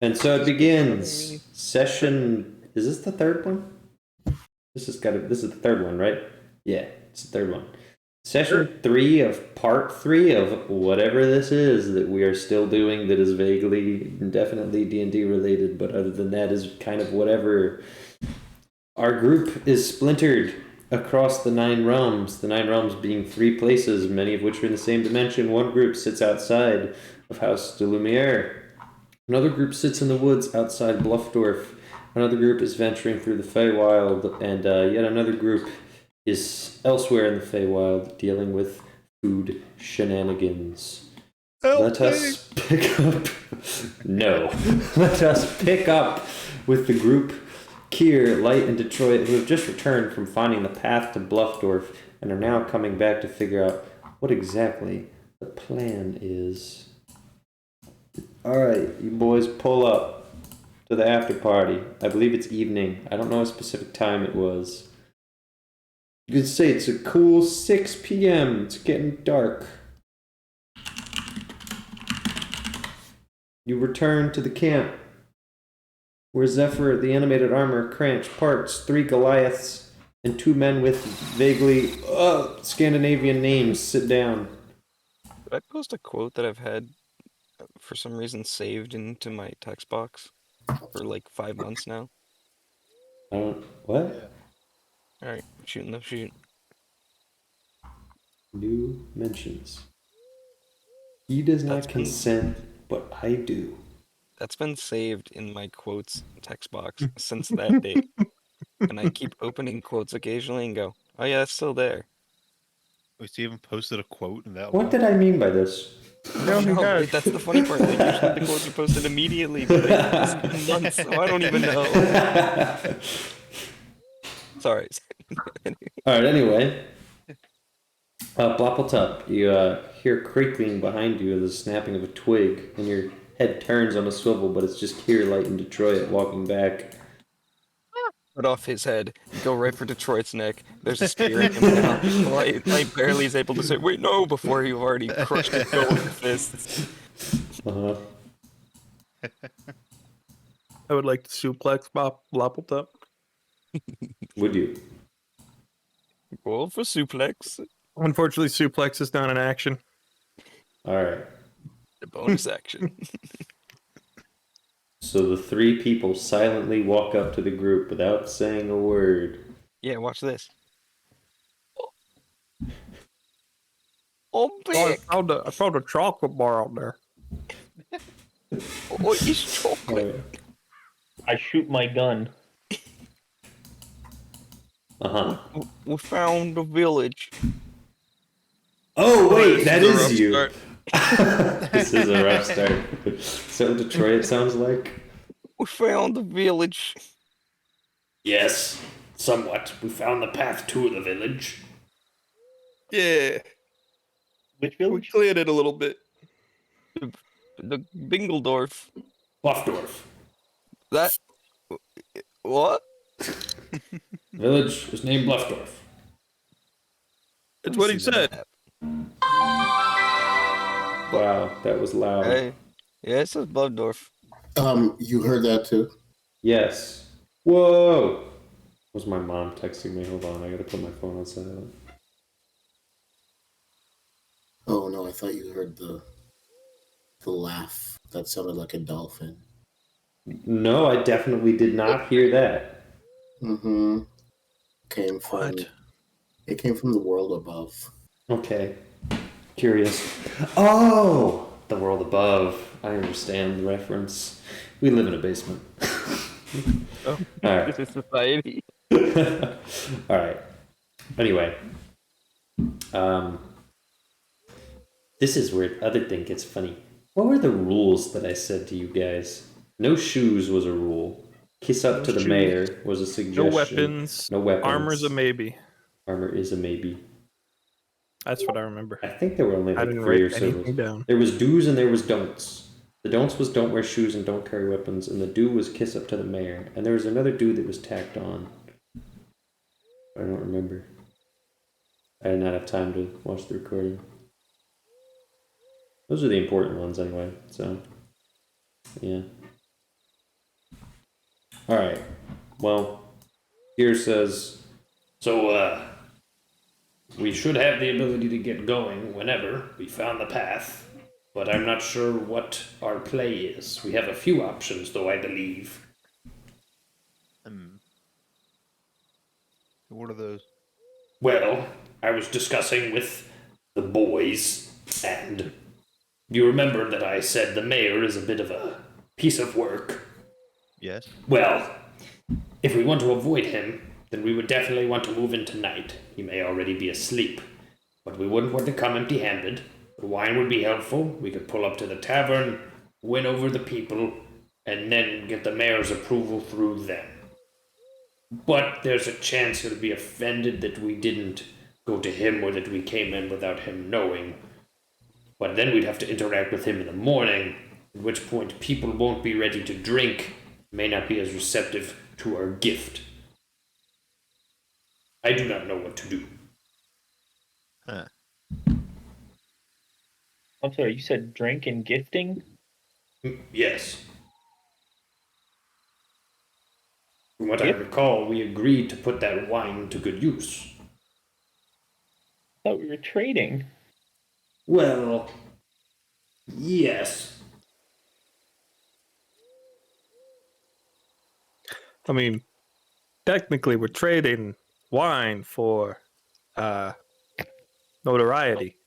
And so it begins. Session. Is this the third one? This is the third one, right? Yeah, it's the third one. Session 3 of part 3 of whatever this is that we are still doing that is vaguely, indefinitely D&D related, but other than that is kind of whatever. Our group is splintered across the 9 realms, the 9 realms being 3 places, many of which are in the same dimension. One group sits outside of House de Lumiere. Another group sits in the woods outside Bluffdorf. Another group is venturing through the Feywild, and yet another group is elsewhere in the Feywild dealing with food shenanigans. Let us pick up. No. Let us pick up with the group Kier, Light, and Detroit, who have just returned from finding the path to Bluffdorf and are now coming back to figure out what exactly the plan is. Alright, you boys pull up to the after party. I believe it's evening. I don't know a specific time it was. You could say it's a cool 6 p.m. It's getting dark. You return to the camp, where Zephyr, the animated armor, Cranch, Parts, 3 Goliaths, and 2 men with vaguely Scandinavian names sit down. Did I post a quote that I've had, for some reason, saved into my text box for like 5 months now? What? Alright, shooting the shoot. New mentions. He does not consent, but I do. That's been saved in my quotes text box since that date. And I keep opening quotes occasionally and go, oh yeah, it's still there. Wait, so you haven't posted a quote in that long? What did I mean by this? No, that's the funny part. Like, usually the quotes are posted immediately, but it's been months, so I don't even know. Sorry. Alright, anyway. Bloppletup, you hear creaking behind you, the snapping of a twig, and your head turns on a swivel, but it's just Kier, Light, and Detroit walking back. Cut off his head, go right for Detroit's neck. There's a spear in him now. Light barely is able to say, wait, no, before you've already crushed his skull with your fists. Uh-huh. I would like to suplex Bloppletup. Would you? Roll for suplex. Unfortunately, suplex is not an action. Alright. The bonus action. So the 3 people silently walk up to the group without saying a word. Yeah, watch this. Oh, big! I found a chocolate bar out there. Oh, it's chocolate. Right. I shoot my gun. Uh-huh. We found a village. Oh, wait, that is you. Start. This is a rough start. So Detroit sounds like? We found the village. Yes, somewhat. We found the path to the village. Yeah. Which We village? cleared it a little bit. The Bingledorf. Bluffdorf. That... What? Village is named Bluffdorf. It's what he said. Wow, that was loud. Hey. Yeah, it says Bloodorf. You heard that too? Yes. Whoa! Was my mom texting me? Hold on, I gotta put my phone on silent. Oh no, I thought you heard the laugh. That sounded like a dolphin. No, I definitely did not hear that. Mm-hmm. It came from the world above. Okay. Curious. Oh! The world above. I understand the reference. We live in a basement. Oh, Alright. this is society. Alright. Anyway. This is where the other thing gets funny. What were the rules that I said to you guys? No shoes was a rule. Kiss up to the mayor was a suggestion. No weapons. No weapons. Armor's a maybe. Armor is a maybe. That's what I remember. I think there were only I like didn't 3 or write so. anything down. There was do's and there was don'ts. The don'ts was don't wear shoes and don't carry weapons, and the do was kiss up to the mayor. And there was another do that was tacked on. I don't remember. I did not have time to watch the recording. Those are the important ones anyway, so yeah. All right. Well, here says, so we should have the ability to get going whenever we found the path, but I'm not sure what our play is. We have a few options, though, I believe. What are those? Well, I was discussing with the boys, and you remember that I said the mayor is a bit of a piece of work. Yes. Well, if we want to avoid him, then we would definitely want to move in tonight. He may already be asleep, but we wouldn't want to come empty-handed. The wine would be helpful. We could pull up to the tavern, win over the people, and then get the mayor's approval through them. But there's a chance he'll be offended that we didn't go to him or that we came in without him knowing. But then we'd have to interact with him in the morning, at which point people won't be ready to drink, may not be as receptive to our gift. I do not know what to do. Huh. I'm sorry, you said drink and gifting? Yes. From what I recall, we agreed to put that wine to good use. I thought we were trading. Well, yes. I mean, technically, we're trading wine for notoriety.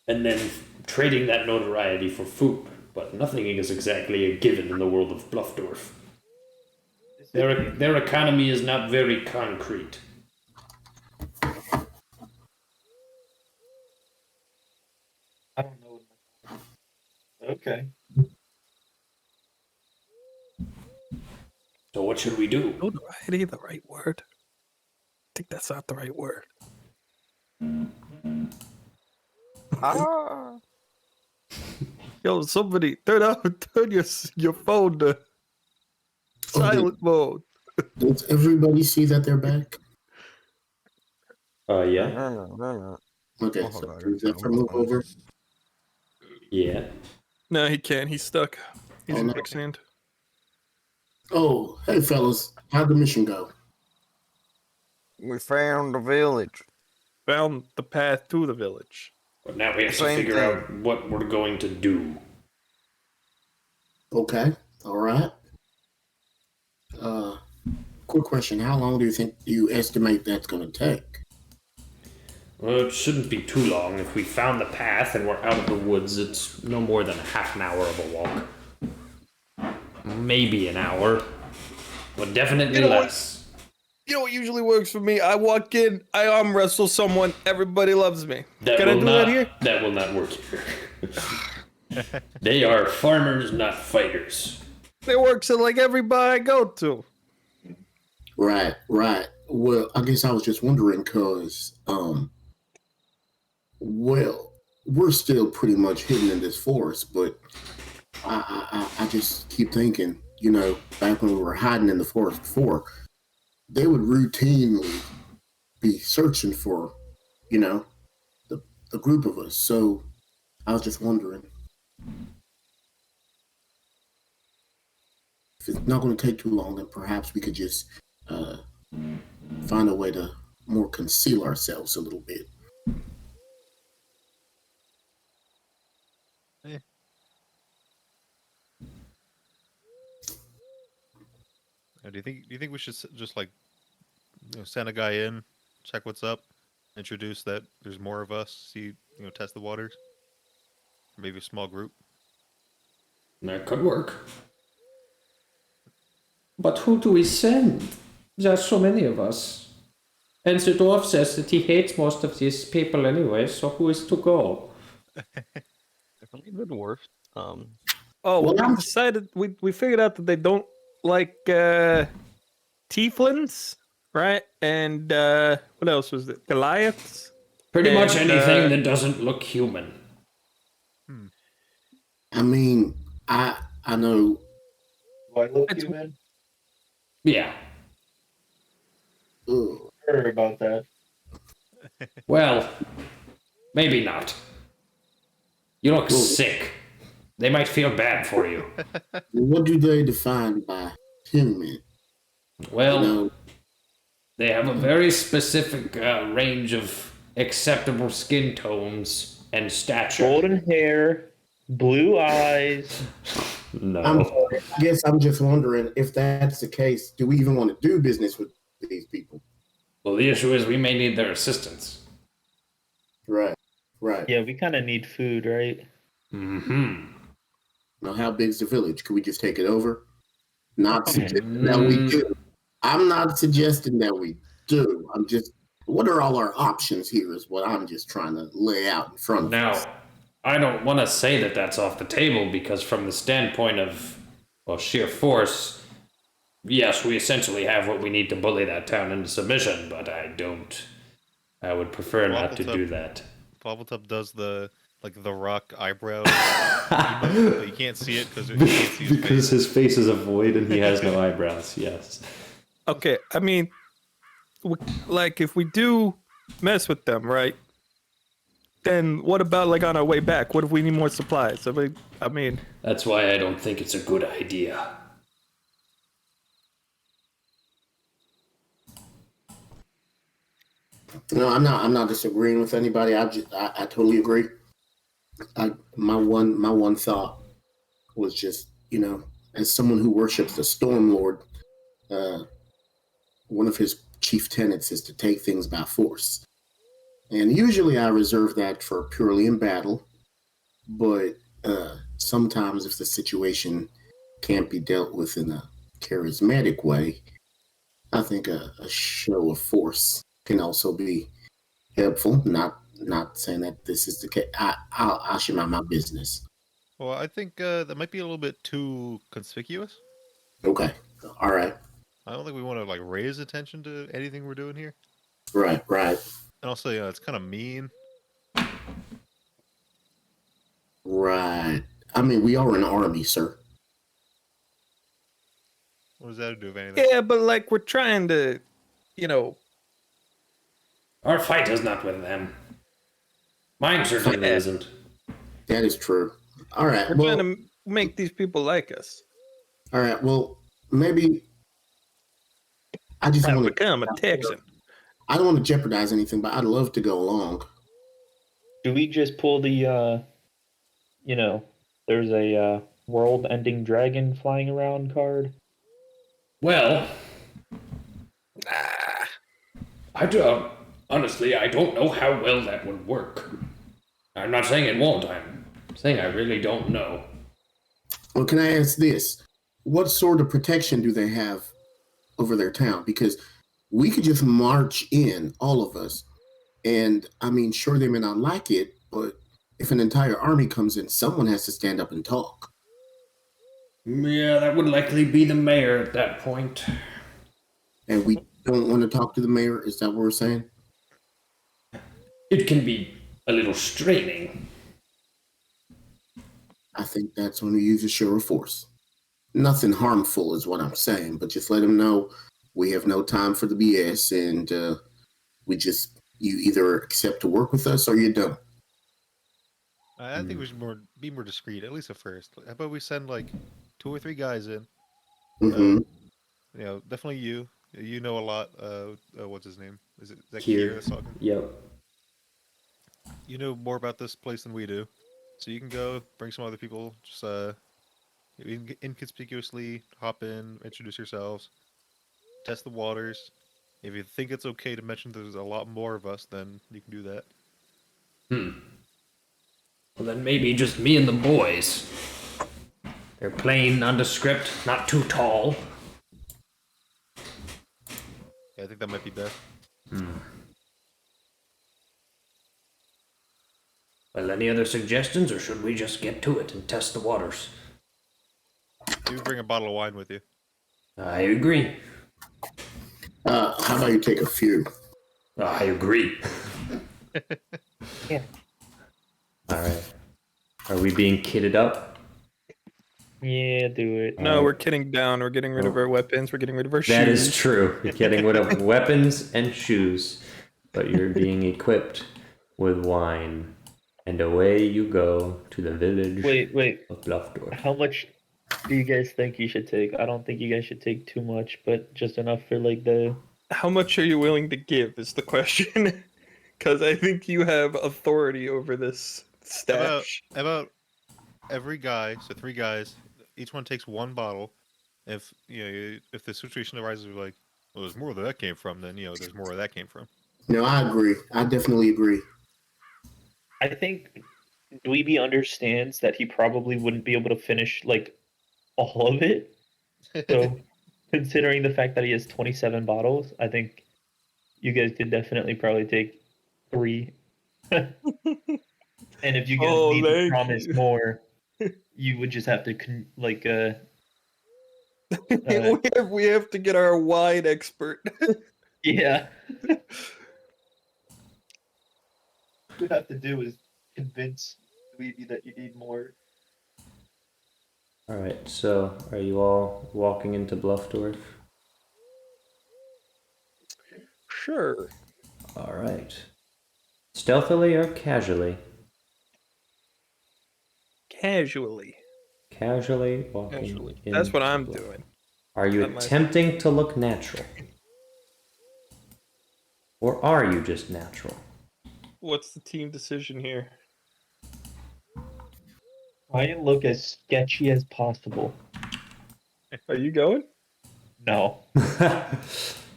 And then trading that notoriety for food. But nothing is exactly a given in the world of Bluffdorf. Their economy is not very concrete. I don't know. Okay. So what should we do? Notoriety, the right word? I think that's not the right word. Ah. Yo, somebody turn your phone to silent mode. Does everybody see that they're back? Yeah. No. Okay, Oh, so hold on, does that hold move on. over? Yeah. No, he can't. He's stuck. He's Oh, in no. quicksand. Oh, hey fellas, how'd the mission go? We found the village. Found the path to the village. But now we have to Same figure thing. out what we're going to do. Okay, all right. Quick question: how long do you estimate that's going to take? Well, it shouldn't be too long. If we found the path and we're out of the woods, it's no more than half an hour of a walk. Maybe an hour. But definitely You know what? less. You know what usually works for me? I walk in, I arm wrestle someone, everybody loves me. That Can I will do not, that here? That will not work here. They are farmers, not fighters. It works at like every bar I go to. Right. Well, I guess I was just wondering because, well, we're still pretty much hidden in this forest, but I just keep thinking, back when we were hiding in the forest before, they would routinely be searching for, the group of us. So I was just wondering if it's not going to take too long, then perhaps we could just find a way to more conceal ourselves a little bit. Do you think we should just like send a guy in, check what's up, introduce that there's more of us, see test the waters, maybe a small group. That could work. But who do we send? There's so many of us. And the dwarf says that he hates most of these people anyway, so who is to go? Definitely the dwarf. Oh, Well, we I'm- decided we figured out that they don't like tieflins, right? And what else was it? Goliaths. Pretty much And, anything that doesn't look human. I mean, I know. Do I look It's- human? Yeah. Ugh. Sure about that. Well, maybe not. You look sick. They might feel bad for you. What do they define by human? Well, know, they have a very specific range of acceptable skin tones and stature. Golden hair, blue eyes. No. I'm sorry. I guess I'm just wondering if that's the case. Do we even want to do business with these people? Well, the issue is we may need their assistance. Right. Right. Yeah, we kind of need food, right? Mm-hmm. Now, how big's the village? Could we just take it over? Not suggesting that we do. I'm not suggesting that we do. I'm just, what are all our options here is what I'm just trying to lay out in front of us. Now, I don't want to say that that's off the table because from the standpoint of, well, sheer force, yes, we essentially have what we need to bully that town into submission, but I would prefer not to do that. Paveltup does the rock eyebrow, but you can't see it because His face is a void and he has no eyebrows, yes. Okay, I mean, like if we do mess with them, right? Then what about like on our way back? What if we need more supplies? I mean, That's why I don't think it's a good idea. No, I'm not disagreeing with anybody. I totally agree. My one thought was just, as someone who worships the Storm Lord, one of his chief tenets is to take things by force. And usually I reserve that for purely in battle, but sometimes if the situation can't be dealt with in a charismatic way, I think a show of force can also be helpful. Not saying that this is the case. I'll share my business. Well, I think that might be a little bit too conspicuous. Okay. All right. I don't think we want to raise attention to anything we're doing here. Right. And also, it's kind of mean. Right. I mean, we are an army, sir. What does that have to do with anything? yeah, but like we're trying to, Our fight is not with them. Mine certainly isn't. That is true. All right. we're Well, trying to make these people like us. all right. Well, maybe I just Trying to want to. become a Texan. I don't want to jeopardize anything, but I'd love to go along. Do we just pull the, there's a world-ending dragon flying around card? Well, honestly, I don't know how well that would work. I'm not saying it won't, I'm saying I really don't know. Well, can I ask this? What sort of protection do they have over their town? Because we could just march in, all of us. And I mean, sure, they may not like it, but if an entire army comes in, someone has to stand up and talk. Yeah, that would likely be the mayor at that point. And we don't want to talk to the mayor? Is that what we're saying? It can be a little straining. I think that's when we use a show of force. Nothing harmful is what I'm saying, but just let them know we have no time for the BS, and you either accept to work with us or you don't. I think we should be more discreet, at least at first. How about we send 2 or 3 guys in? Mm-hmm. Definitely you. You know a lot. What's his name? Is that Kier. Kier that's talking? Yep. You know more about this place than we do, so you can go bring some other people. Just inconspicuously hop in, introduce yourselves, test the waters. If you think it's okay to mention there's a lot more of us, then you can do that. Well, then maybe just me and the boys. They're plain, nondescript, not too tall. Yeah, I think that might be best. Well, any other suggestions, or should we just get to it and test the waters? You bring a bottle of wine with you. I agree. How about you take a few? I agree. Yeah. Alright. Are we being kitted up? Yeah, do it. No, we're kidding down. We're getting rid of our weapons. We're getting rid of our shoes. That is true. You're getting rid of weapons and shoes, but you're being equipped with wine. And away you go to the village Wait. of Bluffdorf. How much do you guys think you should take? I don't think you guys should take too much, but just enough for like the. How much are you willing to give is the question. Because I think you have authority over this stash. About every guy, so 3 guys, each one takes 1 bottle. If if the situation arises, we're like, well, there's more where that came from. Then there's more where that came from. No, I agree. I definitely agree. I think Dweeby understands that he probably wouldn't be able to finish like all of it. So, considering the fact that he has 27 bottles, I think you guys could definitely probably take 3. And if you guys need to promise more, you would just have to we have to get our wine expert. yeah. What you have to do is convince Dweeby that you need more. Alright, so are you all walking into Bluffdorf? Sure. Alright. Stealthily or casually? Casually. Casually walking Casually. in. That's what I'm doing. Are you Unless- attempting to look natural? Or are you just natural? What's the team decision here? Try and look as sketchy as possible. Are you going? No.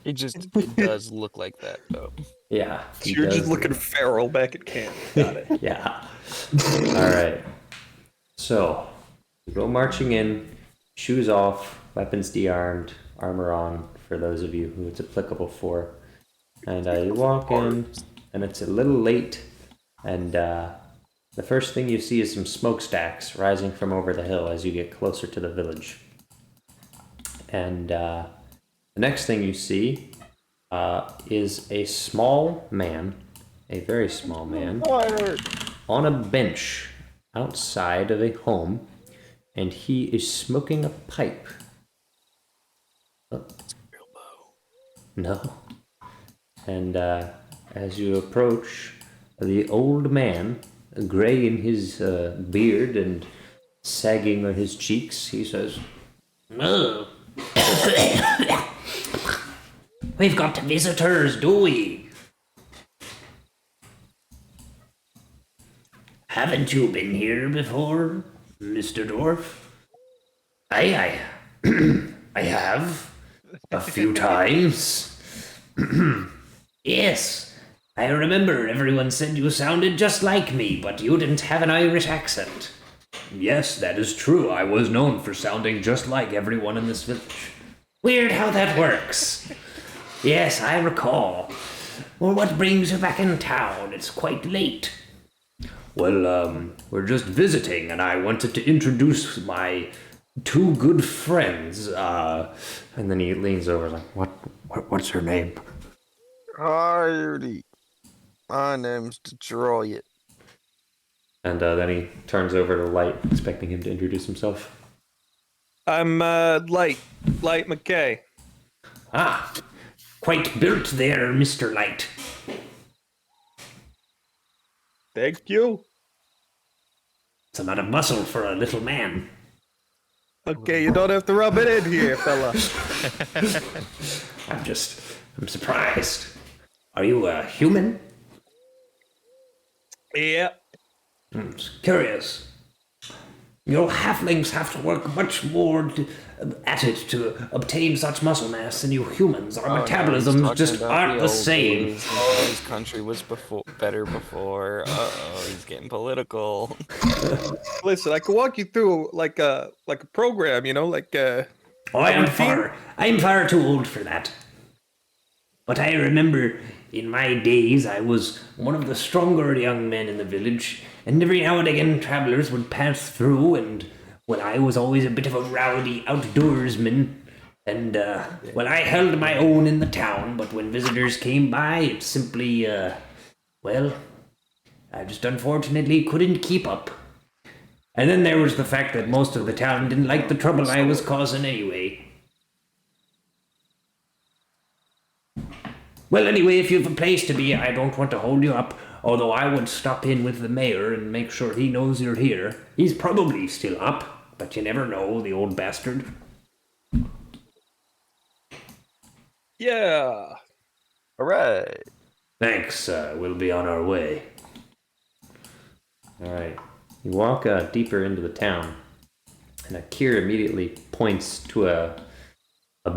It does look like that though. Yeah. he You're does just looking feral back at camp. Got it. Yeah. Alright. So, you go marching in, shoes off, weapons de-armed, armor on, for those of you who it's applicable for. And you walk in, and it's a little late, and the first thing you see is some smokestacks rising from over the hill as you get closer to the village. And the next thing you see is a small man, a very small man, on a bench outside of a home, and he is smoking a pipe. Oh. No. And as you approach, the old man, gray in his beard and sagging on his cheeks, he says, "Oh, we've got visitors, do we? Haven't you been here before, Mr. Dwarf?" I have. A few times. Yes, I remember everyone said you sounded just like me, but you didn't have an Irish accent. Yes, that is true. I was known for sounding just like everyone in this village. Weird how that works. Yes, I recall. Well, what brings you back in town? It's quite late. Well, we're just visiting, and I wanted to introduce my 2 good friends. And then he leans over like, what's her name? Howdy. My name's Detroit. And then he turns over to Light, expecting him to introduce himself. I'm Light McKay. Ah, quite built there, Mr. Light. Thank you. It's a lot of muscle for a little man. Okay, you don't have to rub it in here, fella. I'm surprised. Are you a human? Yeah. It's curious. Your halflings have to work much more at it to obtain such muscle mass than you humans. Our metabolisms just aren't the same. His country was better before. He's getting political. Listen, I can walk you through like a program, I'm far too old for that. But I remember in my days I was one of the stronger young men in the village, and every now and again travelers would pass through, and I was always a bit of a rowdy outdoorsman, and I held my own in the town, but when visitors came by, it simply, I just unfortunately couldn't keep up. And then there was the fact that most of the town didn't like the trouble I was causing anyway. Well, anyway, if you have a place to be, I don't want to hold you up, although I would stop in with the mayor and make sure he knows you're here. He's probably still up. but you never know, the old bastard. Yeah. All right. Thanks, we'll be on our way. Alright. You walk deeper into the town, and Akira immediately points to a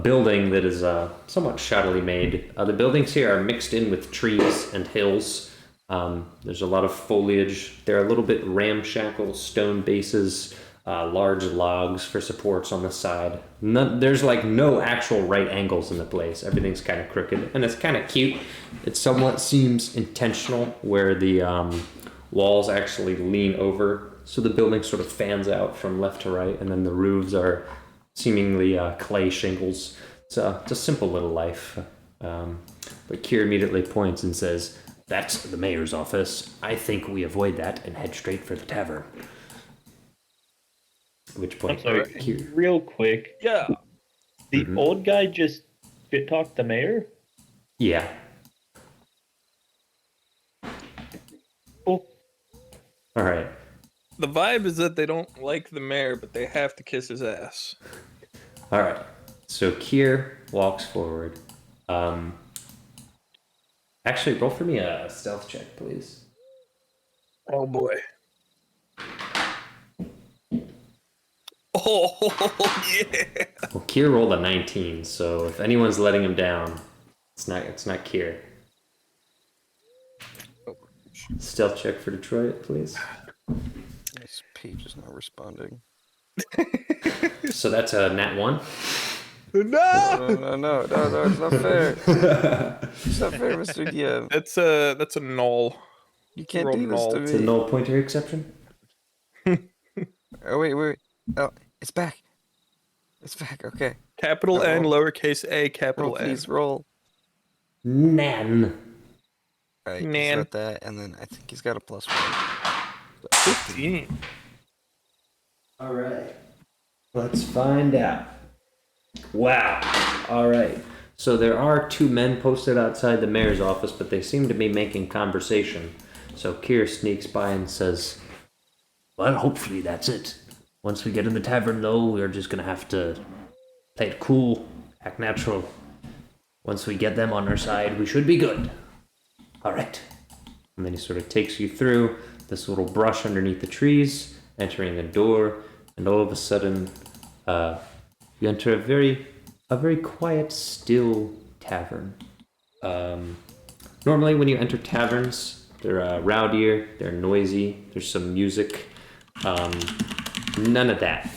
building that is somewhat shoddily made. The buildings here are mixed in with trees and hills. There's a lot of foliage. They're a little bit ramshackle stone bases, large logs for supports on the side. There's like no actual right angles in the place. Everything's kind of crooked, and it's kind of cute. It somewhat seems intentional where the walls actually lean over, so the building sort of fans out from left to right, and then the roofs are seemingly clay shingles. It's a simple little life. But Kier immediately points and says, "That's the mayor's office. I think we avoid that and head straight for the tavern." At which point, I'm sorry, Kier, real quick. Yeah. The old guy just shit talked the mayor? yeah. Cool. All right. The vibe is that they don't like the mayor, but they have to kiss his ass. All right. So Kier walks forward. Actually, roll for me a stealth check, please. Oh boy. Oh yeah. Well, Kier rolled a 19, so if anyone's letting him down, it's not Kier. Stealth check for Detroit, please. This page is not responding. So that's a nat 1. No. No, it's not fair. It's not fair, Mr. DM. That's a null. You can't Roll do this null. to It's a me. null pointer exception. Oh, wait. Oh, it's back. It's back, okay. Capital N, lowercase a, capital Roll, N. please, roll. Nan. Alright, he's Nan. got that, and then I think he's got a +1. 15. All right. Let's find out. Wow. All right. So there are 2 men posted outside the mayor's office, but they seem to be making conversation. So Kier sneaks by and says, "Well, hopefully that's it. Once we get in the tavern, though, we're just gonna have to play it cool, act natural. Once we get them on our side, we should be good. All right." And then he sort of takes you through this little brush underneath the trees, entering a door, and all of a sudden, you enter a very quiet, still tavern. Normally, when you enter taverns, they're rowdier, they're noisy, there's some music. None of that.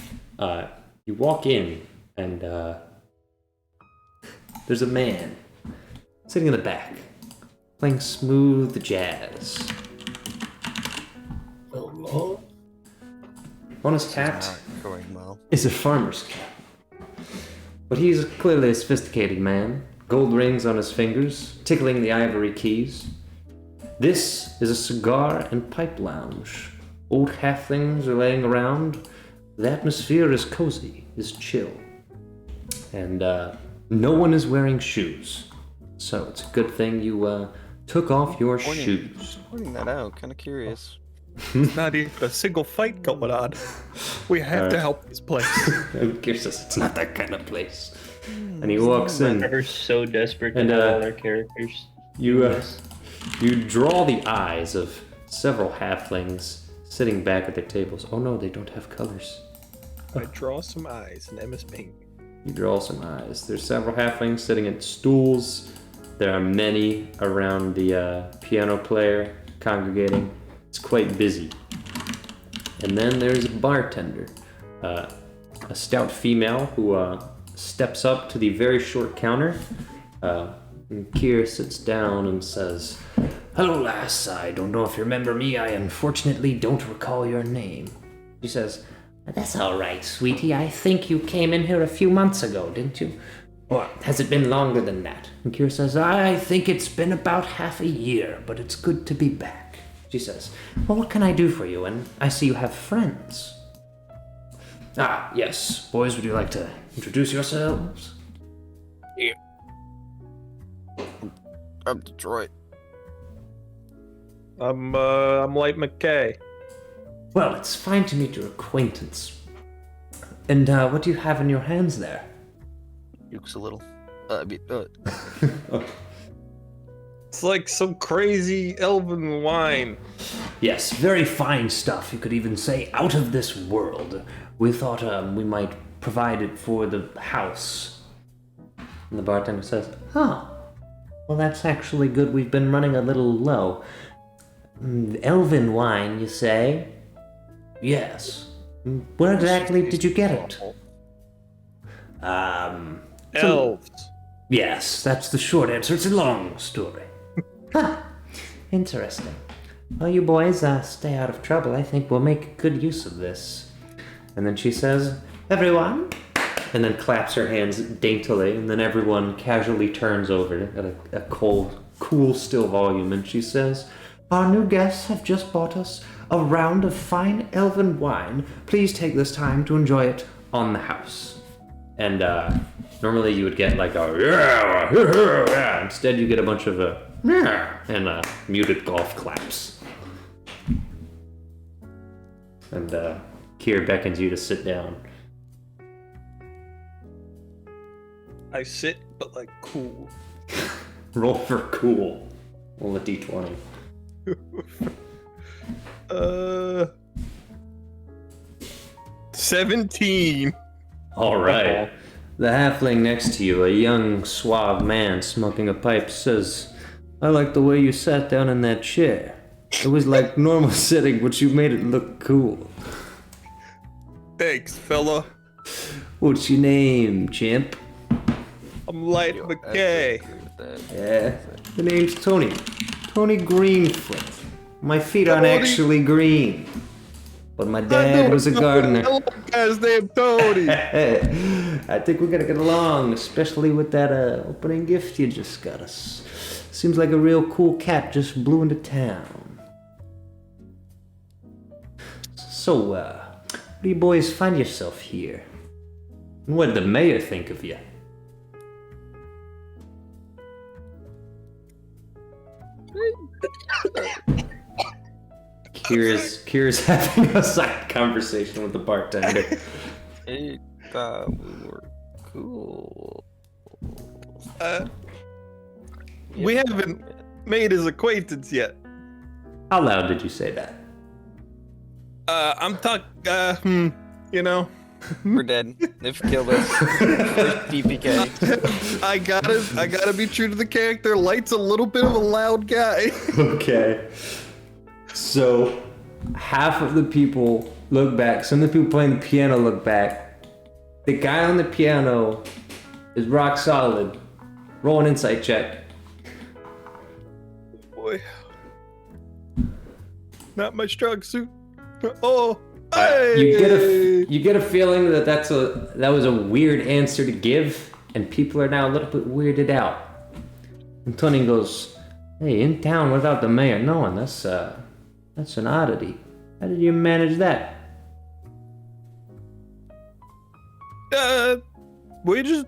You walk in, and there's a man sitting in the back, playing smooth jazz. Oh, Lord. On his hat Not going well. is a farmer's cap. But he's clearly a sophisticated man, gold rings on his fingers, tickling the ivory keys. This is a cigar and pipe lounge. Old halflings are laying around. The atmosphere is cozy, is chill. And no one is wearing shoes. So it's a good thing you took off your shoes. Pointing that out, kind of curious. Not even a single fight going on. We have to help this place. Kier says it's not that kind of place. And he walks in. They're so desperate to And, have all their characters. You draw the eyes of several halflings sitting back at their tables. Oh no, they don't have colors. I draw some eyes and MS Paint. You draw some eyes. There's several halflings sitting at stools. There are many around the piano player congregating. It's quite busy. And then there's a bartender, a stout female who steps up to the very short counter. And Kier sits down and says, "Hello, lass. I don't know if you remember me. I unfortunately don't recall your name." She says, "That's all right, sweetie. I think you came in here a few months ago, didn't you? Or has it been longer than that?" And Kier says, "I think it's been about half a year, but it's good to be back." She says, "Well, what can I do for you? And I see you have friends." "Ah, yes. Boys, would you like to introduce yourselves?" I'm Detroit. I'm Light McKay. "Well, it's fine to meet your acquaintance. And what do you have in your hands there? Ukes a little. It's like some crazy elven wine. Yes, very fine stuff. You could even say out of this world. We thought we might provide it for the house. And the bartender says, "Huh. Well, that's actually good. We've been running a little low. Elven wine, you say?" "Yes. Where exactly did you get it?" Elves. Yes, that's the short answer. It's a long story. Huh. Interesting. Well, you boys, stay out of trouble. I think we'll make good use of this. And then she says, "Everyone," and then claps her hands daintily, and then everyone casually turns over at a cool, still volume, and she says, "Our new guests have just bought us a round of fine elven wine. Please take this time to enjoy it on the house." And normally you would get like a yeah. Instead you get a bunch of yeah and muted golf claps. And Kier beckons you to sit down. I sit, but like cool. Roll for cool. Roll a d20. 17. All right. The halfling next to you, a young, suave man smoking a pipe, says, "I like the way you sat down in that chair. It was like normal sitting, but you made it look cool. Thanks, fella. What's your name, chimp?" I'm Light McKay. "Yeah, the name's Tony. Tony Greenfoot. My feet aren't Tony. actually green, but my dad was a gardener." Hello, guy's named Tony. I think we're gonna get along, especially with that opening gift you just got us. Seems like a real cool cat just blew into town. So, where do you boys find yourself here? And what did the mayor think of you? Kira's having a side conversation with the bartender. He thought we were cool. We haven't made his acquaintance yet. How loud did you say that? I'm talking, you know, We're dead. They've killed us. First DPK. I gotta be true to the character. Light's a little bit of a loud guy. Okay. So, half of the people look back. Some of the people playing the piano look back. The guy on the piano is rock solid. Roll an insight check. Boy, not my strong suit. Oh, hey! You get a feeling that that was a weird answer to give, and people are now a little bit weirded out. And Tony goes, "Hey, in town without the mayor knowing, that's an oddity. How did you manage that?" We just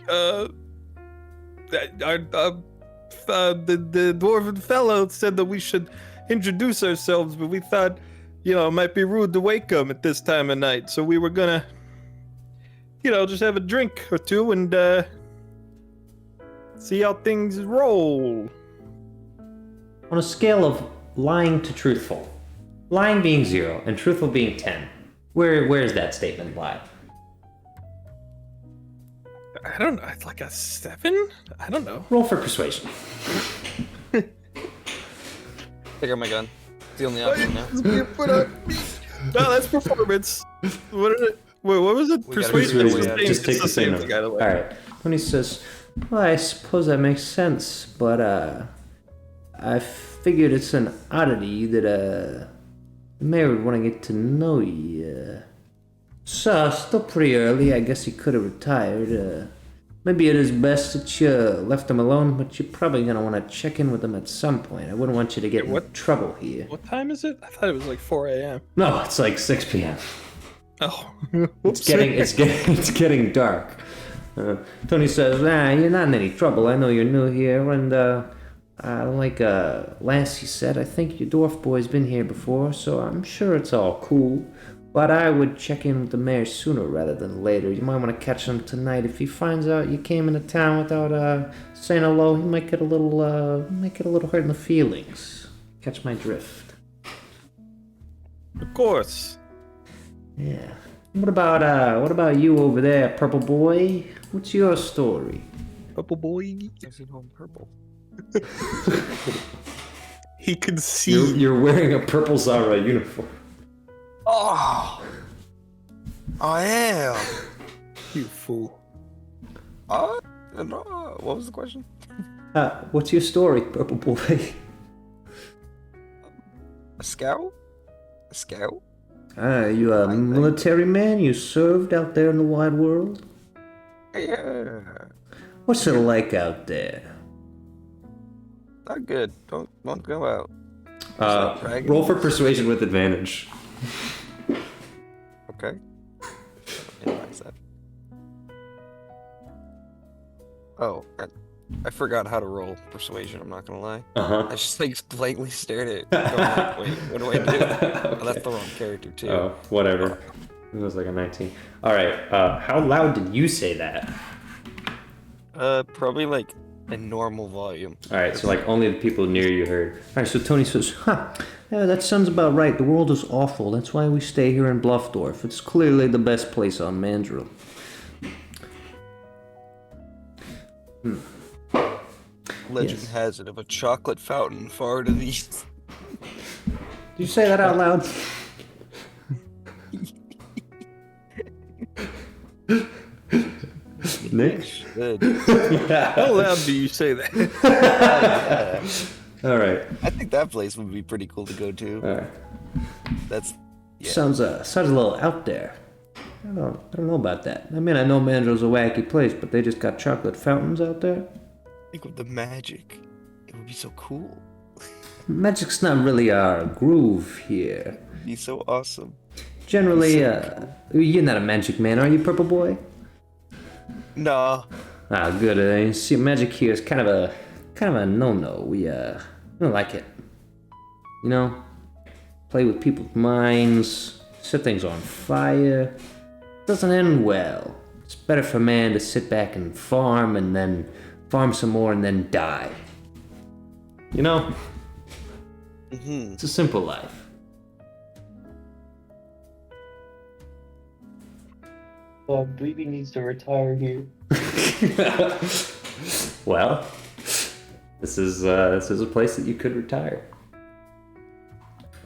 the dwarven fellow said that we should introduce ourselves, but we thought, you know, it might be rude to wake him at this time of night, so we were gonna, you know, just have a drink or two and see how things roll. On a scale of lying to truthful, lying being 0 and truthful being 10, where's that statement lie? I don't know, it's like a 7? I don't know. Roll for persuasion. Take out my gun. It's the only option now. No, that's performance. What was it? We gotta Persuasion. Persuasion. Just take the same thing, number. either way. All right. Tony says, "Well, I suppose that makes sense, but I figured it's an oddity that the mayor would want to get to know you. So, still pretty early. I guess he could have retired. Maybe it is best that you left him alone, but you're probably gonna want to check in with him at some point. I wouldn't want you to get in trouble here." What time is it? I thought it was like 4 a.m. No, it's like 6 p.m. Oh, It's getting dark. Tony says, "You're not in any trouble. I know you're new here, and like Lassie said, I think your dwarf boy's been here before, so I'm sure it's all cool. But I would check in with the mayor sooner rather than later. You might want to catch him tonight. If he finds out you came into town without saying hello, he might get a little hurt in the feelings. Catch my drift. Of course. Yeah. What about you over there, Purple Boy? What's your story? Purple boy. Is it on purple? He can see. You're wearing a purple Zara uniform. Oh, I am. You fool. No, what was the question? What's your story, Purple Boy? A scout? A scout? You a military man? You served out there in the wide world? Yeah. What's it like out there? Not good. Don't go out. Roll for persuasion with advantage. Okay. Minimize that. Oh, I forgot how to roll persuasion. I'm not gonna lie. I just like blankly stared at it. Going, like, wait, what do I do? Oh, that's the wrong character too. Oh, whatever. It was like a 19. All right. How loud did you say that? Probably like a normal volume. All right. So like only the people near you heard. All right. So Tony says, yeah, that sounds about right. The world is awful. That's why we stay here in Bluffdorf. It's clearly the best place on Mandril. Legend has it of a chocolate fountain far to the east. Did you say that out loud? Nick? Good. How loud do you say that? All right. I think that place would be pretty cool to go to. All right. That's Sounds a little out there. I don't know about that. I mean, I know Mandril's a wacky place, but they just got chocolate fountains out there. think of the magic. It would be so cool. Magic's not really our groove here. It'd be so awesome. Generally, you're not a magic man, are you, Purple Boy? Nah. Ah, good. See, magic here is kind of a no-no. We don't like it. You know, play with people's minds, set things on fire. Doesn't end well. It's better for man to sit back and farm some more and then die. You know? Mm-hmm. It's a simple life. Well, Bleepy needs to retire here. Well, this is a place that you could retire.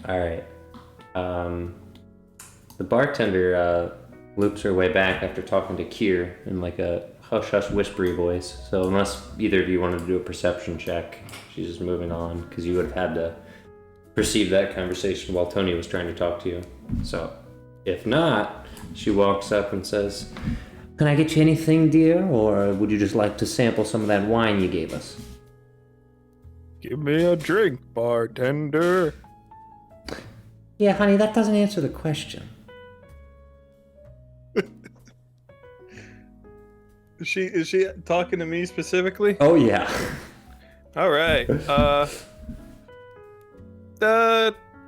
All right. The bartender loops her way back after talking to Kier in like a hush-hush whispery voice. So unless either of you wanted to do a perception check, she's just moving on because you would have had to perceive that conversation while Tony was trying to talk to you. So if not, she walks up and says, "Can I get you anything, dear, or would you just like to sample some of that wine you gave us?" Give me a drink, bartender. Yeah, honey, that doesn't answer the question. Is she talking to me specifically? Oh, yeah. All right.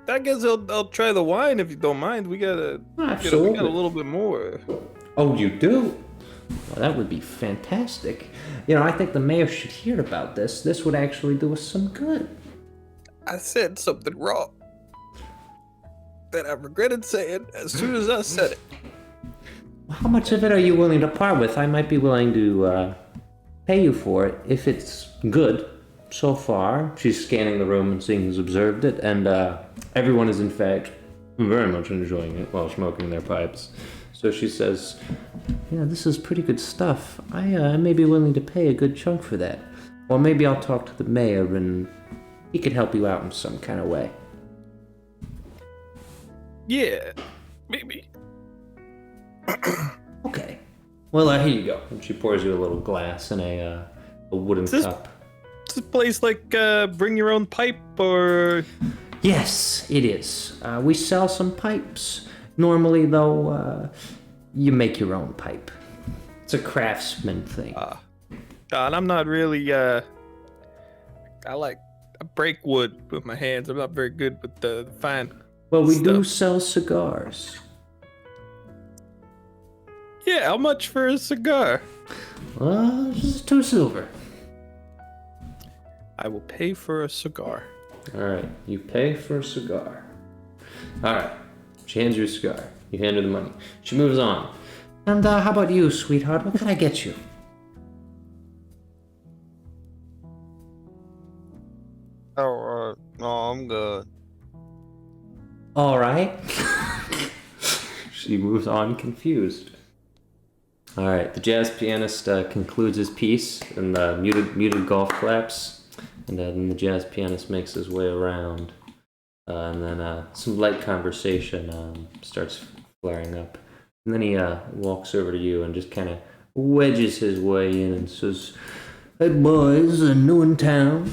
I guess I'll try the wine if you don't mind. We got a little bit more. Oh, you do? Well, that would be fantastic. You know, I think the mayor should hear about this. This would actually do us some good. I said something wrong that I regretted saying as soon as I said it. How much of it are you willing to part with? I might be willing to pay you for it if it's good so far. She's scanning the room and seeing who's observed it, and everyone is in fact very much enjoying it while smoking their pipes. So she says, "Yeah, this is pretty good stuff. I may be willing to pay a good chunk for that. Or maybe I'll talk to the mayor and he can help you out in some kind of way." Yeah, maybe. Okay. Well, here you go. And she pours you a little glass in a wooden cup. Is this place like bring your own pipe or? Yes, it is. We sell some pipes. Normally, though, you make your own pipe. It's a craftsman thing. And I'm not really. I break wood with my hands. I'm not very good with the fine. Well, we do stuff. sell cigars. Yeah, how much for a cigar? Just 2 silver. I will pay for a cigar. All right, you pay for a cigar. All right, she hands you a cigar. You hand her the money. She moves on. And how about you, sweetheart? What can I get you? Oh, no, I'm good. All right. She moves on, confused. All right, the jazz pianist concludes his piece, and the muted golf claps, and then the jazz pianist makes his way around, and then some light conversation starts flaring up, and then he walks over to you and just kind of wedges his way in and says, "Hey boys, new in town?"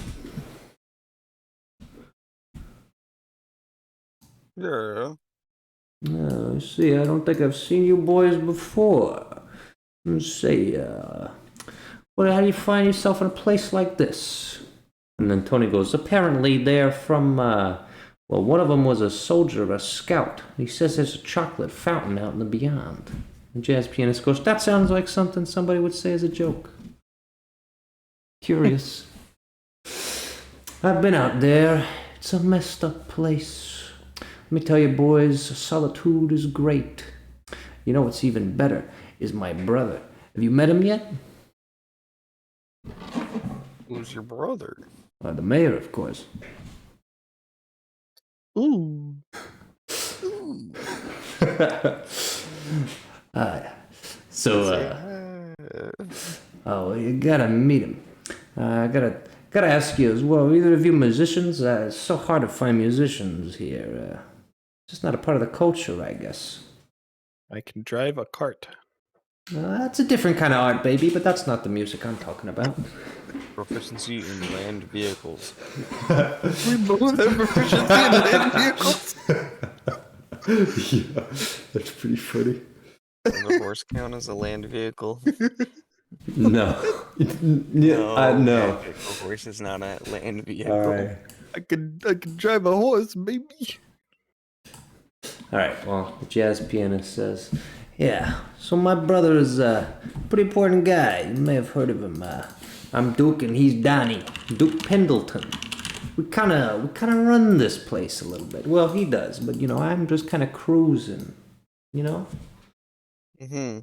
Yeah. I see. I don't think I've seen you boys before. Let's see, how do you find yourself in a place like this? And then Tony goes, apparently they're from, one of them was a soldier, a scout. He says there's a chocolate fountain out in the beyond. The jazz pianist goes, that sounds like something somebody would say as a joke. Curious. I've been out there. It's a messed up place. Let me tell you, boys, solitude is great. You know what's even better is my brother. Have you met him yet? Who's your brother? The mayor, of course. Ooh. You gotta meet him. I gotta ask you as well. Either of you musicians? It's so hard to find musicians here. Just not a part of the culture, I guess. I can drive a cart. That's a different kind of art, baby, but that's not the music I'm talking about. Proficiency in land vehicles. We both have proficiency in land vehicles. Yeah, that's pretty funny. Does a horse count as a land vehicle? No. No. Okay, a horse is not a land vehicle. All right. I can drive a horse, baby. All right, well, the jazz pianist says, yeah, so my brother is a pretty important guy. You may have heard of him. I'm Duke and he's Donnie, Duke Pendleton. We kind of run this place a little bit. Well, he does, but, I'm just kind of cruising, Mm-hmm.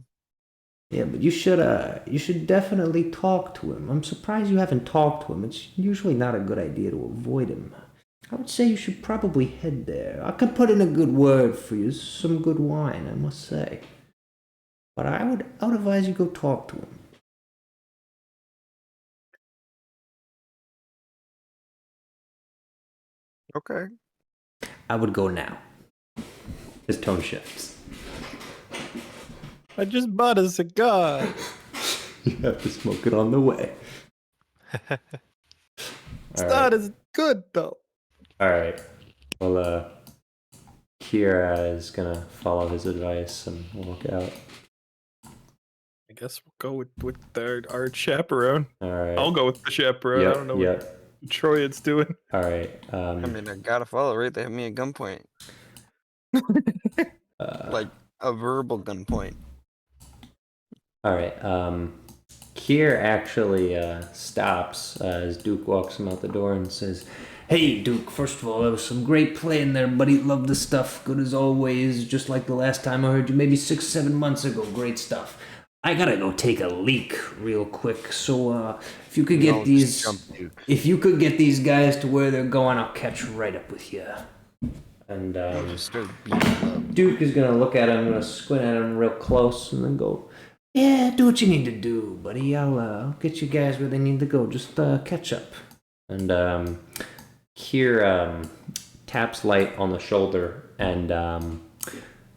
Yeah, but you should definitely talk to him. I'm surprised you haven't talked to him. It's usually not a good idea to avoid him. I would say you should probably head there. I could put in a good word for you. Some good wine, I must say. But I would advise you go talk to him. Okay. I would go now. His tone shifts. I just bought a cigar. You have to smoke it on the way. It's not as good, though. All right. Well, Kira is gonna follow his advice and walk out. I guess we'll go with our chaperone. All right. I'll go with the chaperone. I don't know what Troy's doing. All right. I mean, I gotta follow, right? They have me at gunpoint. Like a verbal gunpoint. All right. Kier actually stops as Duke walks him out the door and says, hey, Duke, first of all, there was some great playing there, buddy. Love the stuff. Good as always. Just like the last time I heard you, maybe 6-7 months ago. Great stuff. I gotta go take a leak real quick. So if you could get these guys to where they're going, I'll catch right up with you. And Duke is gonna look at him, gonna squint at him real close, and then go, yeah, do what you need to do, buddy. I'll get you guys where they need to go. Just catch up. And Kier taps Light on the shoulder and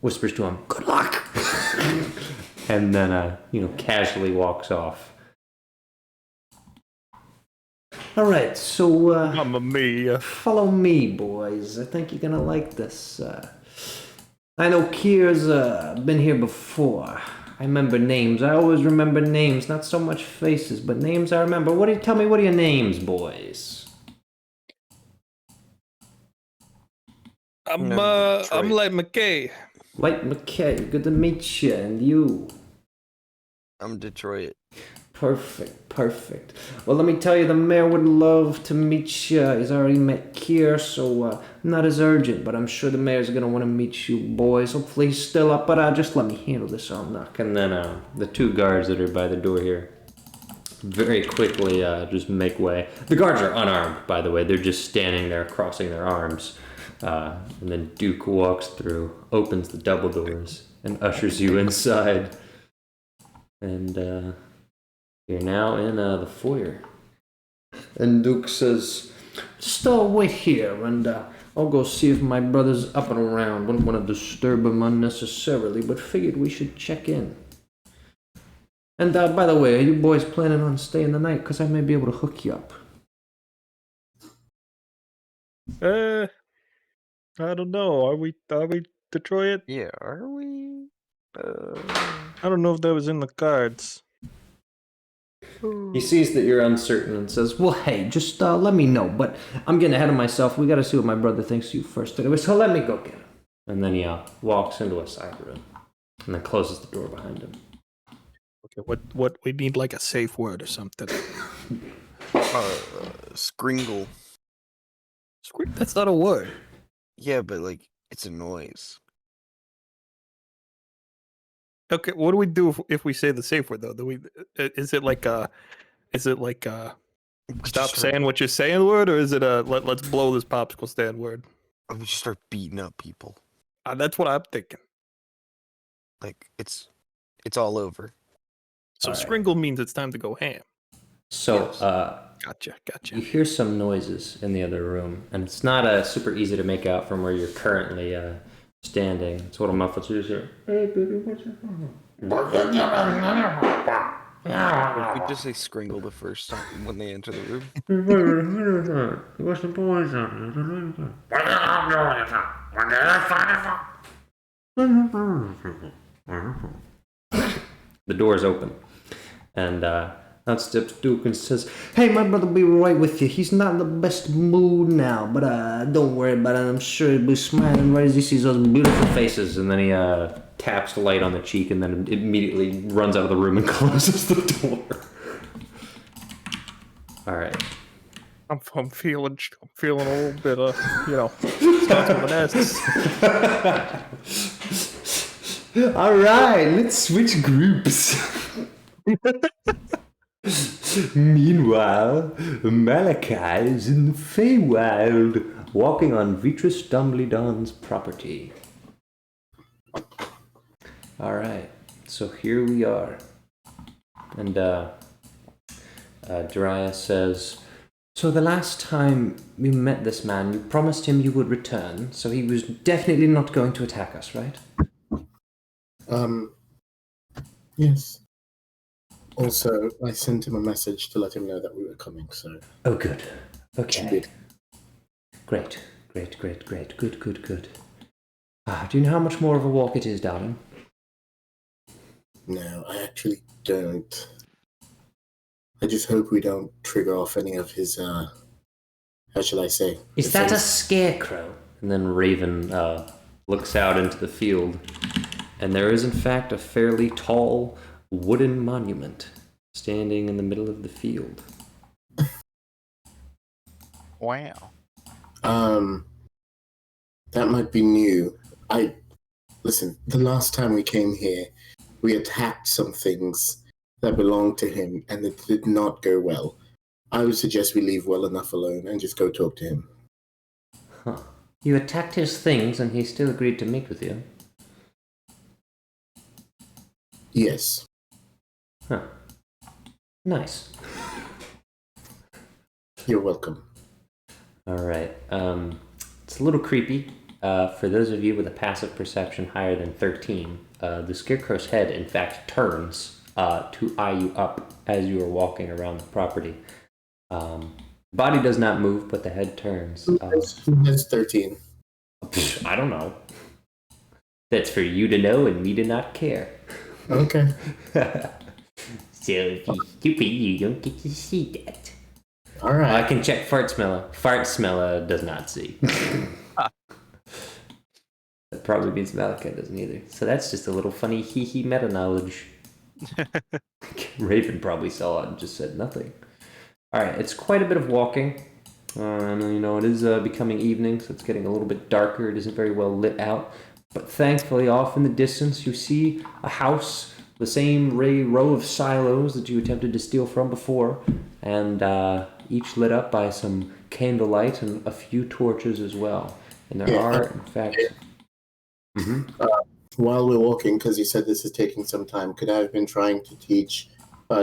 whispers to him, good luck. And then casually walks off. All right, so Mamma mia. Follow me, boys. I think you're gonna like this. I know Kier's been here before. I remember names. I always remember names, not so much faces, but names I remember. What are your names, boys? I'm Light McKay. Light McKay, good to meet you. And you? I'm Detroit. Perfect. Well, let me tell you, the mayor would love to meet you. He's already met Kier, so not as urgent, but I'm sure the mayor's gonna want to meet you boys. Hopefully he's still up, but just let me handle this. I'll knock. And then the two guards that are by the door here very quickly just make way. The guards are unarmed, by the way. They're just standing there, crossing their arms. And then Duke walks through, opens the double doors, and ushers you inside. And you're now in the foyer. And Duke says, just wait here, and I'll go see if my brother's up and around. Wouldn't want to disturb him unnecessarily, but figured we should check in. And by the way, are you boys planning on staying the night? Because I may be able to hook you up. I don't know. Are we Detroit? Yeah, are we? I don't know if that was in the cards. He sees that you're uncertain and says, well, hey, just let me know. But I'm getting ahead of myself. We got to see what my brother thinks of you first anyway, so let me go get him. And then he walks into a side room and then closes the door behind him. Okay, what we need like a safe word or something. Skringle. That's not a word. Yeah, but like it's a noise. Okay, what do we do if we say the safe word though? Is it like stop saying what you're saying word, or is it let's blow this popsicle stand word? We just start beating up people. That's what I'm thinking. Like it's all over. So All right. Skringle means it's time to go ham. So, Gotcha. you hear some noises in the other room, and it's not super easy to make out from where you're currently standing. It's a little muffled. So you just hear, hey, baby, what's your problem? If we just say Skringle the first time when they enter the room. What's the The door's open, and out steps Duke and says, hey, my brother will be right with you. He's not in the best mood now, but don't worry about it. I'm sure he'll be smiling right as he sees those beautiful faces. And then he taps the light on the cheek and then immediately runs out of the room and closes the door. All right. I'm feeling a little bit responsible. All right, let's switch groups. Meanwhile, Malachi is in the Feywild, walking on Vitrus Dumbledon's property. All right, so here we are. And Darius says, so the last time you met this man, you promised him you would return, so he was definitely not going to attack us, right? Yes. Also, I sent him a message to let him know that we were coming, so... Oh, good. Okay. Good. Great. Good. Do you know how much more of a walk it is, darling? No, I actually don't. I just hope we don't trigger off any of his, how shall I say? Is that a scarecrow? And then Raven looks out into the field, and there is in fact a fairly tall wooden monument standing in the middle of the field. Wow. That might be new. Listen, the last time we came here, we attacked some things that belonged to him, and it did not go well. I would suggest we leave well enough alone and just go talk to him. Huh. You attacked his things, and he still agreed to meet with you? Yes. Huh. Nice. You're welcome. Alright, it's a little creepy. For those of you with a passive perception higher than 13, the scarecrow's head, in fact, turns to eye you up as you are walking around the property. Body does not move, but the head turns. Who has 13? I don't know. That's for you to know and me to not care. Okay. So if you're stupid, you don't get to see that. All right. I can check fart smeller. Fart smeller does not see. That probably means Malachi doesn't either. So that's just a little funny hee-hee meta-knowledge. Raven probably saw it and just said nothing. All right, it's quite a bit of walking. And it is becoming evening, so it's getting a little bit darker. It isn't very well lit out. But thankfully, off in the distance, you see a house, the same row of silos that you attempted to steal from before, and each lit up by some candlelight and a few torches as well. And there are, in fact... While we're walking, because you said this is taking some time, could I have been trying to teach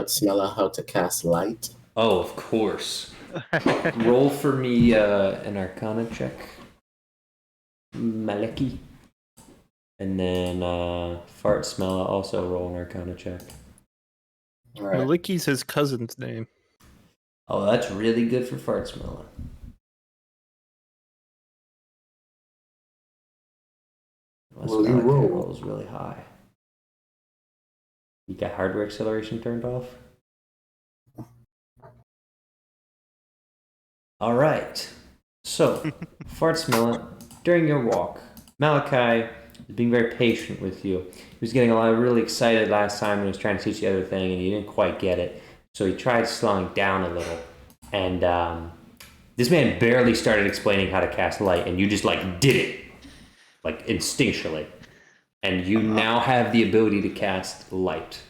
Smeller how to cast light? Oh, of course. Roll for me an Arcana check. Maleki. And then Fart Smella also roll an Arcana check. All right. Maliki's his cousin's name. Oh, that's really good for Fart Smella. Well, you roll. Rolls really high. You got hardware acceleration turned off? All right. So, Fart Smella, during your walk, Malachi is being very patient with you. He was getting really excited last time when he was trying to teach you the other thing, and you didn't quite get it. So he tried slowing down a little. And this man barely started explaining how to cast light, and you just did it, instinctually. And you now have the ability to cast light.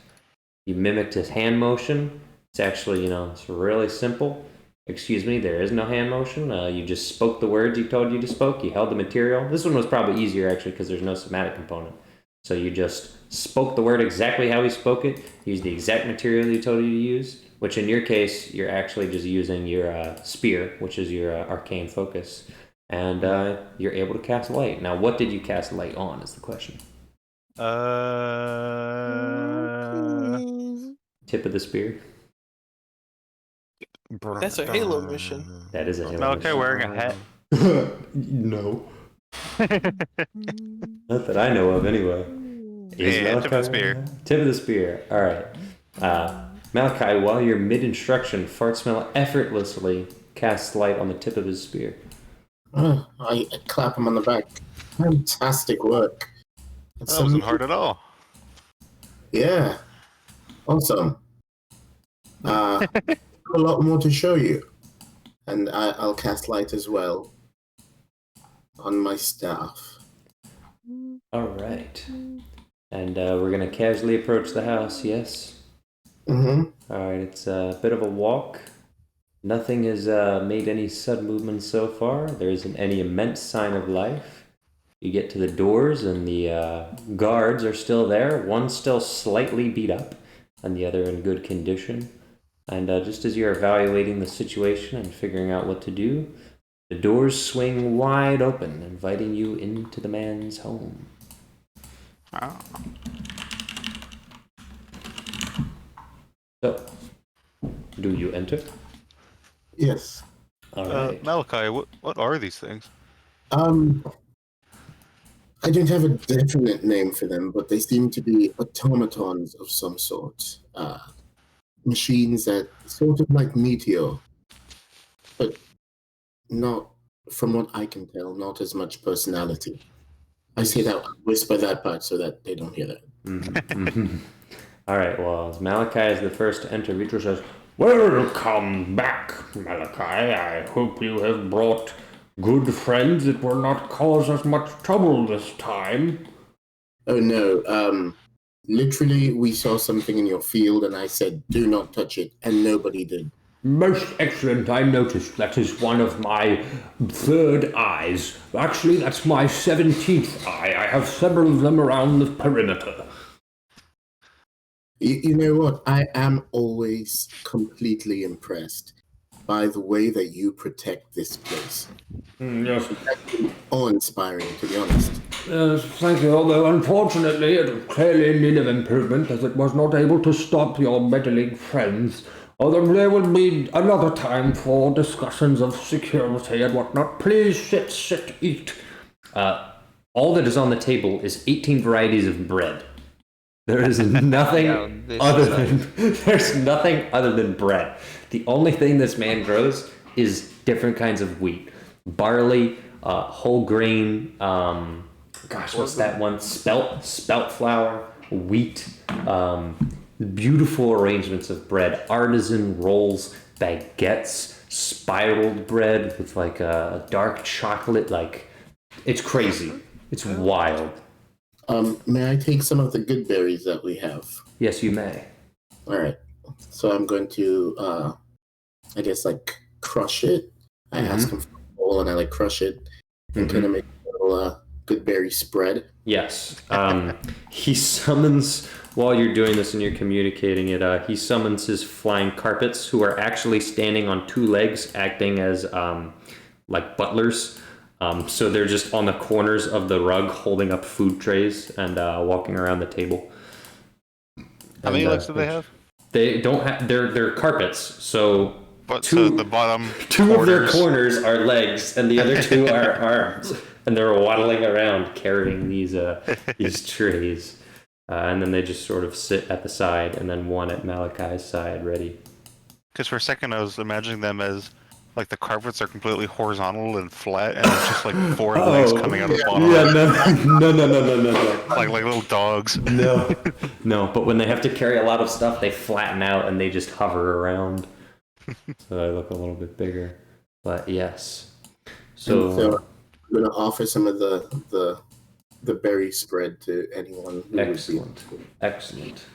You mimicked his hand motion. It's actually, it's really simple. Excuse me, there is no hand motion. You just spoke the words he told you to spoke. You held the material. This one was probably easier, actually, because there's no somatic component. So you just spoke the word exactly how he spoke it, used the exact material he told you to use, which in your case, you're actually just using your spear, which is your arcane focus. And you're able to cast light. Now, what did you cast light on is the question. Tip of the spear. That's a Halo mission. That is a Halo Malachi mission. wearing a hat. No. Not that I know of, anyway. Yeah, tip of the spear. Tip of the spear. All right. Malachi, while you're mid-instruction, Fart Smell effortlessly casts light on the tip of his spear. I clap him on the back. Fantastic work. That wasn't hard at all. Yeah. Awesome. A lot more to show you. And I'll cast light as well on my staff. All right. And we're going to casually approach the house, yes? Mm-hmm. All right, it's a bit of a walk. Nothing has made any sudden movements so far. There isn't any immense sign of life. You get to the doors and the guards are still there. One's still slightly beat up and the other in good condition. And just as you're evaluating the situation and figuring out what to do, the doors swing wide open, inviting you into the man's home. Oh. So, do you enter? Yes. All right. Malachi, what are these things? I don't have a definite name for them, but they seem to be automatons of some sort. Machines that sort of like Meteor, but not, from what I can tell, not as much personality. I say that, whisper that part so that they don't hear that. Mm-hmm. All right, well, as Malachi is the first to enter, Vitro says, "Welcome back, Malachi. I hope you have brought good friends that will not cause us much trouble this time." Oh no, literally we saw something in your field and I said, do not touch it, and nobody did. Most excellent. I noticed that is one of my third eyes. Actually, that's my 17th eye. I have several of them around the perimeter. You know what? I am always completely impressed by the way that you protect this place. Yes. It's awe-inspiring, to be honest. Yes, thank you. Although, unfortunately, it is clearly in need of improvement, as it was not able to stop your meddling friends. Although there will be another time for discussions of security and whatnot. Please sit, eat. All that is on the table is 18 varieties of bread. There is nothing there's nothing other than bread. The only thing this man grows is different kinds of wheat. Barley, whole grain, what's that one? Spelt flour, wheat, beautiful arrangements of bread, artisan rolls, baguettes, spiraled bread with like a dark chocolate. Like, it's crazy. It's wild. May I take some of the good berries that we have? Yes, you may. All right. So I'm going to, I guess, like crush it. I ask him for a bowl, and I like crush it and kind of make a little good berry spread. Yes. He summons, while you're doing this and you're communicating it, he summons his flying carpets, who are actually standing on two legs, acting as like butlers. So they're just on the corners of the rug, holding up food trays and walking around the table. How many legs do they have? They don't have. They're carpets. So But so the bottom two of their corners are legs, and the other two are arms, and they're waddling around carrying these trays. And then they just sort of sit at the side, and then one at Malachi's side, ready. Because for a second I was imagining them as like the carpets are completely horizontal and flat, and there's just like four legs coming out of the bottom. Yeah, no. Like little dogs. No. But when they have to carry a lot of stuff, they flatten out and they just hover around, so they look a little bit bigger. But yes, so I'm going to offer some of the berry spread to anyone. Excellent.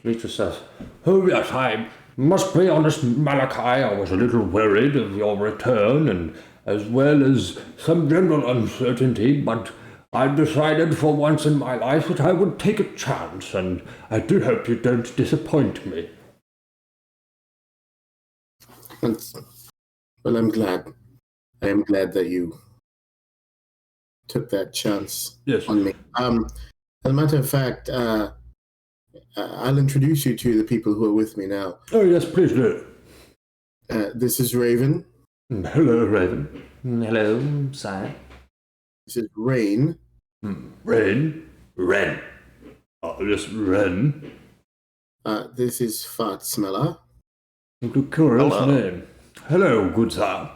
Mitra says, "Oh yes, I must be honest, Malachi, I was a little worried of your return, and as well as some general uncertainty, but I decided for once in my life that I would take a chance, and I do hope you don't disappoint me." Well, I'm glad. I am glad that you took that chance on me. As a matter of fact, I'll introduce you to the people who are with me now. Oh yes, please do. This is Raven. Hello, Raven. Hello, sire. This is Rain. Ren. Oh, yes, Ren. This is Fat Smeller. What a curious Hello. name. Hello, good sir.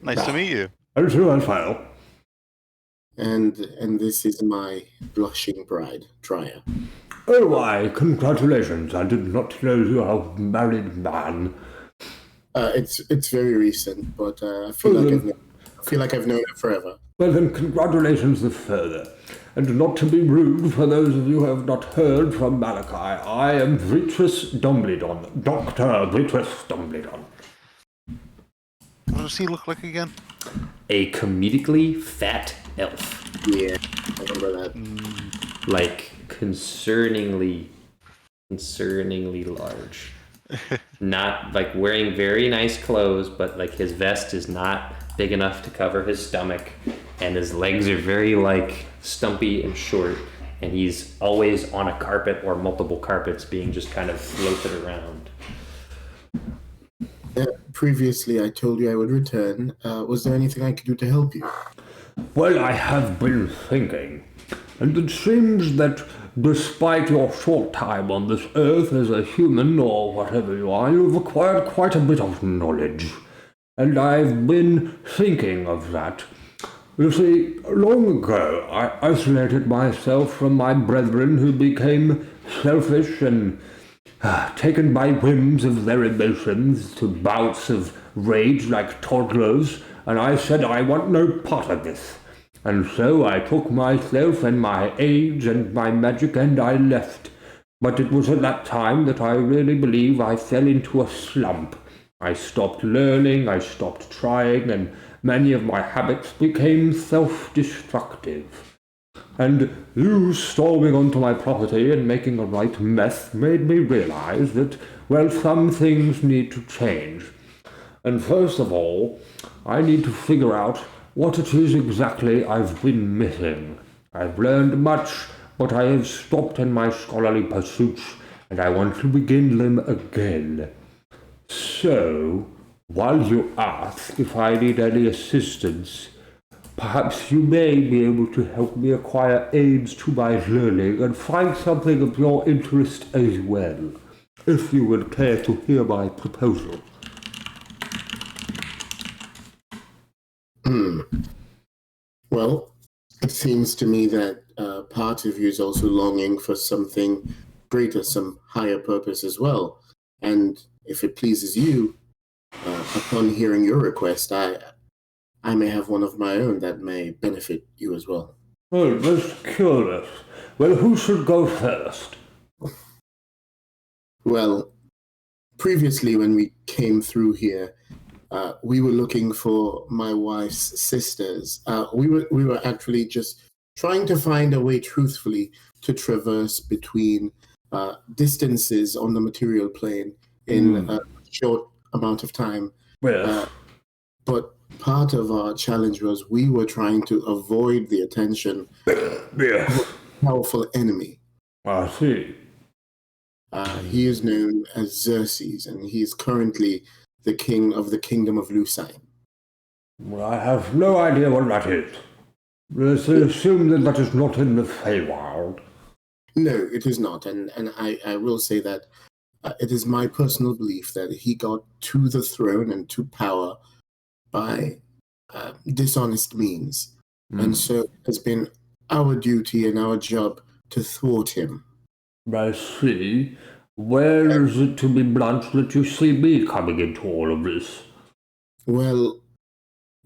Nice to meet you. Hello, Raphael. And this is my blushing bride, Trya. Oh, why, congratulations. I did not know you are a married man. It's very recent, but I feel like I've known it forever. Well, then, congratulations the further. And not to be rude, for those of you who have not heard from Malachi, I am Vitrus Dumbledon, Dr. Vitrus Dumbledon. What does he look like again? A comedically fat elf. Yeah, I remember that. Like, concerningly large. Not, like, wearing very nice clothes, but, like, his vest is not big enough to cover his stomach, and his legs are very, like, stumpy and short, and he's always on a carpet or multiple carpets being just kind of floated around. Previously, I told you I would return. Was there anything I could do to help you? Well, I have been thinking, and it seems that despite your short time on this earth as a human or whatever you are, you've acquired quite a bit of knowledge. And I've been thinking of that. You see, long ago I isolated myself from my brethren who became selfish and taken by whims of their emotions to bouts of rage like toddlers, and I said I want no part of this. And so I took myself and my age and my magic and I left. But it was at that time that I really believe I fell into a slump. I stopped learning, I stopped trying, and many of my habits became self-destructive. And you storming onto my property and making a right mess made me realize that, well, some things need to change. And first of all, I need to figure out what it is exactly I've been missing. I've learned much, but I have stopped in my scholarly pursuits, and I want to begin them again. So, while you ask if I need any assistance, perhaps you may be able to help me acquire aids to my learning and find something of your interest as well, if you would care to hear my proposal. Well, it seems to me that part of you is also longing for something greater, some higher purpose as well. And if it pleases you, upon hearing your request, I may have one of my own that may benefit you as well. Oh, most curious. Well, who should go first? Well, previously when we came through here, we were looking for my wife's sisters. We were actually just trying to find a way truthfully to traverse between distances on the material plane in a short amount of time. Well, But part of our challenge was we were trying to avoid the attention yes, of a powerful enemy. I see. He is known as Xerxes, and he is currently the king of the kingdom of Lucine. Well, I have no idea what that is. Let's assume that that is not in the Feywild. No, it is not, and I will say that it is my personal belief that he got to the throne and to power by dishonest means, and so it has been our duty and our job to thwart him. I see. Where is it, to be blunt, that you see me coming into all of this? Well,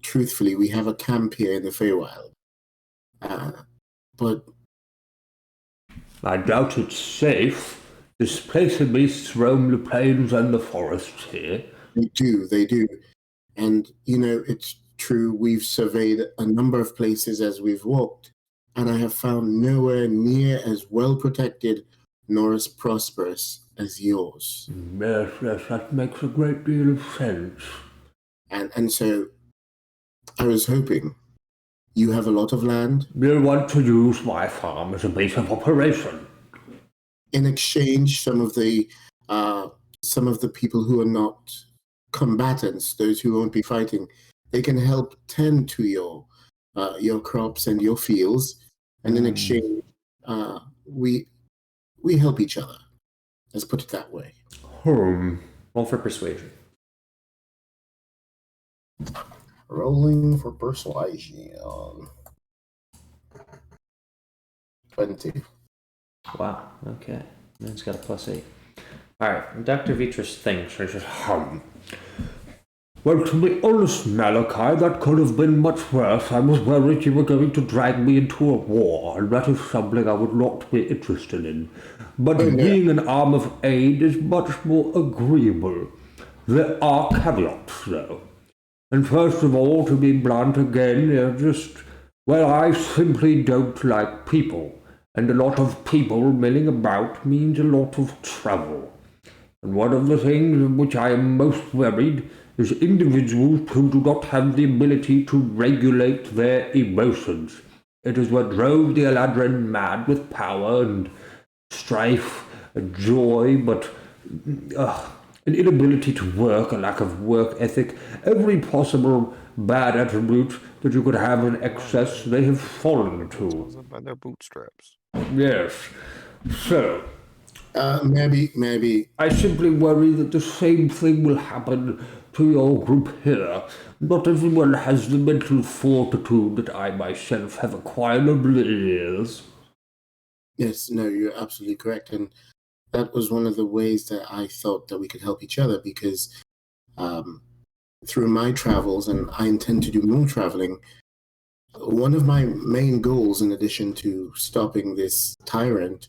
truthfully, we have a camp here in the Feywild, but I doubt it's safe. Displaced beasts roam the plains and the forests here. they do, and it's true. We've surveyed a number of places as we've walked, and I have found nowhere near as well protected nor as prosperous as yours. Yes, that makes a great deal of sense. And so I was hoping you have a lot of land. You'll want to use my farm as a base of operation. In exchange, some of the people who are not combatants, those who won't be fighting, they can help tend to your crops and your fields, and in exchange, we help each other. Let's put it that way. Roll for persuasion. Rolling for persuasion. 20. Wow, okay. Man's got a +8. Alright, Dr. Vitris thinks, he says, Well, to be honest, Malachi, that could have been much worse. I was worried you were going to drag me into a war, and that is something I would not be interested in. But being an arm of aid is much more agreeable. There are caveats, though. And first of all, to be blunt again, I simply don't like people. And a lot of people milling about means a lot of trouble. And one of the things of which I am most worried is individuals who do not have the ability to regulate their emotions. It is what drove the Eladrin mad with power and strife and joy, but an inability to work, a lack of work ethic, every possible bad attribute that you could have in excess, they have fallen to. By their bootstraps. Yes. So, Maybe. I simply worry that the same thing will happen to your group here. Not everyone has the mental fortitude that I myself have acquired over the years. Yes, no, you're absolutely correct. And that was one of the ways that I thought that we could help each other, because through my travels, and I intend to do more traveling, one of my main goals, in addition to stopping this tyrant,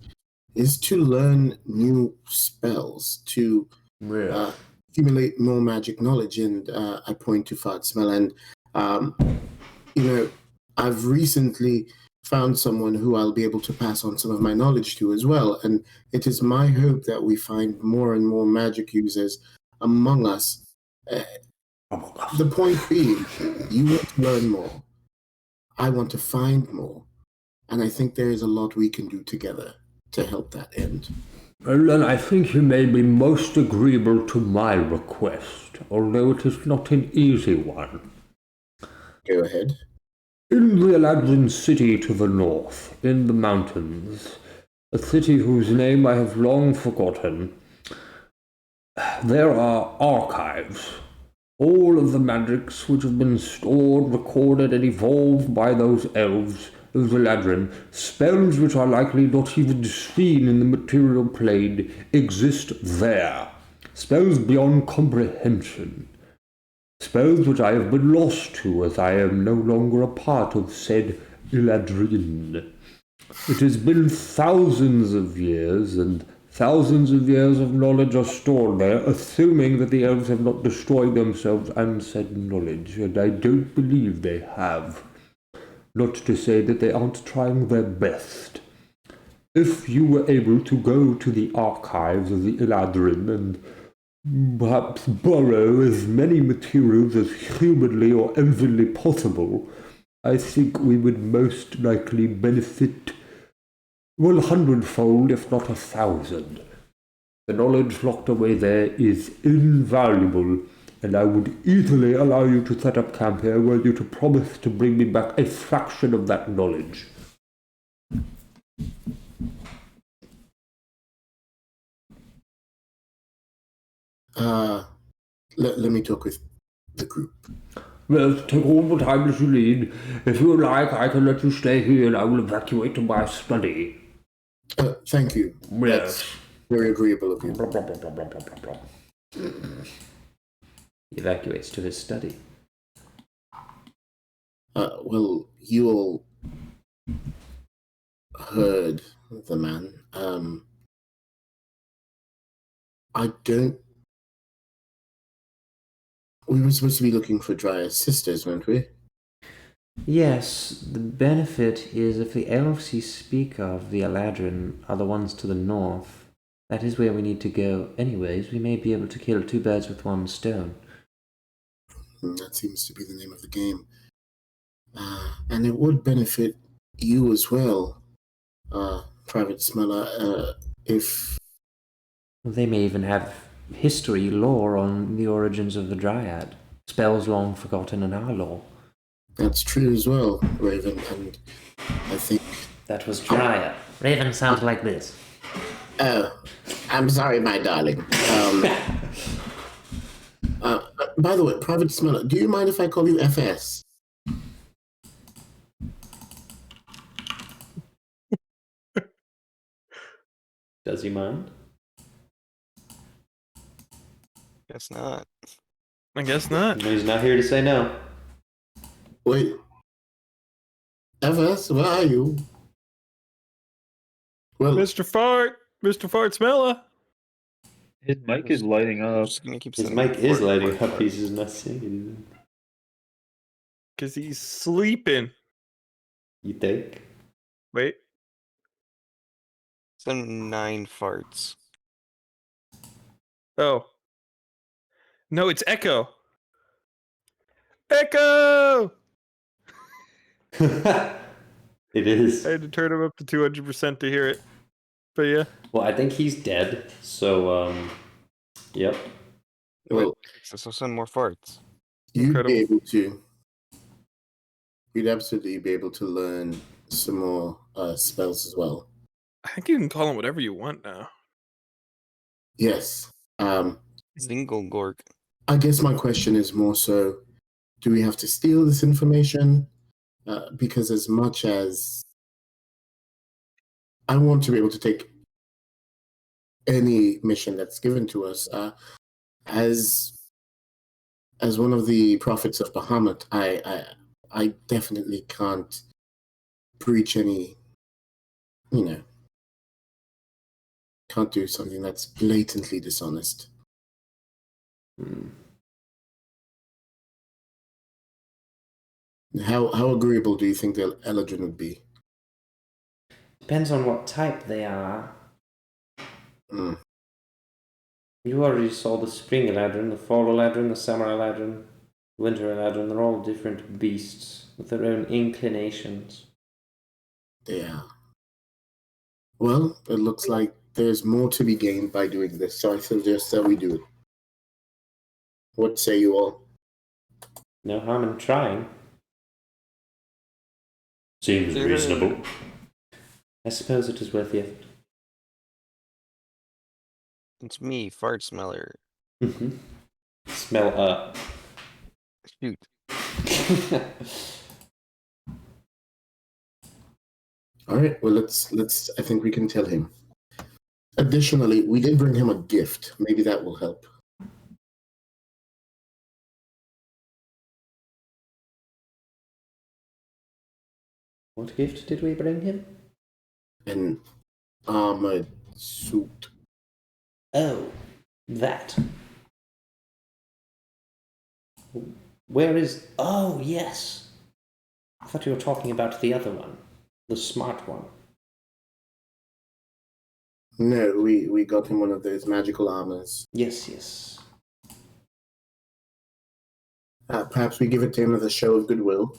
is to learn new spells, to accumulate more magic knowledge. And I point to Fatsmel, and I've recently found someone who I'll be able to pass on some of my knowledge to as well. And it is my hope that we find more and more magic users among us. The point being, you want to learn more. I want to find more. And I think there is a lot we can do together to help that end. Well, then I think you may be most agreeable to my request, although it is not an easy one. Go ahead. In the Eladrin city to the north, in the mountains, a city whose name I have long forgotten, there are archives. All of the magics which have been stored, recorded, and evolved by those elves of the Ladrin, spells which are likely not even seen in the material plane exist there. Spells beyond comprehension. Spells which I have been lost to as I am no longer a part of said Eladrin. It has been thousands of years, and thousands of years of knowledge are stored there, assuming that the elves have not destroyed themselves and said knowledge, and I don't believe they have. Not to say that they aren't trying their best. If you were able to go to the archives of the Eladrin and perhaps borrow as many materials as humanly or elvenly possible, I think we would most likely benefit 100-fold, if not 1,000. The knowledge locked away there is invaluable, and I would easily allow you to set up camp here were you to promise to bring me back a fraction of that knowledge. Let me talk with the group. Well, take all the time that you need. If you like, I can let you stay here and I will evacuate to my study. Thank you. Yes. That's very agreeable of you. Blah, blah, blah, blah, blah, blah, blah. He evacuates to his study. Well, you all heard the man. I don't. We were supposed to be looking for Dryas sisters, weren't we? Yes, the benefit is if the elves you speak of, the Eladrin, are the ones to the north, that is where we need to go. Anyways, we may be able to kill two birds with one stone. That seems to be the name of the game. And it would benefit you as well, Private Smeller, if... They may even have history, lore on the origins of the Dryad. Spells long forgotten in our lore. That's true as well, Raven, and I think... That was Dryad. Raven sounds like this. Oh, I'm sorry, my darling. By the way, Private Smeller, do you mind if I call you FS? Does he mind? Guess not. I guess not. He's not here to say no. Wait. FS, where are you? Well, Mr. Fart Smeller. His mic is lighting I'm up. just gonna keep His sending mic is fart, lighting fart, up. He's just not saying anything. Because he's sleeping. You think? Wait. Send 9 farts. Oh. No, it's Echo. Echo! It is. I had to turn him up to 200% to hear it. But yeah. Well, I think he's dead. So, yep. well, So send more farts. you'd Incredible. be able to... You'd absolutely be able to learn some more spells as well. I think you can call him whatever you want now. Yes. Zinglegork. I guess my question is more so, do we have to steal this information? Because as much as I want to be able to take any mission that's given to us, as one of the prophets of Bahamut, I definitely can't breach any, can't do something that's blatantly dishonest. How agreeable do you think the Eladrin would be? Depends on what type they are. Mm. You already saw the spring Eladrin, the fall Eladrin, the summer Eladrin, winter Eladrin. They're all different beasts with their own inclinations. Yeah. Well, it looks like there's more to be gained by doing this, so I suggest that we do it. What say you all? No harm in trying. Seems Yeah. reasonable. I suppose it is worth the effort. It's me, Fart Smeller. Smell up. Shoot. All right. Well, let's. I think we can tell him. Additionally, we did bring him a gift. Maybe that will help. What gift did we bring him? An armored suit. Oh, that. Where is... Oh, yes. I thought you were talking about the other one. The smart one. No, we got him one of those magical armors. Yes, yes. Perhaps we give it to him as a show of goodwill,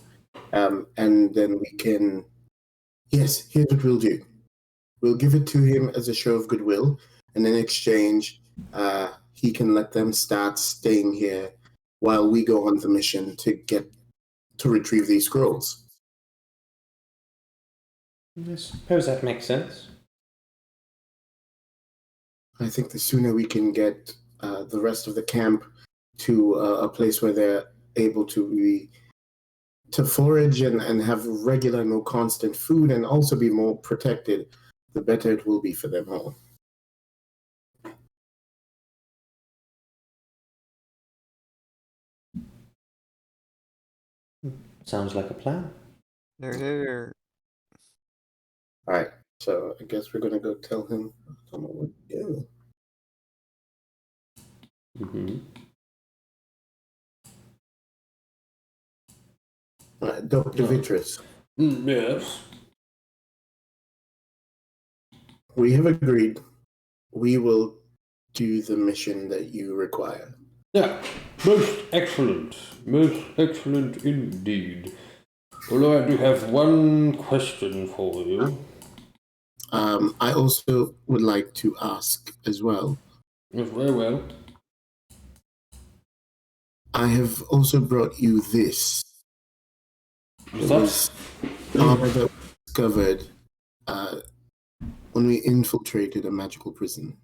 and then we can. Yes, here's what we'll do. We'll give it to him as a show of goodwill, and in exchange, he can let them start staying here while we go on the mission to retrieve these scrolls. I suppose that makes sense. I think the sooner we can get the rest of the camp to a place where they're able to forage and have regular, more constant food, and also be more protected, the better it will be for them all. Sounds like a plan. There. All right, so I guess we're gonna go tell him. I don't know what to do. Mm-hmm. Dr. Vitris, Yes. we have agreed we will do the mission that you require. Yeah, most excellent indeed. Although I do have one question for you. I also would like to ask as well. Yes, very well. I have also brought you this. It That's was armor that we discovered when we infiltrated a magical prison.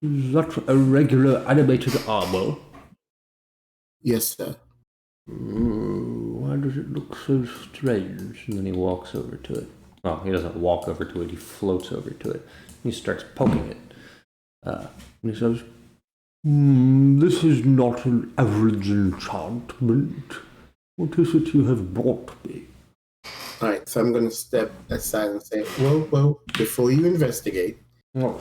a regular animated armor. Yes, sir. Why does it look so strange? And then he walks over to it. Well, he doesn't walk over to it, he floats over to it. He starts poking it. And he says, this is not an average enchantment. What is it you have brought me? All right, so I'm going to step aside and say, whoa, before you investigate, Oh,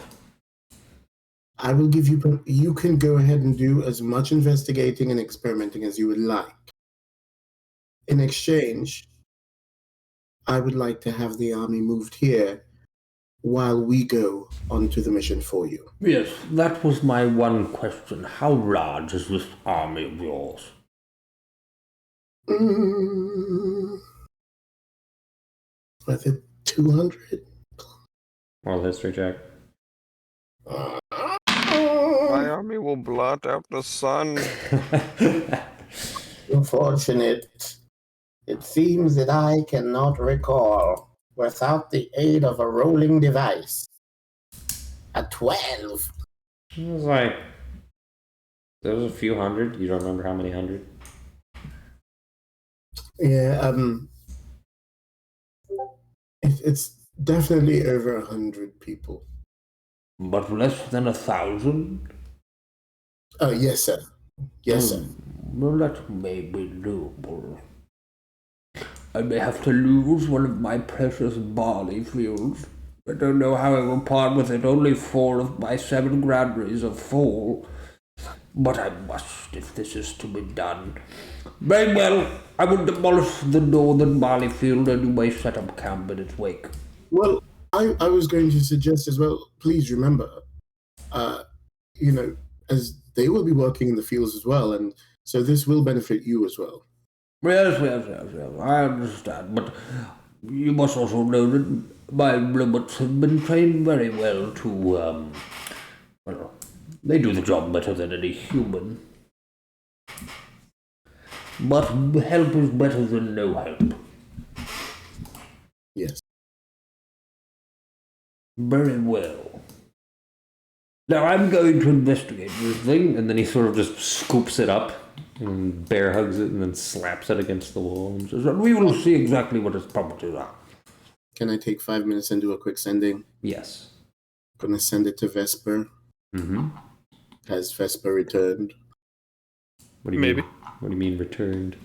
I will give you, you can go ahead and do as much investigating and experimenting as you would like. In exchange, I would like to have the army moved here while we go onto the mission for you. yes, that was my one question. How large is this army of yours? Was it 200? Oral history check. My army will blot out the sun. Unfortunate. It seems that I cannot recall without the aid of a rolling device. A 12. It was like... There was a few hundred. You don't remember how many hundred? Yeah, it's definitely over 100 people. But less than 1,000? Oh, yes, sir. Yes, sir. Well, that may be doable. I may have to lose one of my precious barley fields. I don't know how I will part with it. Only 4 of my 7 granaries are full. But I must, if this is to be done. Very well, I will demolish the northern barley field and you may set up camp in its wake. Well, I was going to suggest as well, please remember, as they will be working in the fields as well, and so this will benefit you as well. Yes, I understand, but you must also know that my robots have been trained very well to, well, they do the job better than any human. But help is better than no help. Yes. Very well. Now I'm going to investigate this thing, And then he sort of just scoops it up and bear hugs it and then slaps it against the wall and says, and we will see exactly what its properties are. Can I take 5 minutes and do a quick sending? Yes. Gonna send it to Vesper. Mm-hmm. Has Vesper returned? What do you Maybe. mean? What do you mean returned?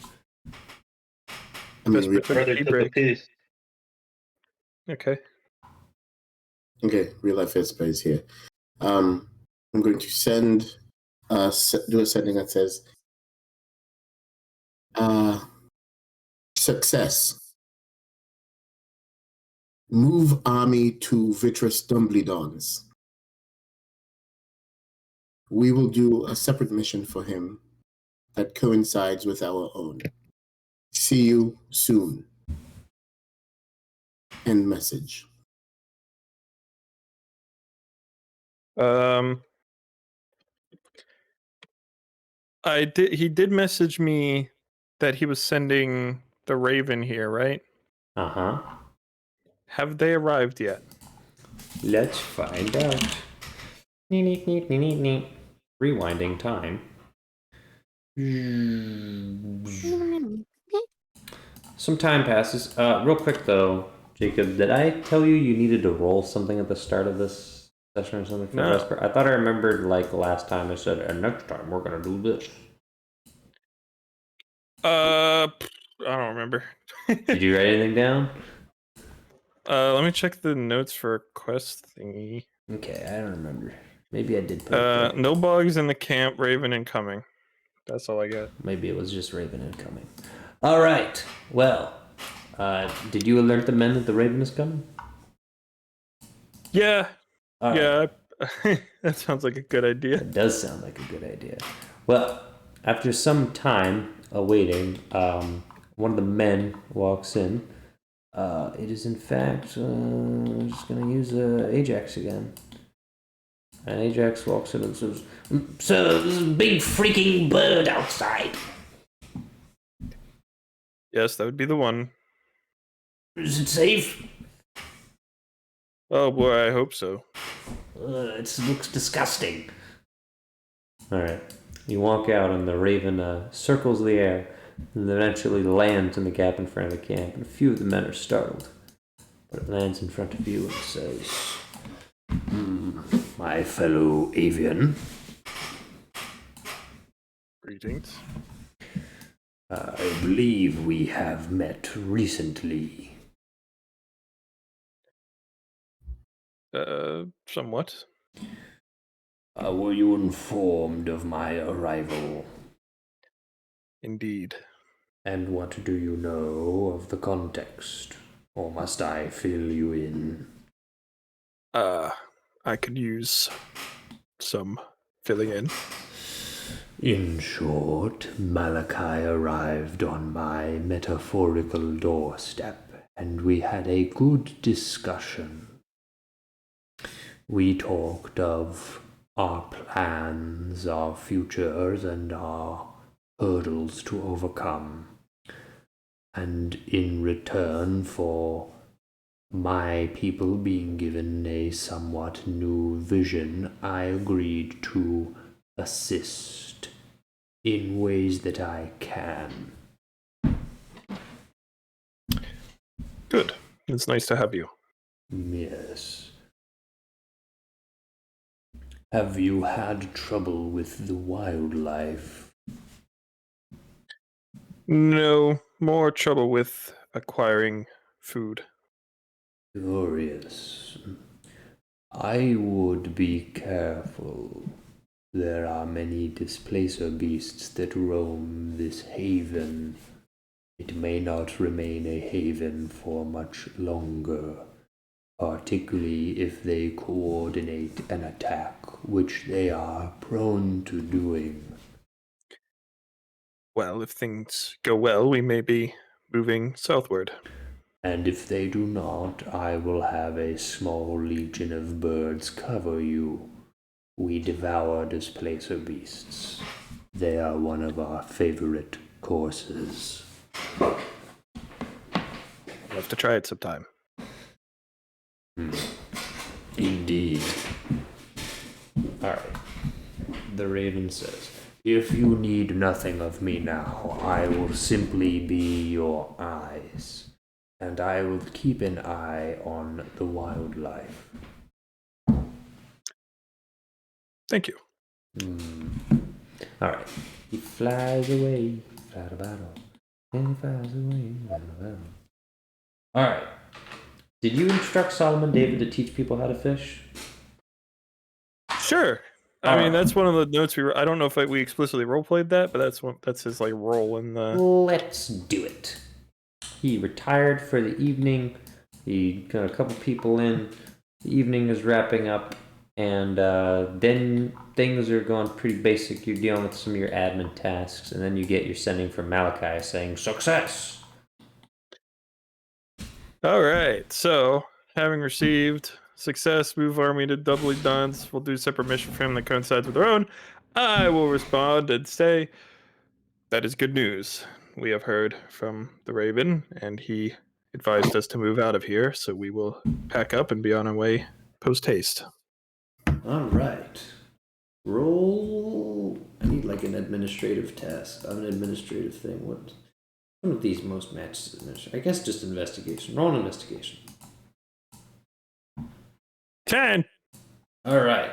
I mean, Vesper took Brother a tea took a break. piss. Okay. okay, real life Vesper is here. I'm going to send, do a sending that says, success. Move army to Vitrus Dumbledons. We will do a separate mission for him that coincides with our own. See you soon. End message. He did message me that he was sending the Raven here, right? Uh-huh. Have they arrived yet? Let's find out. Rewinding time. Some time passes. Real quick though, Jacob, did I tell you you needed to roll something at the start of this session or something for No. Vesper? I thought I remembered like last time I said, and next time we're gonna do this. I don't remember. Did you write anything down? Let me check the notes for a quest thingy. Okay, I don't remember. Maybe I did put it there. No bugs in the camp, Raven incoming. That's all I got. Maybe it was just Raven incoming. All right. Well, did you alert the men that the Raven is coming? Yeah. All right. Yeah. That sounds like a good idea. It does sound like a good idea. Well, after some time awaiting, one of the men walks in. It is in fact, I'm just gonna use Ajax again. And Ajax walks in and says, "So there's a big freaking bird outside. Yes, that would be the one. Is it safe? Oh boy, I hope so. It looks disgusting." All right. You walk out, and the Raven circles the air, and eventually lands in the gap in front of the camp. And a few of the men are startled, but it lands in front of you and says, "My fellow avian, Greetings. I believe we have met recently." Somewhat. Were you informed of my arrival? Indeed. And what do you know of the context? Or must I fill you in? I could use some filling in. In short, Malachi arrived on my metaphorical doorstep, and we had a good discussion. We talked of our plans, our futures, and our hurdles to overcome. And in return for my people being given a somewhat new vision, I agreed to assist in ways that I can. Good. It's nice to have you. Yes. Have you had trouble with the wildlife? No, more trouble with acquiring food. Curious. I would be careful. There are many displacer beasts that roam this haven. It may not remain a haven for much longer, particularly if they coordinate an attack, which they are prone to doing. Well, if things go well, we may be moving southward. And if they do not, I will have a small legion of birds cover you. We devour displacer beasts. They are one of our favorite courses. We'll have to try it sometime. Indeed. Alright. The Raven says, "If you need nothing of me now, I will simply be your eyes. and I will keep an eye on the wildlife. Thank you. All right. He flies away, fly to battle, and he flies away, fly to battle. All right. Did you instruct Solomon David to teach people how to fish? Sure. I mean, that's one of the notes I don't know if we explicitly roleplayed that, but that's his like role in the. Let's do it. He retired for the evening. He got a couple people in. The evening is wrapping up, and then things are going pretty basic. You're dealing with some of your admin tasks, and then you get your sending from Malachi saying success. All right. So, having received success, move army to doubly dons. We'll do a separate mission for him that coincides with our own. I will respond and say, that is good news. We have heard from the Raven, and he advised us to move out of here, so we will pack up and be on our way post haste. All right. Roll. I need like an administrative task, an administrative thing. What? One of these most matches administration. I guess just investigation. Roll an investigation. 10. All right.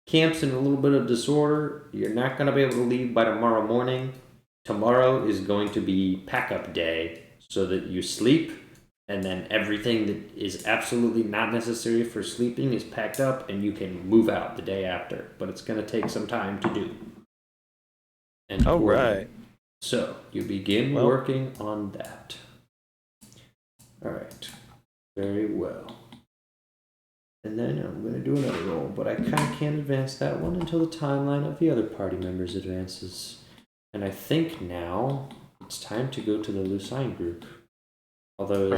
Camp's in a little bit of disorder. You're not going to be able to leave by tomorrow morning. Tomorrow is going to be pack up day so that you sleep, and then everything that is absolutely not necessary for sleeping is packed up and you can move out the day after. But it's going to take some time to do. And All right. So you begin working on that. All right. Very well. And then I'm going to do another roll, but I kind of can't advance that one until the timeline of the other party members advances. And I think now it's time to go to the Lucine group. Although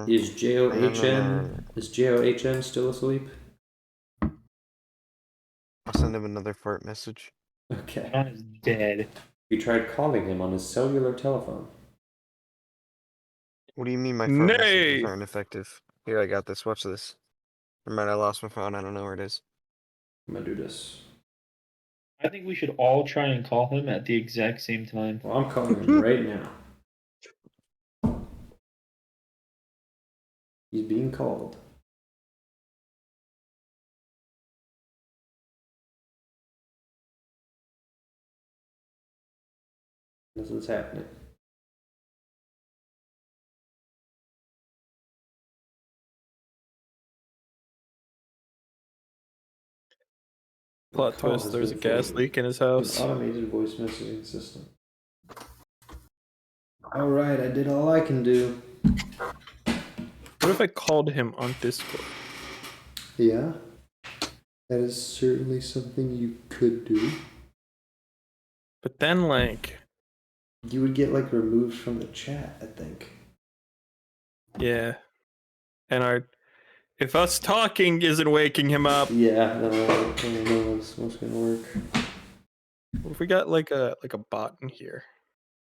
is JOHN still asleep? I'll send him another fart message. Okay. John is dead. You tried calling him on his cellular telephone. What do you mean my fart messages aren't effective? Here, I got this. Watch this. Never mind, I lost my phone. I don't know where it is. I'm gonna do this. I think we should all try and call him at the exact same time. Well, I'm calling him right now. He's being called. Nothing's happening. Plot twist, there's a gas leak in his house. An automated voice messaging system. Alright, I did all I can do. What if I called him on Discord? Yeah. That is certainly something you could do. But then, like... You would get, like, removed from the chat, I think. Yeah. And if us talking isn't waking him up... Yeah, no, I don't know what's gonna work. What if we got, like a bot in here?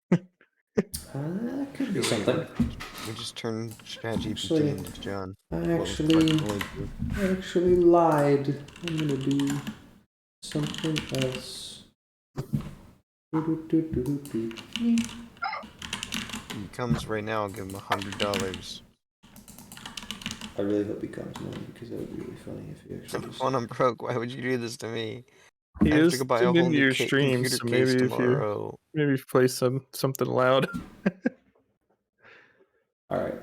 That could be something. We just turned ChatGPT into John. I actually lied. I'm gonna do something else. He comes right now, I'll give him $100. I really hope he comes more because that would be really funny if he actually just... When I'm broke, why would you do this to me? He I have is to go buy a tuned whole into new your streams, so computer case maybe tomorrow. if you play something loud. Alright.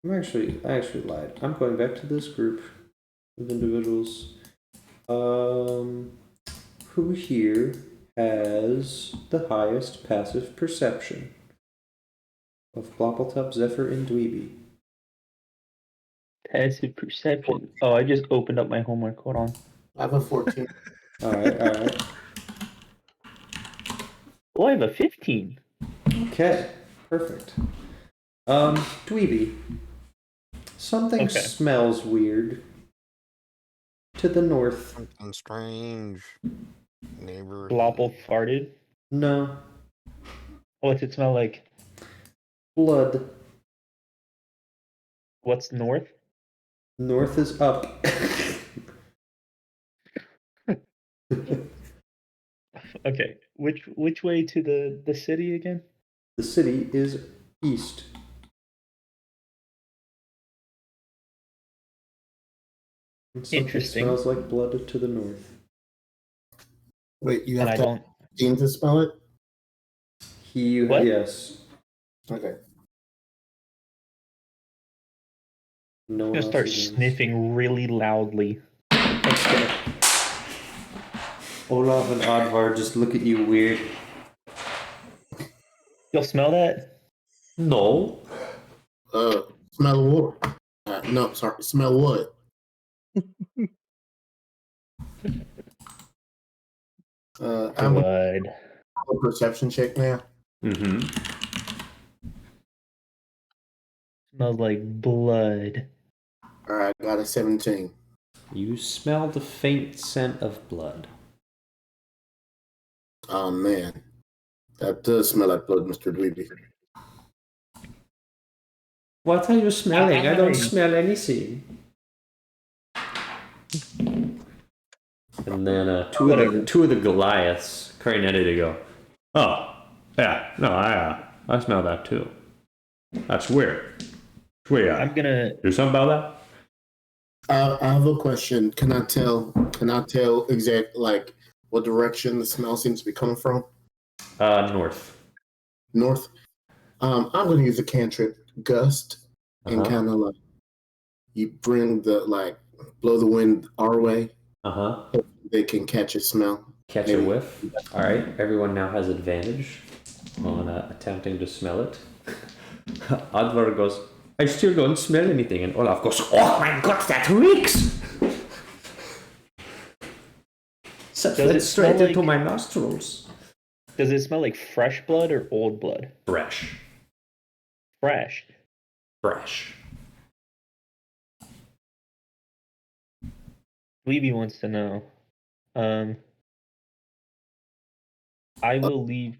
I actually lied. I'm going back to this group of individuals. Who here has the highest passive perception of Bloppletup, Zephyr, and Dweeby? Passive perception. Oh, I just opened up my homework. Hold on. I have a 14. Alright. Oh, I have a 15. Okay, perfect. Dweeby. Something smells weird. To the north. Something strange. Neighbor. Blopple farted. No. What's it smell like? Blood. What's north? North is up. Okay. Which way to the city again? The city is east. And something Interesting. smells like blood to the north. Wait, you And have I to don't. Dean to spell it? What? Yes. Okay. No I'm one gonna else start is in. sniffing really loudly. Olaf and Advar just look at you weird. You'll smell that? No. Smell what? No, sorry. Smell what? I'm gonna Blood. do a perception check now. Mm-hmm. Smells like blood. All right, got a 17. You smell the faint scent of blood. Oh man, that does smell like blood, Mr. Dweeby. What are you smelling? I don't Hi. smell anything. And then two of the Goliaths, Crane and Eddie, go, oh, yeah, no, I smell that too. That's weird. It's weird. I'm gonna. Do something about I have a question. Can I tell exact like what direction the smell seems to be coming from? that? North. North. I'm going to use a cantrip, gust, and kind of like you bring blow the wind our way. They can catch a smell. Catch a whiff. All right. Everyone now has advantage on attempting to smell it. Advar goes, I still don't smell anything. And Olaf goes, oh my god, that reeks! Does it straight smell into like- my nostrils. Does it smell like fresh blood or old blood? Fresh. Fresh. Fresh. Dweeby wants to know. I will leave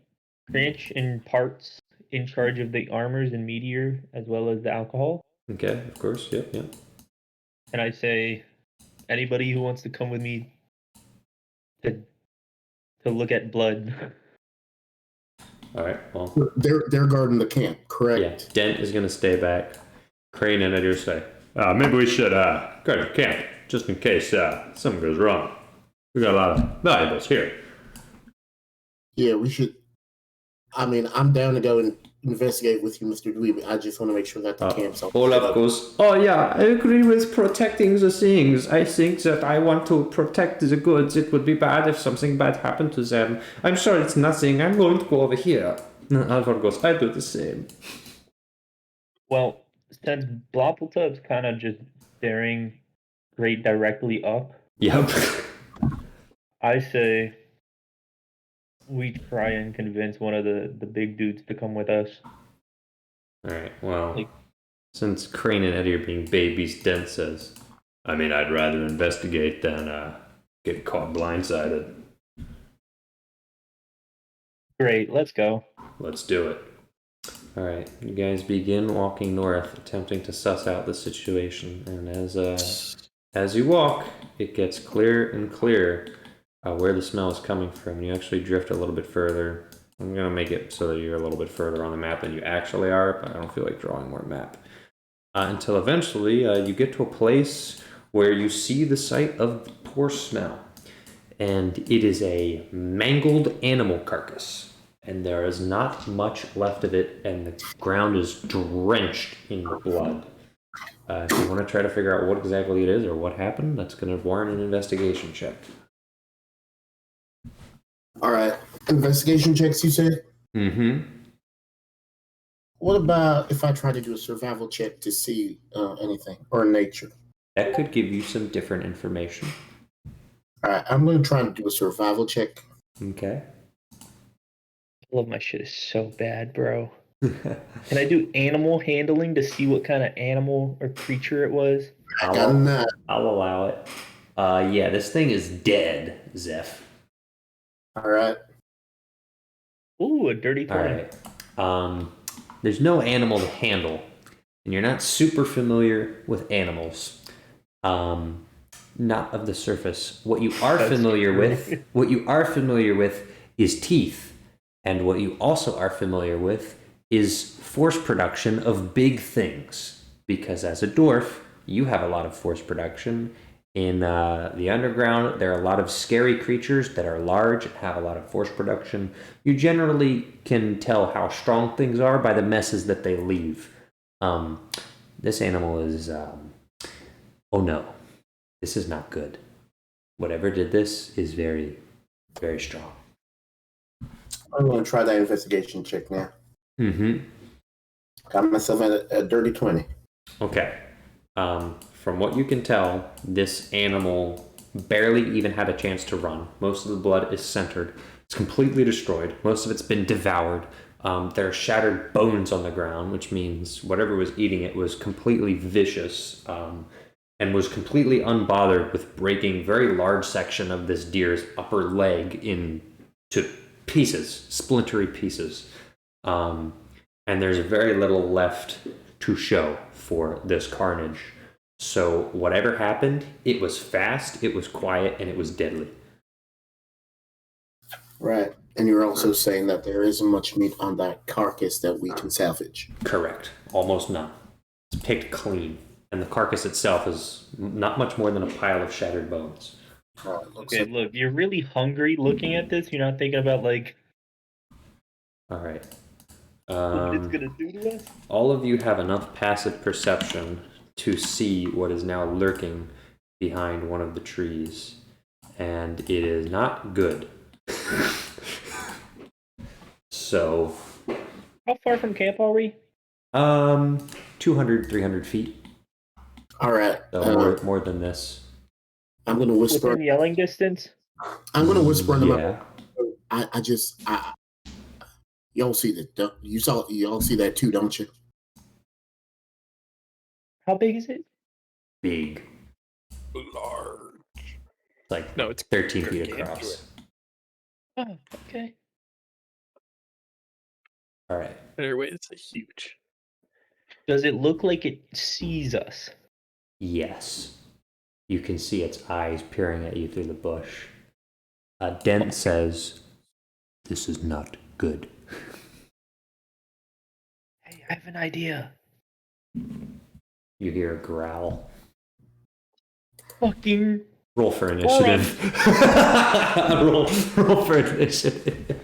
Crinch and Parts in charge of the armors and meteor as well as the alcohol. Okay, of course. Yep. And I say, anybody who wants to come with me to look at blood. All right, well. They're guarding the camp, correct? Yeah, Dent is going to stay back. Crane and Eddie say, maybe we should guard the camp, just in case something goes wrong. We got a lot of valuables here. Yeah, we should. I mean, I'm down to go and investigate with you, Mr. Dweeby. I just want to make sure that the camp's all Olaf goes, oh yeah, I agree with protecting the things. I think that I want to protect the goods. It would be bad if something bad happened to them. I'm sure it's nothing. I'm going to go over here. And Alvar goes, I do the same. Well, since Bloppletub's kind of just staring straight directly up, Yep. I say we try and convince one of the big dudes to come with us. Alright, well, Like- since Crane and Eddie are being babies, Dent says, I mean, I'd rather investigate than get caught blindsided. Great, let's go. Let's do it. Alright, you guys begin walking north, attempting to suss out the situation, and as you walk, it gets clearer and clearer where the smell is coming from. You actually drift a little bit further. I'm going to make it so that you're a little bit further on the map than you actually are, but I don't feel like drawing more map. Until eventually you get to a place where you see the site of the poor smell. And it is a mangled animal carcass. And there is not much left of it, and the ground is drenched in blood. If you want to try to figure out what exactly it is or what happened, that's going to warrant an investigation check. All right. Investigation checks, you said? Mm-hmm. What about if I try to do a survival check to see anything or nature? That could give you some different information. All right, I'm going to try to do a survival check. Okay. All of my shit is so bad, bro. Can I do animal handling to see what kind of animal or creature it was? I got a 9. I'll allow it. Yeah, this thing is dead, Zeph. All right. Ooh, a dirty 20. All right. There's no animal to handle, and you're not super familiar with animals. Not of the surface. What you are familiar with is teeth, and what you also are familiar with is force production of big things. Because as a dwarf, you have a lot of force production. In the underground, there are a lot of scary creatures that are large and have a lot of force production. You generally can tell how strong things are by the messes that they leave. This animal is... oh no, this is not good. Whatever did this is very, very strong. I'm going to try that investigation check now. Mm-hmm. Got myself at a dirty 20. Okay. From what you can tell, this animal barely even had a chance to run. Most of the blood is centered. It's completely destroyed. Most of it's been devoured. There are shattered bones on the ground, which means whatever was eating it was completely vicious and was completely unbothered with breaking very large section of this deer's upper leg into pieces, splintery pieces. And there's very little left to show for this carnage. So whatever happened, it was fast, it was quiet, and it was deadly. Right. And you're also saying that there isn't much meat on that carcass that we can salvage. Correct. Almost none. It's picked clean. And the carcass itself is not much more than a pile of shattered bones. Okay, look, you're really hungry looking at this. You're not thinking about, like, All right. what it's gonna do to us? All of you have enough passive perception to see what is now lurking behind one of the trees. And it is not good. So... How far from camp are we? 200, 300 feet. All right. So more than this. I'm going to whisper. Within yelling distance? I'm going to whisper in the Yeah. I y'all see that? Y'all see that too, don't you? How big is it? Big. Large. Like No, it's 13 feet gargantuan. across. Oh, okay. All right. Anyway, it's huge. Does it look like it sees us? Yes. You can see its eyes peering at you through the bush. Dent says, "This is not good." Hey, I have an idea. You hear a growl. Fucking Roll for initiative. roll for initiative.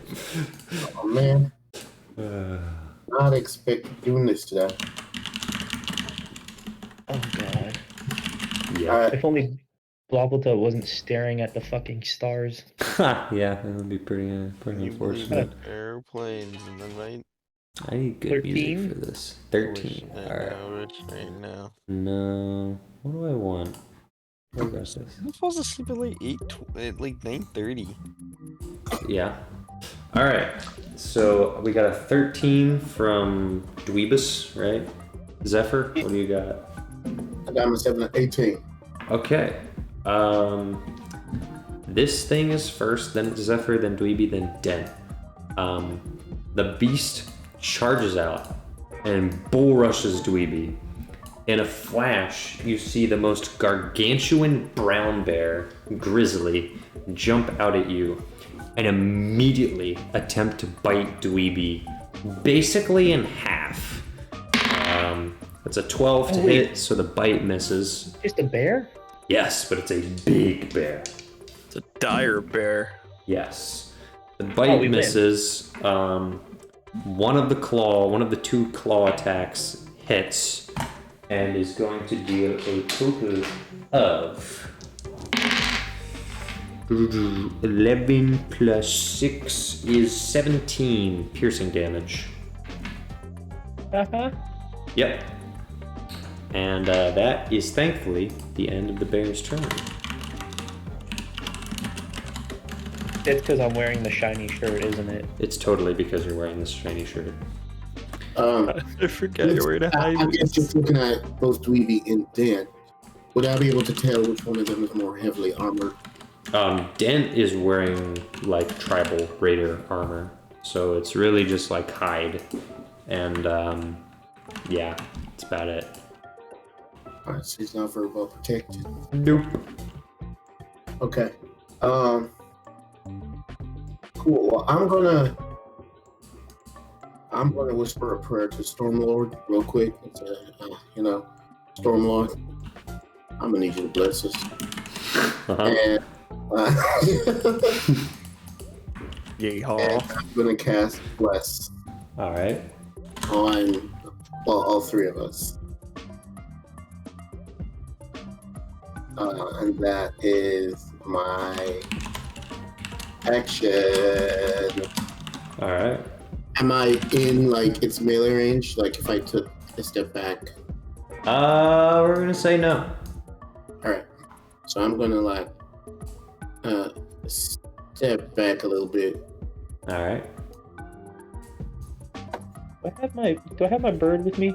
Oh man, not expect doing this today. oh god. Yeah. If only Blobbleta wasn't staring at the fucking stars. Yeah, that would be pretty You believe unfortunate. in airplanes in the night? I need good 13? music for this. 13. I Alright. know, Rich, right now. No. What do I want? Progressive. I'm supposed to sleep at like 9:30. Yeah. Alright. So we got a 13 from Dweebus, right? Zephyr, what do you got? I got myself an 18. Okay. This thing is first, then it's Zephyr, then Dweeby, then Dent. The beast charges out and bull rushes Dweeby. In a flash, you see the most gargantuan brown bear, Grizzly, jump out at you and immediately attempt to bite Dweeby basically in half. It's a 12 to hit, so the bite misses. Just a bear? Yes, but it's a big bear. It's a dire bear. Yes. The bite we win. misses. One of the two claw attacks hits and is going to deal a total of 11 plus 6 is 17 piercing damage. Uh-huh. Yep. And that is thankfully the end of the bear's turn. It's because I'm wearing the shiny shirt, isn't it? It's totally because you're wearing this shiny shirt. I forgot you were to I hide. guess just looking at both Dweeby and Dent, would I be able to tell which one of them is more heavily armored? Dent is wearing like tribal raider armor, so it's really just like hide, and yeah, that's about it. Alright, so he's not very well protected. Nope. Okay. Cool. Well, I'm I'm going to whisper a prayer to Stormlord real quick. Stormlord, I'm going to need you to bless us. And Yeehaw. I'm going to cast Bless All right. on all three of us. And that is my action. All right. Am I in like its melee range? Like if I took a step back? We're gonna say no. Alright. So I'm gonna like step back a little bit. All right. Do I have my bird with me?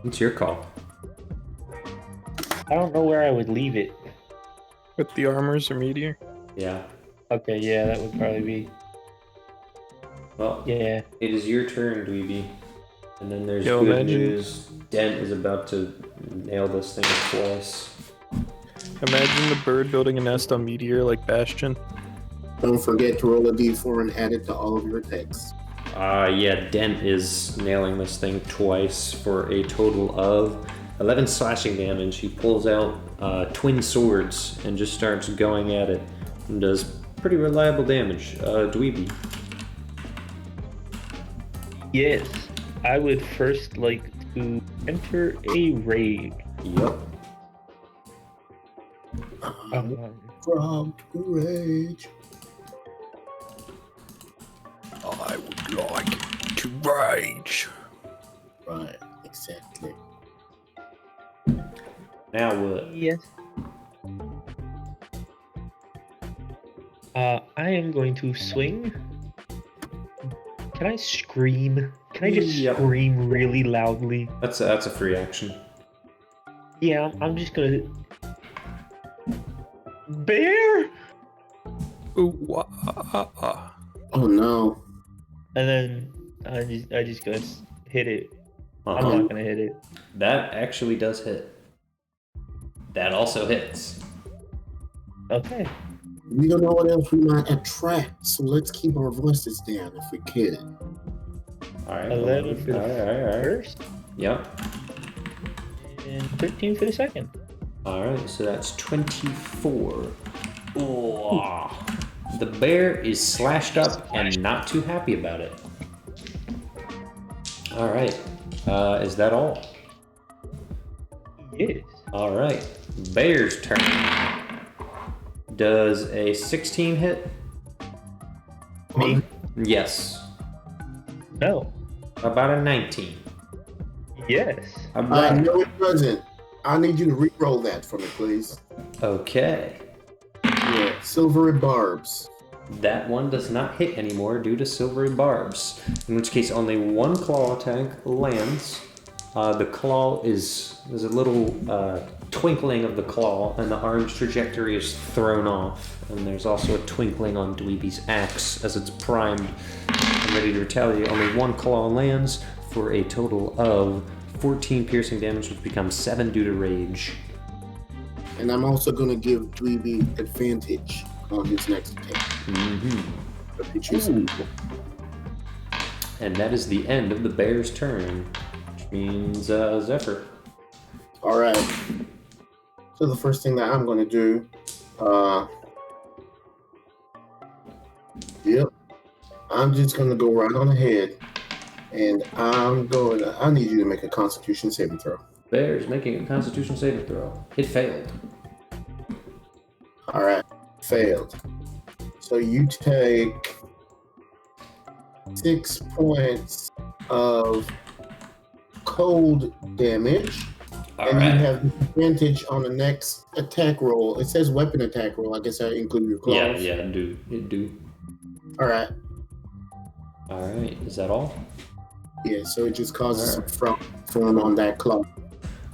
It's your call. I don't know where I would leave it. With the armors or meteor? Yeah. Okay, yeah, that would probably be. Well, Yeah. it is your turn, Dweeby. And then there's Yo, good imagine- news. Dent is about to nail this thing twice. Imagine the bird building a nest on meteor like Bastion. Don't forget to roll a d4 and add it to all of your attacks. Yeah, Dent is nailing this thing twice for a total of 11 slashing damage. He pulls out twin swords and just starts going at it and does pretty reliable damage. Dweeby. Yes. I would first like to enter a rage. Yep. From rage. I would like to rage. Right, exactly. Now what? Yes. I am going to swing. Can I scream? Can I just Yep. scream really loudly? That's a free action. Yeah, I'm just gonna. Bear! Ooh, Oh no. And then I just gonna hit it. I'm Uh-huh. not gonna hit it. That actually does hit. That also hits. Okay. We don't know what else we might attract, so let's keep our voices down if we can. All right. 11 for the all right. first Yep. and 13 for the second. All right. So that's 24. Oh. The bear is slashed up and not too happy about it. All right. Is that all? Yes. All right. Bear's turn. Does a 16 hit? Me? Yes. No. About a 19. Yes. All right. No, it doesn't. I need you to re-roll that for me, please. Okay. Yeah, silvery barbs. That one does not hit anymore due to silvery barbs, in which case only one claw attack lands. The claw there's a little twinkling of the claw, and the orange trajectory is thrown off. And there's also a twinkling on Dweeby's axe as it's primed and ready to retaliate. Only one claw lands for a total of 14 piercing damage, which becomes 7 due to rage. And I'm also going to give Dweeby advantage on his next attack. Mm-hmm. If he chooses. And that is the end of the bear's turn, which means Zephyr. All right. So the first thing that I'm going to do, I'm just going to go right on ahead, and I need you to make a Constitution saving throw. Bear's making a Constitution saving throw. It failed. All right, failed. So you take 6 points of cold damage, All and right. you have advantage on the next attack roll. It says weapon attack roll. I guess I include your claws. Yeah, it do. All right. All right, is that all? Yeah, so it just causes Alright. some form on that claw.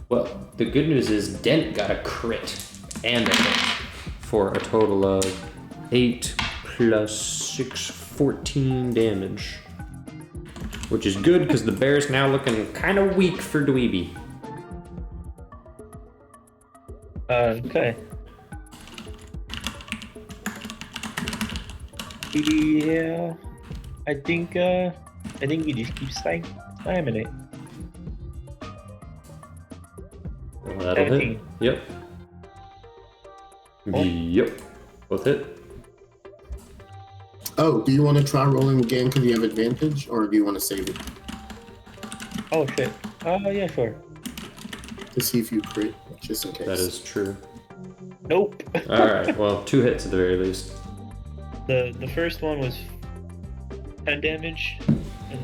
Well, the good news is Dent got a crit and a hit for a total of 8 plus 6, 14 damage. Which is good because the bear's now looking kind of weak for Dweeby. Okay. Yeah. I think you just keep slamming it. Well, that'll 17. hit. Yep. Oh. Yep. Both hit. Oh, do you want to try rolling again because you have advantage, or do you want to save it Oh shit. Oh yeah, sure. to see if you crit, just in case? That is true. Nope. Alright, well, 2 hits at the very least. The first one was 10 damage, and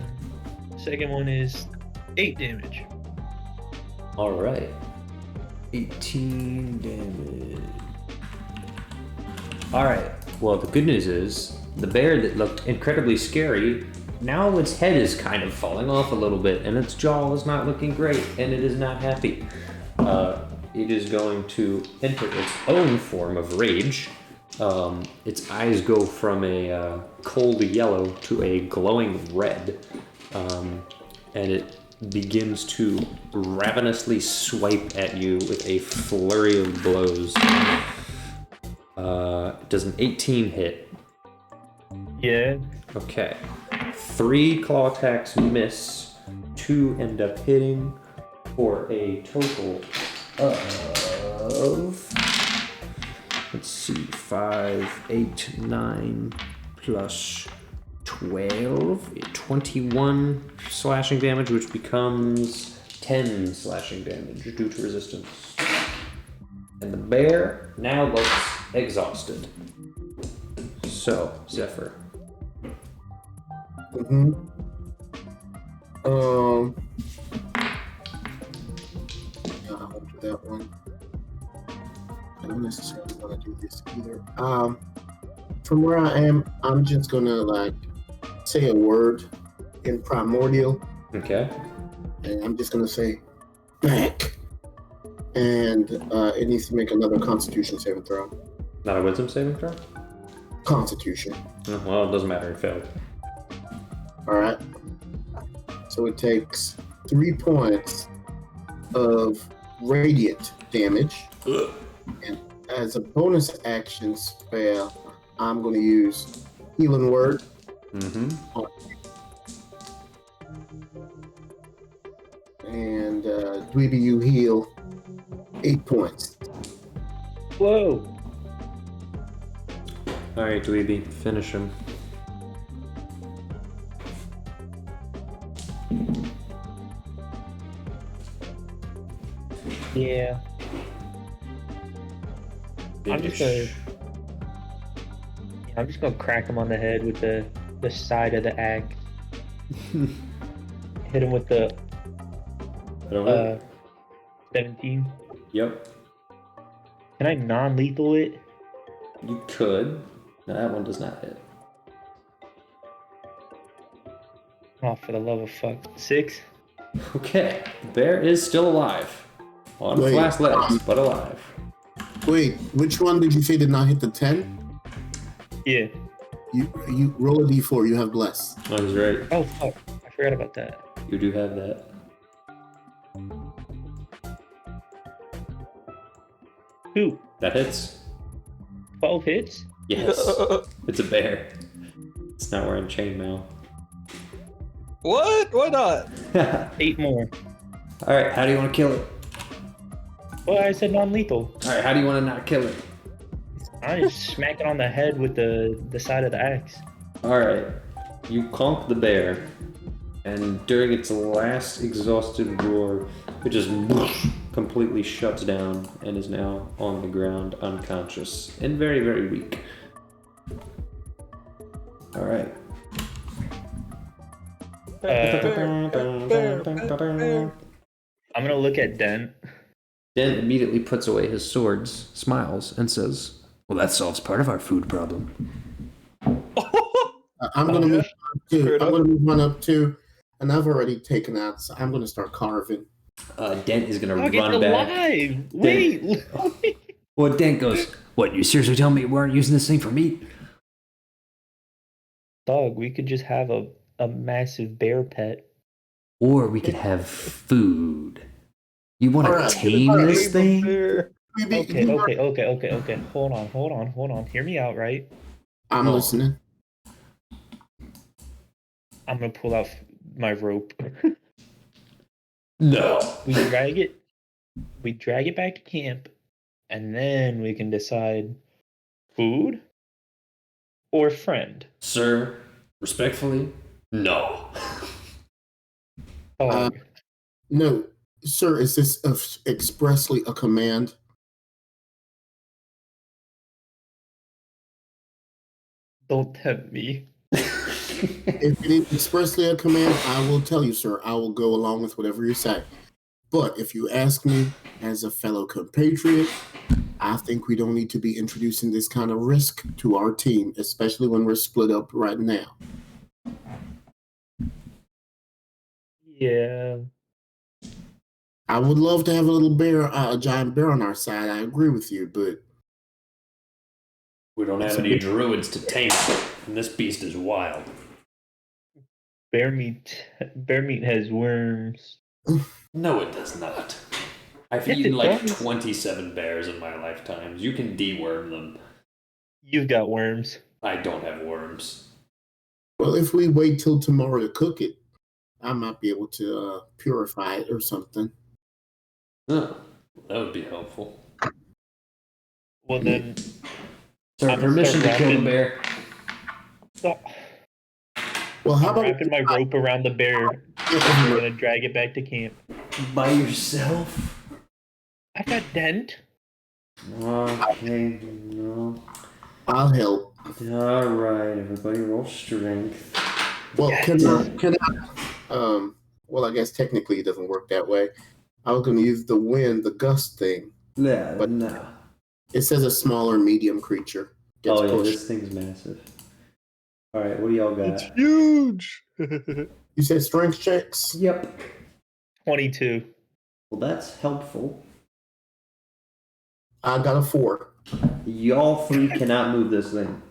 the second one is 8 damage. Alright. 18 damage. Alright, well, the good news is the bear that looked incredibly scary, now its head is kind of falling off a little bit, and its jaw is not looking great, and it is not happy. It is going to enter its own form of rage. Its eyes go from a cold yellow to a glowing red, and it begins to ravenously swipe at you with a flurry of blows. Does an 18 hit? Yeah. Okay. 3 claw attacks miss, 2 end up hitting, for a total of, let's see, 5, 8, 9, plus 12, 21 slashing damage, which becomes 10 slashing damage due to resistance. And the bear now looks exhausted. So, Zephyr. Mm-hmm. Yeah, I won't do that one. I don't necessarily want to do this either. From where I am, I'm just gonna say a word in primordial, Okay. and I'm just gonna say back, and it needs to make another Constitution saving throw. Not a wisdom saving throw? Constitution. Oh, well, it doesn't matter, it failed. All right. So it takes 3 points of radiant damage, and as a bonus action spell, I'm going to use Healing Word. Mm-hmm. And Dweeby, you heal 8 points. Whoa. Alright, Dweeby, finish him. Yeah. I'm just gonna crack him on the head with the side of the axe. Hit him with the I don't know. 17. Yep. Can I non-lethal it? You could. No, that one does not hit. Oh, for the love of fuck. 6? Okay. The bear is still alive. On Wait, last legs, but alive. Wait, which one did you say did not hit the 10? Yeah. You roll a d4, you have bless. Oh, he's right. Oh fuck. I forgot about that. You do have that. Ooh, That hits. 12 hits? Yes. It's a bear. It's not wearing chainmail. What? Why not? 8 more. Alright, how do you want to kill it? Well, I said non-lethal. Alright, how do you want to not kill it? I just smack it on the head with the side of the axe. Alright. You conk the bear, and during its last exhausted roar, it just completely shuts down and is now on the ground unconscious and very, very weak. Alright. I'm gonna look at Dent. Den immediately puts away his swords, smiles, and says, "Well, that solves part of our food problem." I'm going to move on to. I'm going to move on up to, and I've already taken out, so I'm going to start carving. Dent is gonna Dog, it's run back. alive! Wait! Well, Dent goes, "What, you seriously tell me you weren't using this thing for meat?" Dog, we could just have a massive bear pet. Or we could have food. You want to Alright, tame alright. this thing? Okay. Hold on. Hear me out, right? I'm listening. I'm gonna pull out my rope. No. We drag it. We drag it back to camp, and then we can decide food or friend. Sir, respectfully, no. Oh, No, sir, is this expressly a command? don't tempt me. If it is expressly a command, I will tell you, sir. I will go along with whatever you say. But if you ask me as a fellow compatriot, I think we don't need to be introducing this kind of risk to our team, especially when we're split up right now. Yeah. I would love to have a little bear, a giant bear on our side. I agree with you, but We don't have any druids to tame it, and this beast is wild. Bear meat has worms. No, it does not. I've Yes, eaten it like does. 27 bears in my lifetime. You can deworm them. You've got worms. I don't have worms. well, if we wait till tomorrow to cook it, I might be able to purify it or something. Huh. That would be helpful. Well then, Sir, I'm permission to start kill the wrapping- bear. stop. Well, how I'm about wrapping my rope around the bear. We're gonna drag it back to camp. By yourself? I've got Dent. Okay, no. I'll help. Alright, everybody roll strength. Well, Yes. can I, well, I guess technically it doesn't work that way. I was going to use the wind, the gust thing. Yeah, But- no. It says a smaller medium creature gets Oh, yeah, pushed. this thing's massive. Alright, what do y'all got? Huge. You said strength checks? Yep. 22. Well, that's helpful. I got a 4. Y'all three cannot move this thing.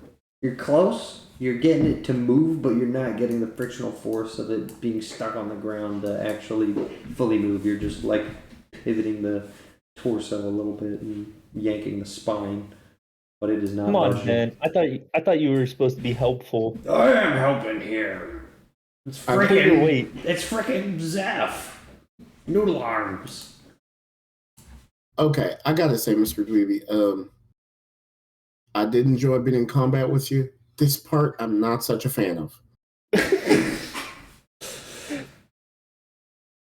You're close. You're getting it to move, but you're not getting the frictional force of it being stuck on the ground to actually fully move. You're just like pivoting the torso a little bit and yanking the spine, but it is not. Come on, budging. man. I thought you were supposed to be helpful. I am helping here. It's I Pull your weight. It's freaking Zeph. Noodle arms. Okay, I got to say, Mr. Dweeby, I did enjoy being in combat with you. This part, I'm not such a fan of.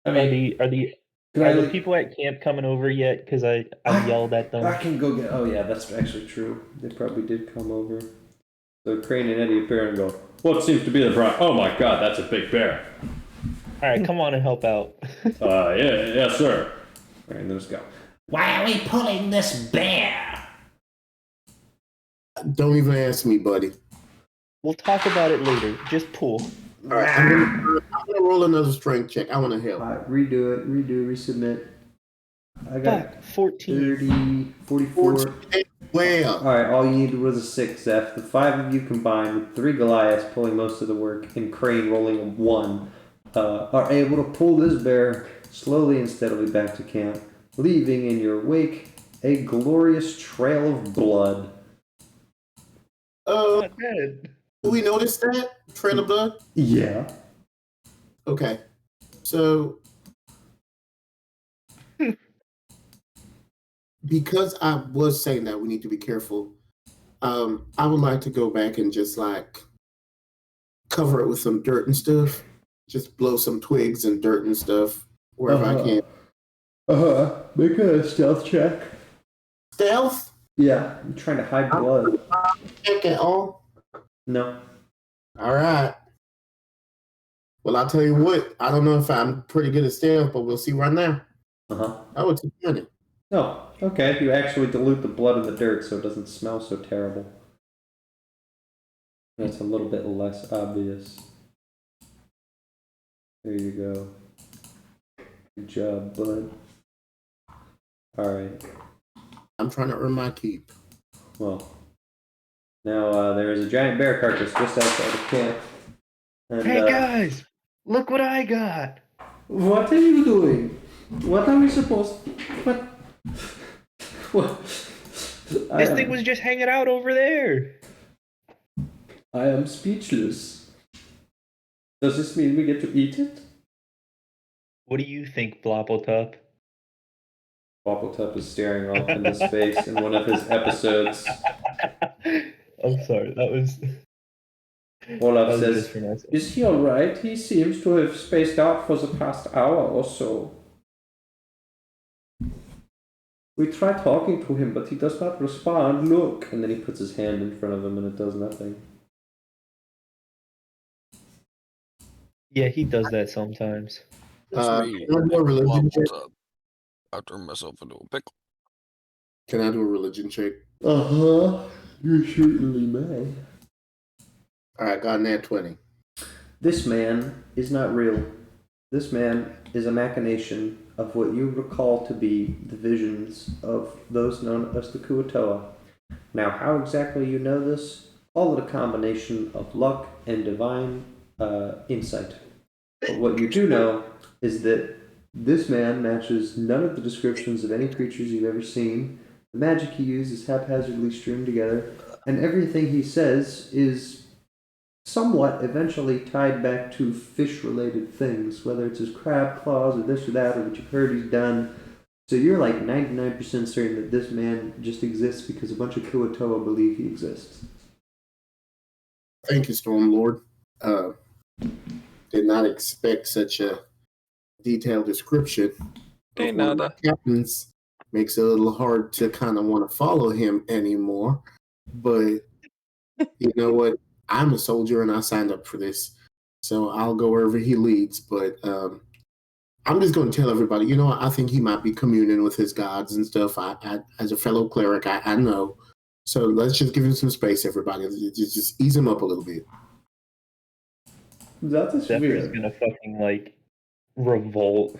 I mean, Are the people at camp coming over yet? Because I yelled at them. I can go get. Oh yeah, that's actually true. They probably did come over. So Crane and Eddie appear and go, "What seems to be the problem?" Oh my God, that's a big bear. All right, come on and help out. Yeah, sir. All right, let's go. Why are we pulling this bear? Don't even ask me, buddy. We'll talk about it later. Just pull. All right, I'm gonna roll another strength check. I want to help. All right, redo it. Resubmit. I got Fuck, 14. 30, 44. Well, All right, all you needed was a 6 F. The 5 of you combined with 3 Goliaths pulling most of the work and Crane rolling a 1 are able to pull this bear slowly and steadily back to camp, leaving in your wake a glorious trail of blood. Not bad. do we notice that? Trail of blood? Yeah. Okay. So, because I was saying that we need to be careful, I would like to go back and just like cover it with some dirt and stuff. Just blow some twigs and dirt and stuff wherever I can. Make a stealth check. Stealth? Yeah, I'm trying to hide blood. Check at all? No. All right. Well, I'll tell you what. I don't know if I'm pretty good at stealth, but we'll see right now. Uh-huh. Oh, it's a 20. Oh, okay. You actually dilute the blood in the dirt so it doesn't smell so terrible. It's a little bit less obvious. There you go. Good job, bud. Alright. I'm trying to earn my keep. Well. Now, there is a giant bear carcass just outside the camp. And, Hey guys, look what I got. what are you doing? What are we supposed... What? What? This thing was just hanging out over there. I am speechless. Does this mean we get to eat it? What do you think, Blobbletup? Wobbletup is staring off into space in one of his episodes. I'm sorry, that was. Olaf that was says, mispronounced. "Is he alright? He seems to have spaced out for the past hour or so. We try talking to him, but he does not respond. Look." And then he puts his hand in front of him and it does nothing. Yeah, he does that sometimes. It's me, can I do a religion check? Wobbletup. I turned myself into a pickle. Can I do a religion check? You certainly may. All right, got an 20. This man is not real. This man is a machination of what you recall to be the visions of those known as the Kuatoa. Now, how exactly you know this? All at a combination of luck and divine insight. But what you do know is that this man matches none of the descriptions of any creatures you've ever seen. The magic he uses is haphazardly strewn together, and everything he says is somewhat eventually tied back to fish-related things, whether it's his crab claws or this or that, or what you've heard he's done. So you're like 99% certain that this man just exists because a bunch of Kuatoa believe he exists. Thank you, Stormlord. Did not expect such a detailed description. Hey, Of one of my nada. captains makes it a little hard to kind of want to follow him anymore. But you know what? I'm a soldier and I signed up for this. So I'll go wherever he leads. But I'm just going to tell everybody, you know what? I think he might be communing with his gods and stuff. I as a fellow cleric, I know. So let's just give him some space, everybody. Just ease him up a little bit. That is Zephyr's weird. gonna fucking like revolt.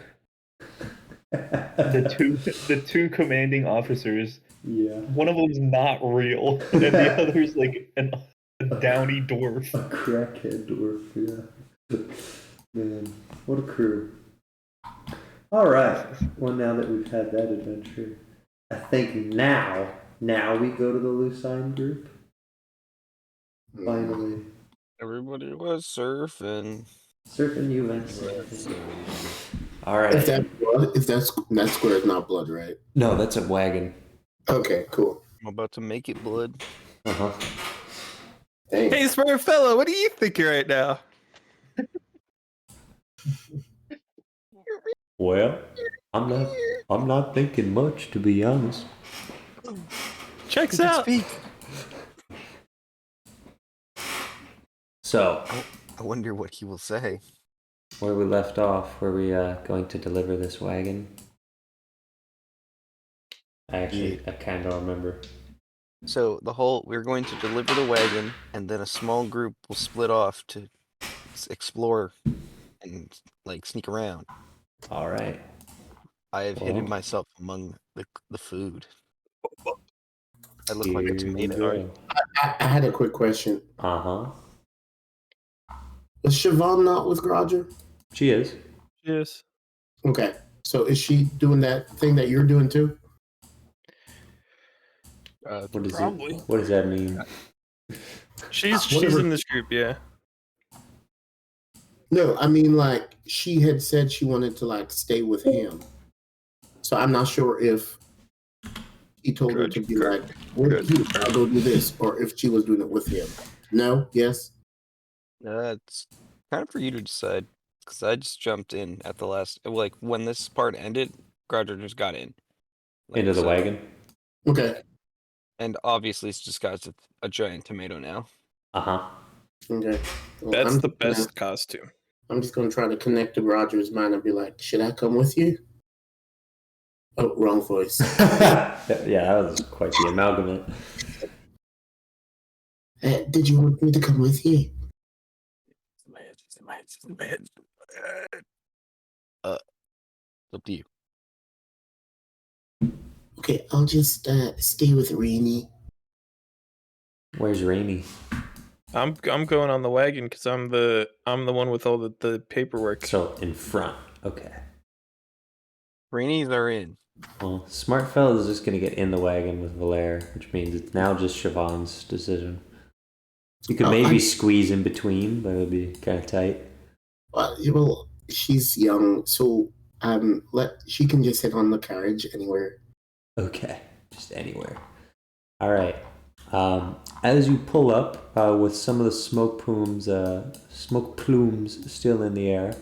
The two commanding officers. Yeah. One of them's not real, and the other's like a downy dwarf. A crackhead dwarf, yeah. Man, what a crew. Alright, well now that we've had that adventure, I think now we go to the Lucine group. Finally. Everybody was surfing. Surfing you and surfing. If Alright. that's blood, if that square is not blood, right? No, that's a wagon. Okay, cool. I'm about to make it blood. Uh-huh. Dang. Hey, smart fellow, what are you thinking right now? Well, I'm not thinking much, to be honest. Checks out. Speak. So, I wonder what he will say. where we left off, were we going to deliver this wagon? I kind of remember. So we're going to deliver the wagon, and then a small group will split off to explore and like sneak around. All right. I have hidden Well. myself among the food. I look like a Here we tomato. go. I had a quick question. Uh-huh. Was Siobhan not with Roger? She is. Yes. Okay. So is she doing that thing that you're doing too? What does Probably. What does that mean? She's Whatever. in this group, yeah. No, I mean like she had said she wanted to like stay with him. So I'm not sure if he told her to be like, I'll go do this, or if she was doing it with him. No? Yes? It's kind of for you to decide, because I just jumped in at the last. Like when this part ended, Grodger just got in. Like, Into the so- wagon? Okay. And obviously it's disguised as a giant tomato now. Uh-huh. Okay. Well, That's I'm the just gonna- best costume. I'm just gonna try to connect to Roger's mind and be like, should I come with you? Oh, wrong voice. Yeah, that was quite the amalgamate. Did you want me to come with you? It's up to you. Okay, I'll just stay with Rainy. Where's Rainy? I'm going on the wagon because I'm the one with all the paperwork. So, in front. Okay. Rainies are in. Well, Smart Fella is just going to get in the wagon with Valere, which means it's now just Siobhan's decision. You could Oh, maybe I- squeeze in between, but it would be kind of tight. Well, she's young, so she can just sit on the carriage anywhere. Okay, just anywhere. All right. As you pull up, with some of the smoke plumes still in the air,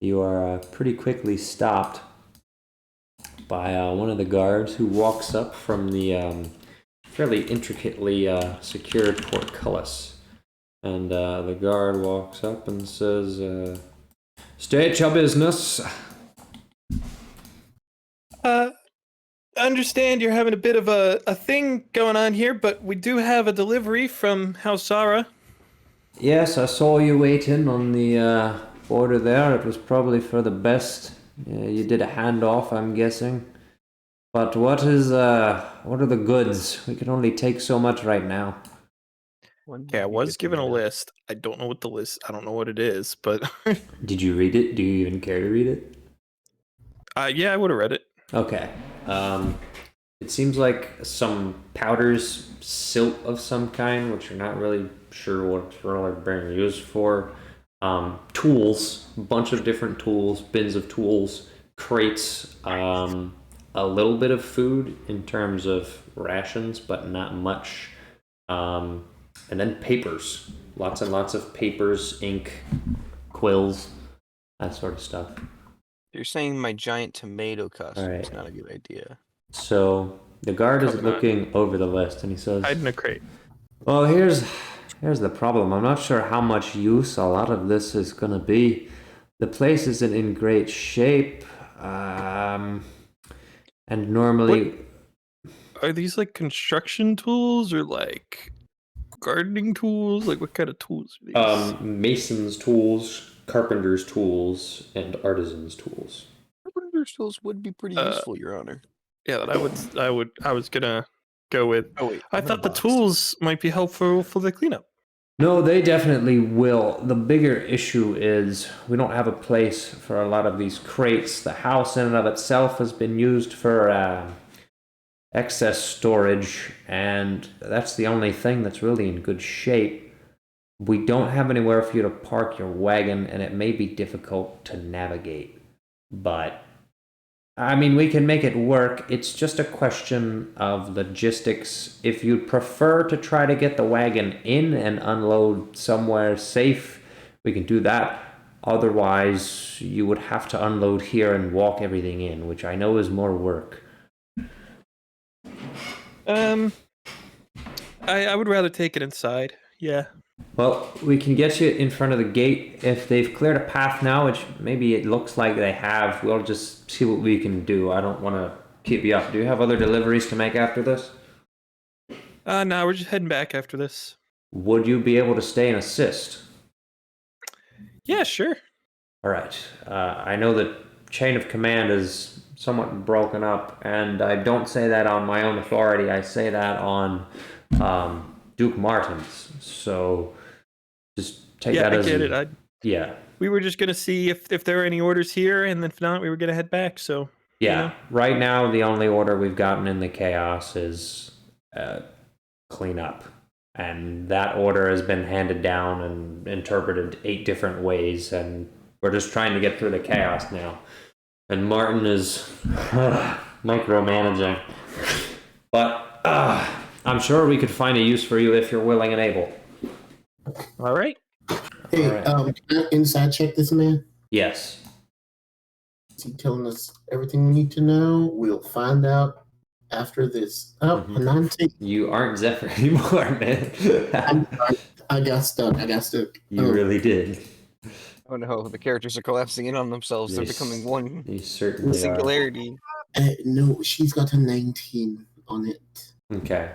you are pretty quickly stopped by one of the guards who walks up from the fairly intricately secured portcullis. And the guard walks up and says, "State your business." I understand you're having a bit of a thing going on here, but we do have a delivery from House Zara. Yes, I saw you waiting on the border there. It was probably for the best. You did a handoff, I'm guessing. But what are the goods? We can only take so much right now. Yeah, I was given a list. I don't know what it is, but Did you read it? Do you even care to read it? yeah, I would have read it. Okay. It seems like some powders, silt of some kind, which you're not really sure what it's really being used for. Tools, a bunch of different tools, bins of tools, crates, a little bit of food in terms of rations, but not much. And then papers, lots and lots of papers, ink, quills, that sort of stuff. You're saying my giant tomato costume All is right. not a good idea. So the guard is Probably not. looking over the list and he says, Hide in a crate. "Well, here's the problem. I'm not sure how much use a lot of this is going to be. The place isn't in great shape, and normally." Are these like construction tools or like gardening tools? Like what kind of tools are these? Mason's tools, carpenter's tools, and artisan's tools. Carpenter's tools would be pretty useful, Your Honor. Yeah, that I was gonna go with. Oh wait, I I'm in a thought the box. tools might be helpful for the cleanup. No, they definitely will. The bigger issue is we don't have a place for a lot of these crates. The house in and of itself has been used for excess storage, and that's the only thing that's really in good shape. We don't have anywhere for you to park your wagon, and it may be difficult to navigate. But, I mean, we can make it work. It's just a question of logistics. If you'd prefer to try to get the wagon in and unload somewhere safe, we can do that. Otherwise, you would have to unload here and walk everything in, which I know is more work. I would rather take it inside. Yeah. Well, we can get you in front of the gate. If they've cleared a path now, which maybe it looks like they have, we'll just see what we can do. I don't want to keep you up. Do you have other deliveries to make after this? No, we're just heading back after this. Would you be able to stay and assist? Yeah, sure. All right. I know the chain of command is somewhat broken up, and I don't say that on my own authority. I say that on Duke Martin's. So just take that as... I get it. Yeah. We were just gonna see if there are any orders here, and if not, we were gonna head back. So Yeah. you know. Right now, the only order we've gotten in the chaos is clean up. And that order has been handed down and interpreted 8 different ways, and we're just trying to get through the chaos now. And Martin is micromanaging. But I'm sure we could find a use for you if you're willing and able. All right. Hey, All right. can I inside check this man? Yes. Is he telling us everything we need to know? We'll find out after this. Oh, Mhm. a non-take. You aren't Zephyr anymore, man. I got stuck. You really did. Oh no, the characters are collapsing in on themselves. They're Yes. becoming one You certainly are. singularity. No, she's got a 19 on it. Okay.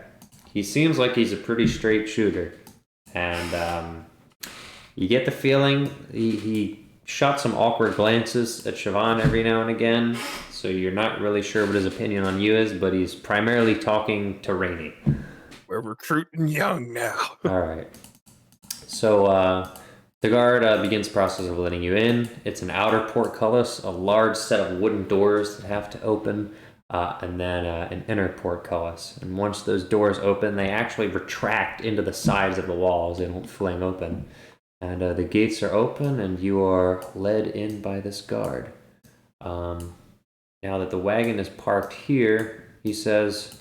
He seems like he's a pretty straight shooter. And you get the feeling he shot some awkward glances at Siobhan every now and again. So you're not really sure what his opinion on you is, but he's primarily talking to Rainey. We're recruiting young now. All right. So the guard begins the process of letting you in. It's an outer portcullis, a large set of wooden doors that have to open, and then an inner portcullis. And once those doors open, they actually retract into the sides of the walls. They don't fling open. And the gates are open, and you are led in by this guard. Now that the wagon is parked here, he says,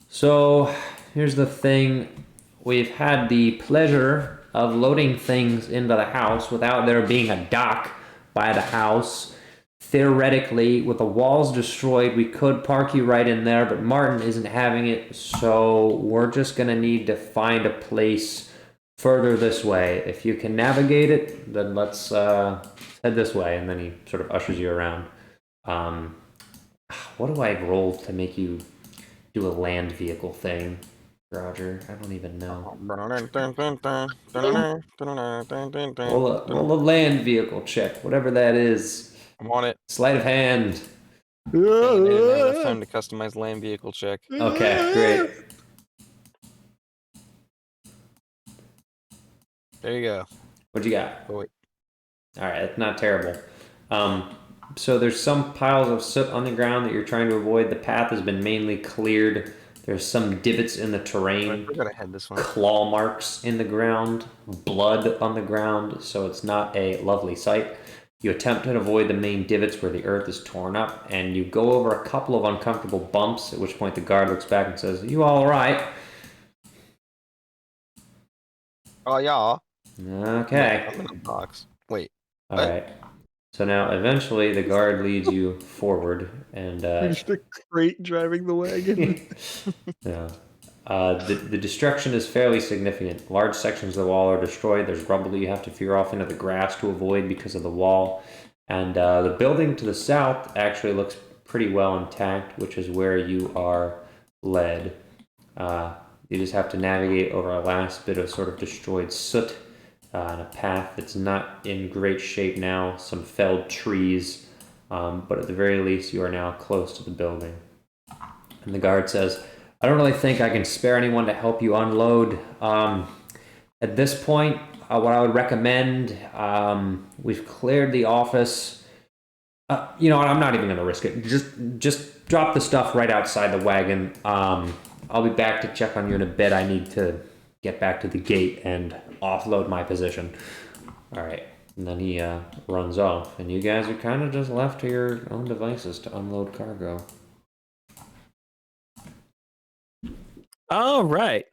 "So, here's the thing. We've had the pleasure of loading things into the house without there being a dock by the house. Theoretically, with the walls destroyed, we could park you right in there, but Martin isn't having it, so we're just gonna need to find a place further this way. If you can navigate it, then let's head this way." And then he sort of ushers you around. What do I roll to make you do a land vehicle thing, Roger? I don't even know. Roll a land vehicle check, whatever that is. I'm on it. Sleight of hand. Dang, I didn't have enough time to customize land vehicle check. Okay, great. There you go. What you got? Oh, wait. All right, that's not terrible. So there's some piles of soot on the ground that you're trying to avoid. The path has been mainly cleared. There's some divots in the terrain, We're gonna head this one. claw marks in the ground, blood on the ground, so it's not a lovely sight. You attempt to avoid the main divots where the earth is torn up, and you go over a couple of uncomfortable bumps, at which point the guard looks back and says, "You all right?" Oh, yeah. Okay. I'm in a box. Wait. All right. So now eventually the guard leads you forward, and Just a crate driving the wagon. yeah. The destruction is fairly significant. Large sections of the wall are destroyed. There's rubble that you have to veer off into the grass to avoid because of the wall. And the building to the south actually looks pretty well intact, which is where you are led. You just have to navigate over a last bit of sort of destroyed soot on a path that's not in great shape now, some felled trees, but at the very least you are now close to the building. And the guard says, "I don't really think I can spare anyone to help you unload. At this point, what I would recommend, we've cleared the office. You know what, I'm not even going to risk it. Just drop the stuff right outside the wagon. I'll be back to check on you in a bit. I need to get back to the gate and offload my position." All right. And then he runs off, and you guys are kind of just left to your own devices to unload cargo. All right.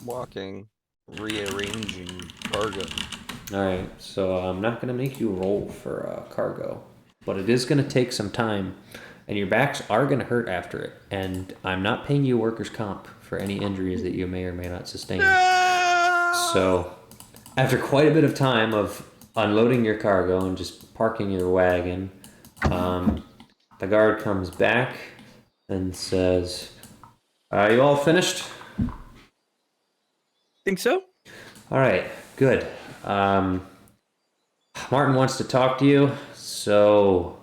Walking, rearranging cargo. All right, so I'm not going to make you roll for cargo, but it is going to take some time, and your backs are going to hurt after it, and I'm not paying you workers' comp for any injuries that you may or may not sustain. So, after quite a bit of time of unloading your cargo and just parking your wagon, the guard comes back and says, "Are you all finished?" Think so? All right, good. Martin wants to talk to you, so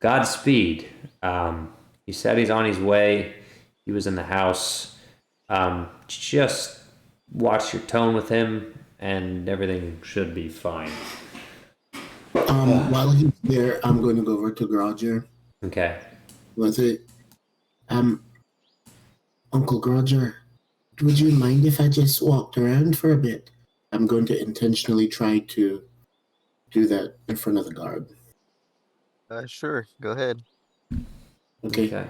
Godspeed. He said he's on his way. He was in the house. Just watch your tone with him, and everything should be fine. While he's there, I'm going to go over to Roger. Okay. Was it, Uncle Roger, would you mind if I just walked around for a bit? I'm going to intentionally try to do that in front of the guard. Sure. Go ahead. Okay.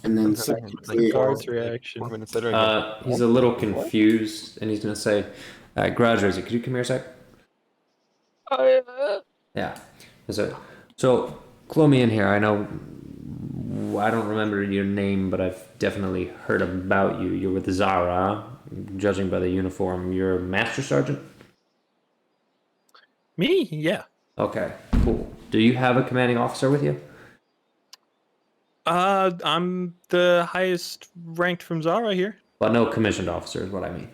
And then secondly, Guard's reaction. 4 minutes later, He's a little confused, and he's going to say, Garage Rosie, could you come here a sec? Yeah. So, clue me in here. I know, I don't remember your name, but I've definitely heard about you. You're with Zara. Judging by the uniform, you're a Master Sergeant? Me? Yeah. Okay, cool. Do you have a commanding officer with you? I'm the highest ranked from Zara here. But no commissioned officer is what I mean.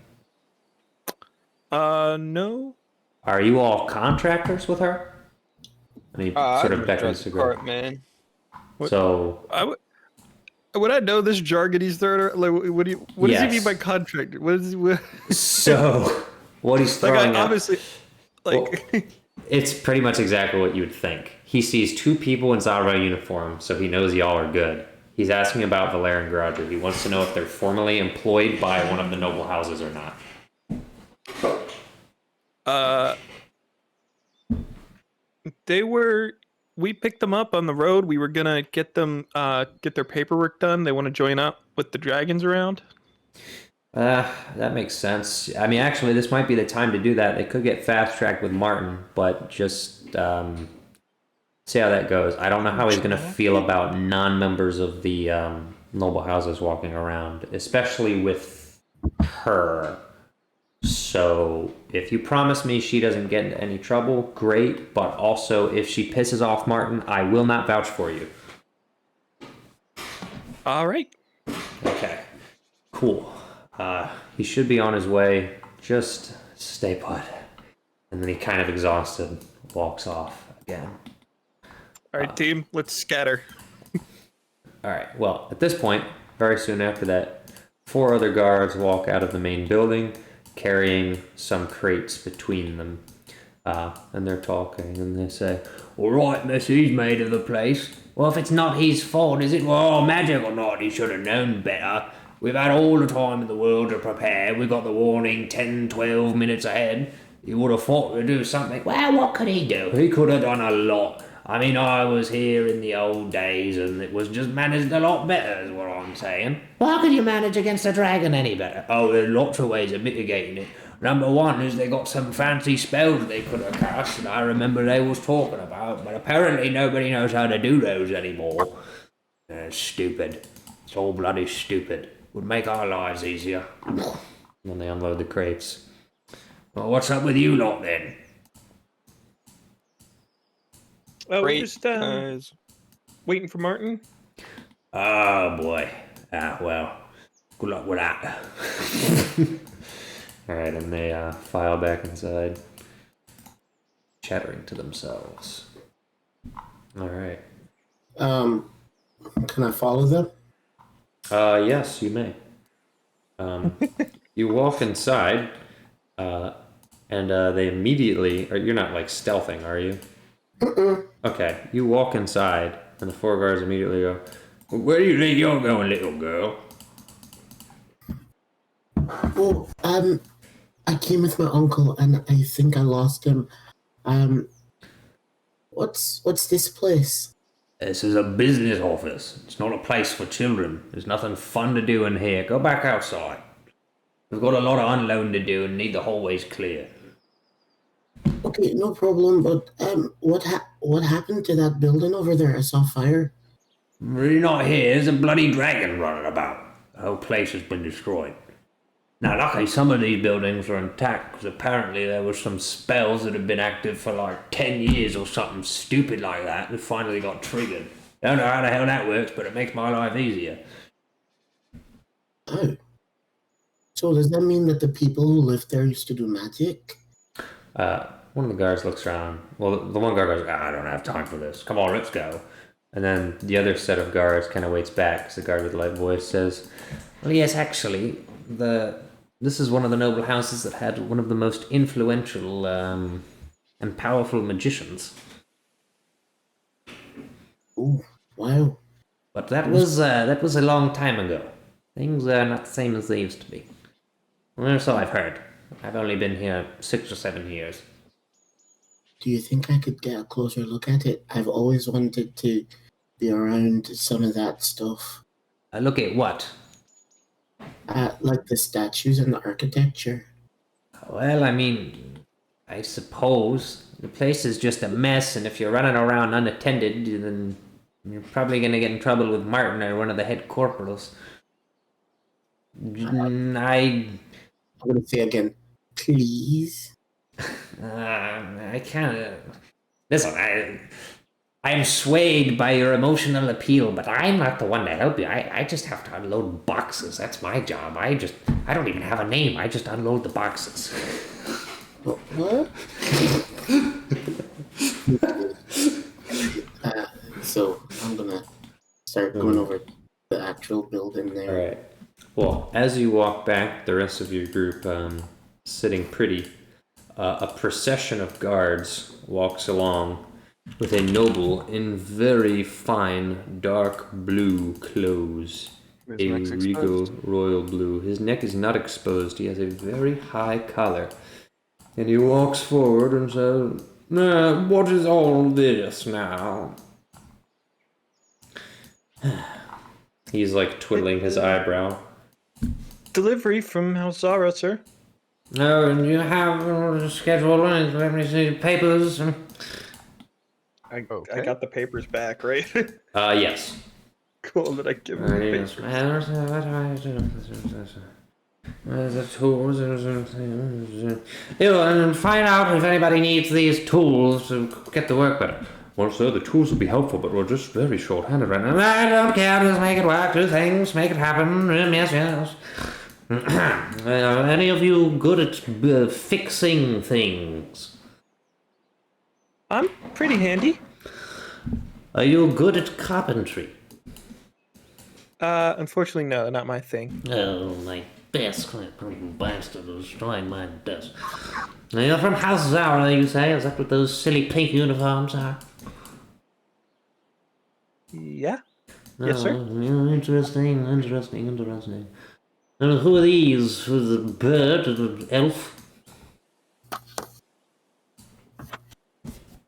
No. Are you all contractors with her? And he sort of beckons to go. Man. So Would I know this jargon he's throwing? Like, what does he mean Yes. by contractor? What is he? So what he's throwing out, obviously, like, well, it's pretty much exactly what you would think. He sees two people in Zara uniform, so he knows y'all are good. He's asking about Valerian Garager. He wants to know if they're formally employed by one of the noble houses or not. We picked them up on the road. We were gonna get them, get their paperwork done. They want to join up with the dragons around. That makes sense. I mean, actually, this might be the time to do that. They could get fast-tracked with Martin, but just see how that goes. I don't know how he's going to feel about non-members of the noble houses walking around, especially with her. So, if you promise me she doesn't get into any trouble, great. But also, if she pisses off Martin, I will not vouch for you. All right. Okay. Cool. He should be on his way. Just stay put. And then he kind of exhausted walks off again. All right, team, let's scatter. All right. Well, at this point, very soon after that, 4 other guards walk out of the main building, carrying some crates between them. And they're talking, and they say, All right, miss, he's made of the place. Well, if it's not his fault, is it? Well, magic or not, he should have known better. We've had all the time in the world to prepare. We got the warning 10, 12 minutes ahead. He would have thought to do something. Well, what could he do? He could have done a lot. I mean, I was here in the old days and it was just managed a lot better, is what I'm saying. Well, how could you manage against a dragon any better? Oh, there's lots of ways of mitigating it. Number one is they got some fancy spells they could have cast, and I remember they was talking about, but apparently nobody knows how to do those anymore. Stupid. It's all bloody stupid. Would make our lives easier. and then they unload the crates. Well, what's up with you lot then? We're Great, just guys. waiting for Martin. Oh boy. Well, good luck with that. All right, and they file back inside, chattering to themselves. All right. Can I follow them? Yes, you may. You walk inside, and they immediately... You're not, like, stealthing, are you? Okay, you walk inside, and the 4 guards immediately go, Where do you think you're going, little girl? Well, I came with my uncle, and I think I lost him. What's this place? This is a business office. It's not a place for children. There's nothing fun to do in here. Go back outside. We've got a lot of unloading to do and need the hallways clear. Okay, no problem. But what happened to that building over there? I saw fire. Really not here. There's a bloody dragon running about. The whole place has been destroyed. Now, luckily, some of these buildings are intact, because apparently there were some spells that had been active for like 10 years or something stupid like that, that finally got triggered. Don't know how the hell that works, but it makes my life easier. Oh. So does that mean that the people who lived there used to do magic? one of the guards looks around. Well, the one guard goes, I don't have time for this. Come on, let's go. And then the other set of guards kind of waits back, because the guard with the light voice says, well, yes, actually, this is one of the noble houses that had one of the most influential and powerful magicians. Oh, wow. But that was a long time ago. Things are not the same as they used to be. Well, so I've heard. I've only been here 6 or 7 years. Do you think I could get a closer look at it? I've always wanted to be around some of that stuff. Look at what? Like the statues and the architecture. Well, I mean, I suppose the place is just a mess, and if you're running around unattended, then you're probably going to get in trouble with Martin or one of the head corporals. I'm going to say again, please. I can't. Listen, I'm swayed by your emotional appeal, but I'm not the one to help you. I just have to unload boxes. That's my job. I don't even have a name. I just unload the boxes. What? So I'm gonna start going over the actual building there. All right. Well, as you walk back, the rest of your group sitting pretty, a procession of guards walks along with a noble in very fine dark blue clothes His a neck's regal exposed. royal blue. His neck is not exposed. He has a very high collar. And he walks forward and says, what is all this now? He's like twiddling his eyebrow. Delivery from Halsara, sir. No, and you have a schedule and papers. I Okay. got the papers back, right? Yes. Cool that I give him the papers. The tools. And find out if anybody needs these tools to get the work better. Well, sir, the tools would be helpful, but we're just very short-handed right now. I don't care, just make it work, do things, make it happen. Yes. Are any of you good at fixing things? I'm pretty handy. Are you good at carpentry? Unfortunately, no, not my thing. Oh, my desk, that bastard destroying my desk. Now, you're from House Zara, you say? Is that what those silly pink uniforms are? Yeah. Yes, sir. Oh, interesting. And who are these? Who's the bird? The elf?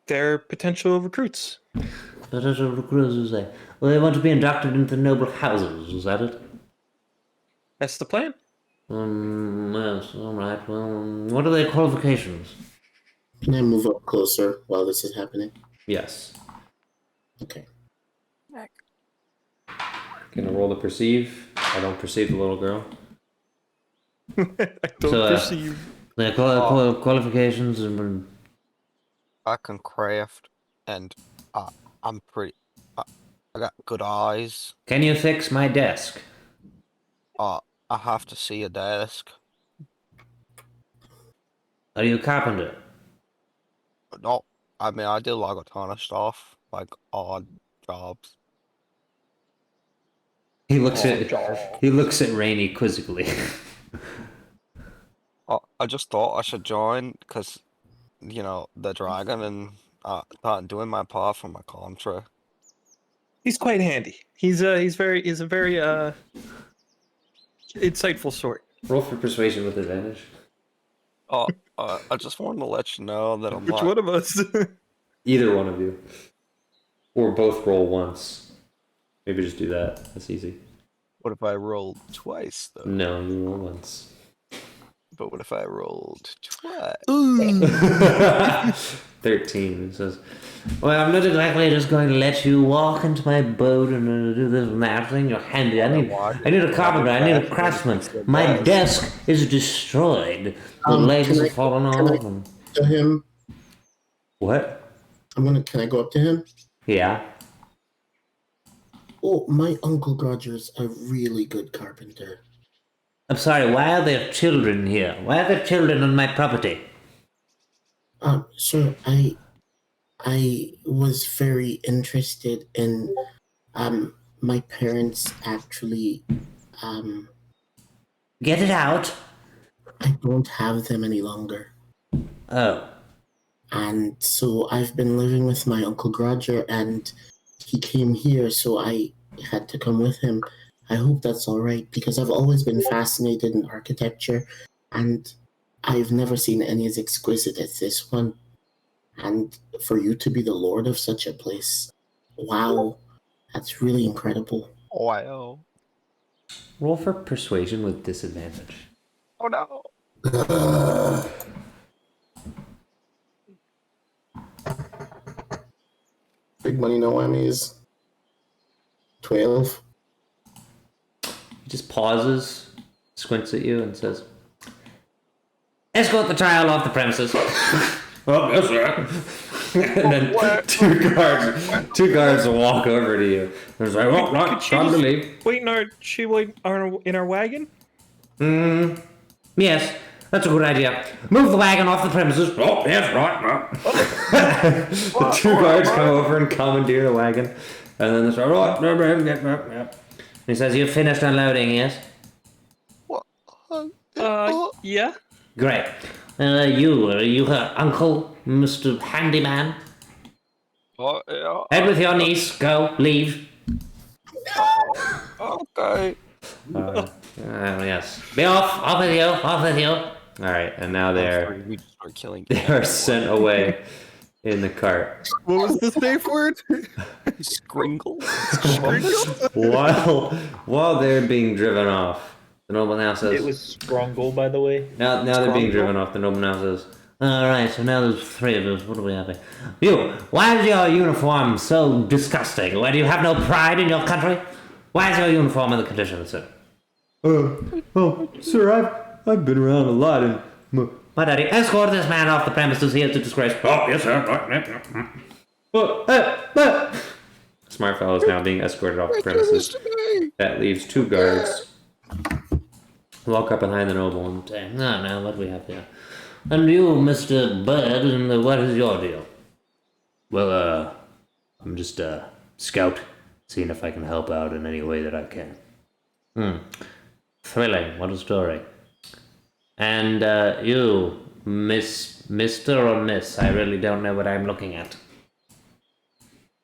They're potential recruits. Potential recruits, you say? Well, they want to be inducted into noble houses, is that it? That's the plan. Yes, alright. Well, what are their qualifications? Can I move up closer while this is happening? Yes. Okay. Gonna roll to perceive. I don't perceive the little girl. I don't So, perceive. Their qualifications and I can craft, and I'm pretty. I got good eyes. can you fix my desk? I have to see a desk. Are you a carpenter? No, I mean I do like a ton of stuff, like odd jobs. He looks at Rainey quizzically. I just thought I should join because, you know, the dragon and not doing my part for my contra. He's quite handy. He's a very insightful sort. Roll for persuasion with advantage. I just wanted to let you know that I'm Which not. one of us? Either one of you. Or both roll once. Maybe just do that. That's easy. What if I rolled twice though? No, you roll once. But what if I rolled twice? 13. It says, Well, I'm not exactly just going to let you walk into my boat and do this and that thing. You're handy. I need a carpenter. I need a craftsman. My desk is destroyed. The legs have fallen off. And... To him, what? Can I go up to him? Yeah. Oh, my Uncle Roger's a really good carpenter. I'm sorry, why are there children here? Why are there children on my property? Sir, I was very interested in, my parents actually, Get it out. I don't have them any longer. Oh. And so I've been living with my Uncle Roger, and he came here, so I had to come with him. I hope that's all right, because I've always been fascinated in architecture, and I've never seen any as exquisite as this one. And for you to be the lord of such a place, wow, that's really incredible. Wow. Roll for persuasion with disadvantage. Oh no. Big money, no whammies. 12. He just pauses, squints at you, and says, Escort the child off the premises. "Oh, yes, sir." And then two guards walk over to you. And say, "Oh, right, Could she time to just leave." wait in our wagon? Yes, that's a good idea. Move the wagon off the premises. Oh, yes, right. The two guards come over and commandeer the wagon, and then they say, "Oh, He says, you've finished unloading, yes? What? Yeah. Great. Are you her uncle, Mr. Handyman? Yeah. Head with your niece. Go. Leave. Okay. Yes. Be off with you, off with you. All right, and now We just start killing. they are sent away in the cart. What was the safe word? Skringle. While they're being driven off, the noble now says, It was Strungle, by the way. now they're being driven off, the noble now says, alright, so now there's 3 of us, what do we have here? You, why is your uniform so disgusting? Why do you have no pride in your country? Why is your uniform in the condition it's in? Sir, I've been around a lot and... My daddy, escort this man off the premises, he is a disgrace. Oh, yes, sir. Smart fellow is now being escorted off the premises. That leaves 2 guards. Walk up behind the noble and say, no, what do we have here? And you, Mr. Bird, and what is your deal? Well, I'm just a scout, seeing if I can help out in any way that I can. Thrilling, what a story. And you, Mr. or Miss, I really don't know what I'm looking at.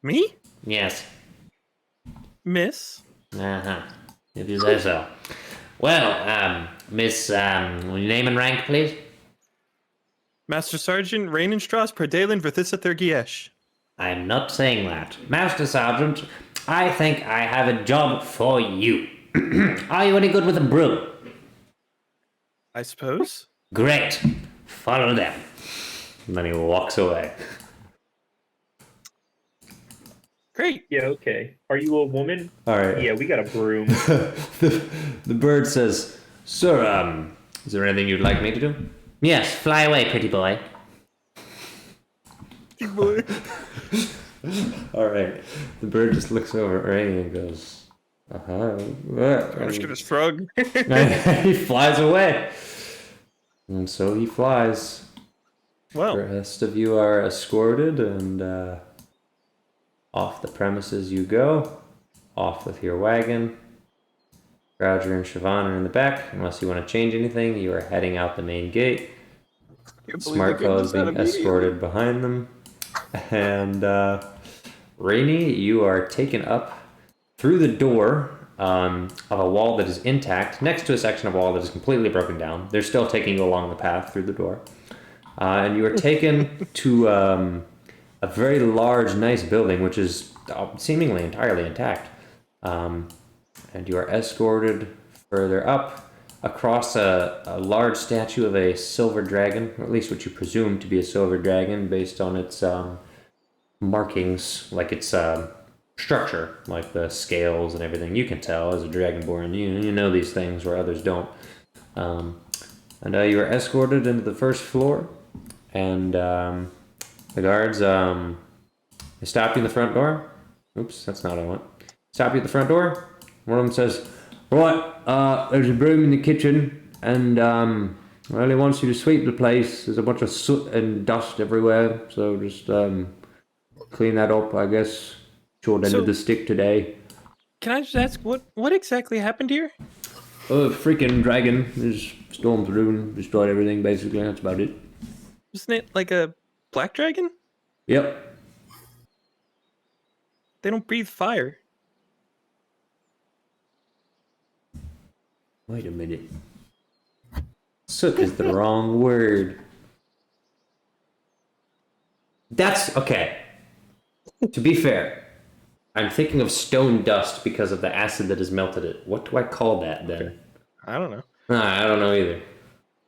Me? Yes. Miss? Uh-huh. If you say so. Well, Miss, your name and rank, please? Master Sergeant Rainenstrass Perdalen Verthissa Thurgiesh. I'm not saying that. Master Sergeant, I think I have a job for you. Are you any good with a broom? I suppose. Great. Follow them. And then he walks away. Great. Yeah, okay. Are you a woman? All right. Yeah, we got a broom. The bird says, Sir, is there anything you'd like me to do? Yes, fly away, pretty boy. Pretty boy. All right. The bird just looks over at Rainy and goes, I'm just gonna shrug. He flies away. And so he flies. Well, The rest of you are escorted and off the premises you go. Off with your wagon. Grouger and Siobhan are in the back. Unless you want to change anything, you are heading out the main gate. Smart fellow is being escorted behind them. And Rainy, you are taken up through the door of a wall that is intact, next to a section of wall that is completely broken down. They're still taking you along the path through the door. And you are taken to a very large, nice building, which is seemingly entirely intact. And you are escorted further up across a large statue of a silver dragon, or at least what you presume to be a silver dragon based on its markings, like its structure, like the scales and everything. You can tell as a dragonborn, you know these things where others don't. And you are escorted into the first floor, and the guards they stop you in the front door. Oops, that's not what I want. Stop you at the front door. One of them says, right, there's a broom in the kitchen, and well, he wants you to sweep the place. There's a bunch of soot and dust everywhere, so just clean that up, I guess. Short end of the stick today. can I just ask what exactly happened here? Oh, freaking dragon just stormed through and destroyed everything, basically. That's about it. Wasn't it like a black dragon? Yep. They don't breathe fire. Wait a minute. Soot is the wrong word. That's okay. To be fair, I'm thinking of stone dust because of the acid that has melted it. What do I call that then? I don't know. I don't know either.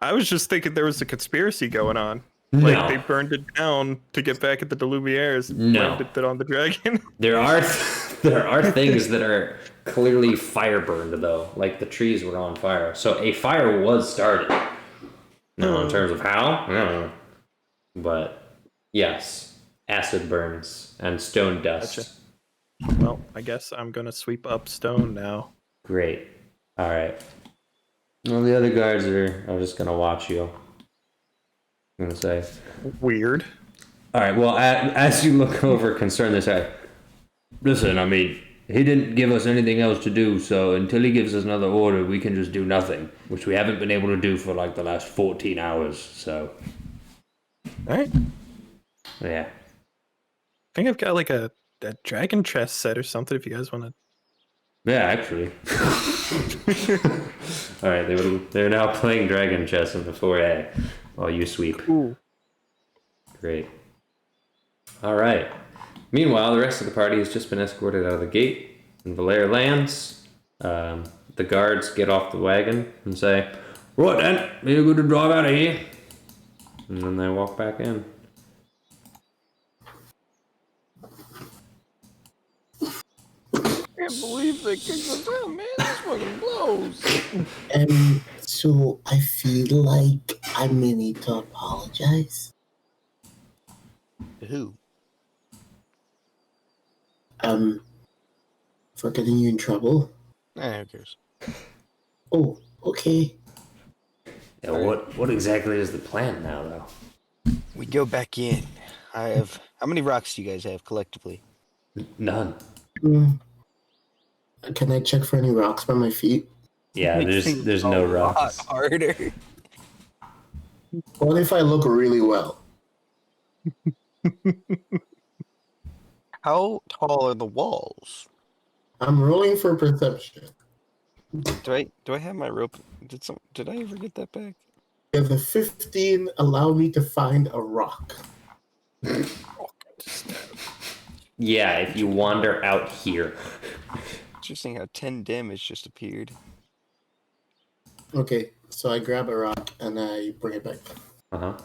I was just thinking there was a conspiracy going on. No. Like they burned it down to get back at the Deluviers and No. blamed it on the dragon. There are things that are clearly fire burned though, like the trees were on fire. So a fire was started. No, in terms of how, I don't know. But yes, acid burns and stone dust. Gotcha. Well, I guess I'm gonna sweep up stone now. Great. All right. Well, the other guards are just gonna watch you. I'm gonna say. Weird. All right. Well, as you look over, concerned this guy. Listen, I mean, he didn't give us anything else to do, so until he gives us another order, we can just do nothing, which we haven't been able to do for like the last 14 hours. So. All right. Yeah. I think I've got like a dragon chest set or something if you guys want to. Yeah, actually. All right, they're now playing dragon chess in the 4A while you sweep. Ooh. Great. All right. Meanwhile, the rest of the party has just been escorted out of the gate, and Valere lands. The guards get off the wagon and say, "Right then, you're good to drive out of here," and then they walk back in. I can't believe they kicked us out, man. This fucking blows. So I feel like I may need to apologize. Who? For getting you in trouble. Who cares? Oh, okay. Yeah, what exactly is the plan now, though? We go back in. How many rocks do you guys have collectively? None. Can I check for any rocks by my feet? Yeah, there's no rocks. Harder. What if I look really well? How tall are the walls? I'm rolling for perception. Do I have my rope? Did I ever get that back? If the 15 allow me to find a rock. Yeah, if you wander out here. Interesting how 10 damage just appeared. Okay, so I grab a rock and I bring it back. Uh-huh.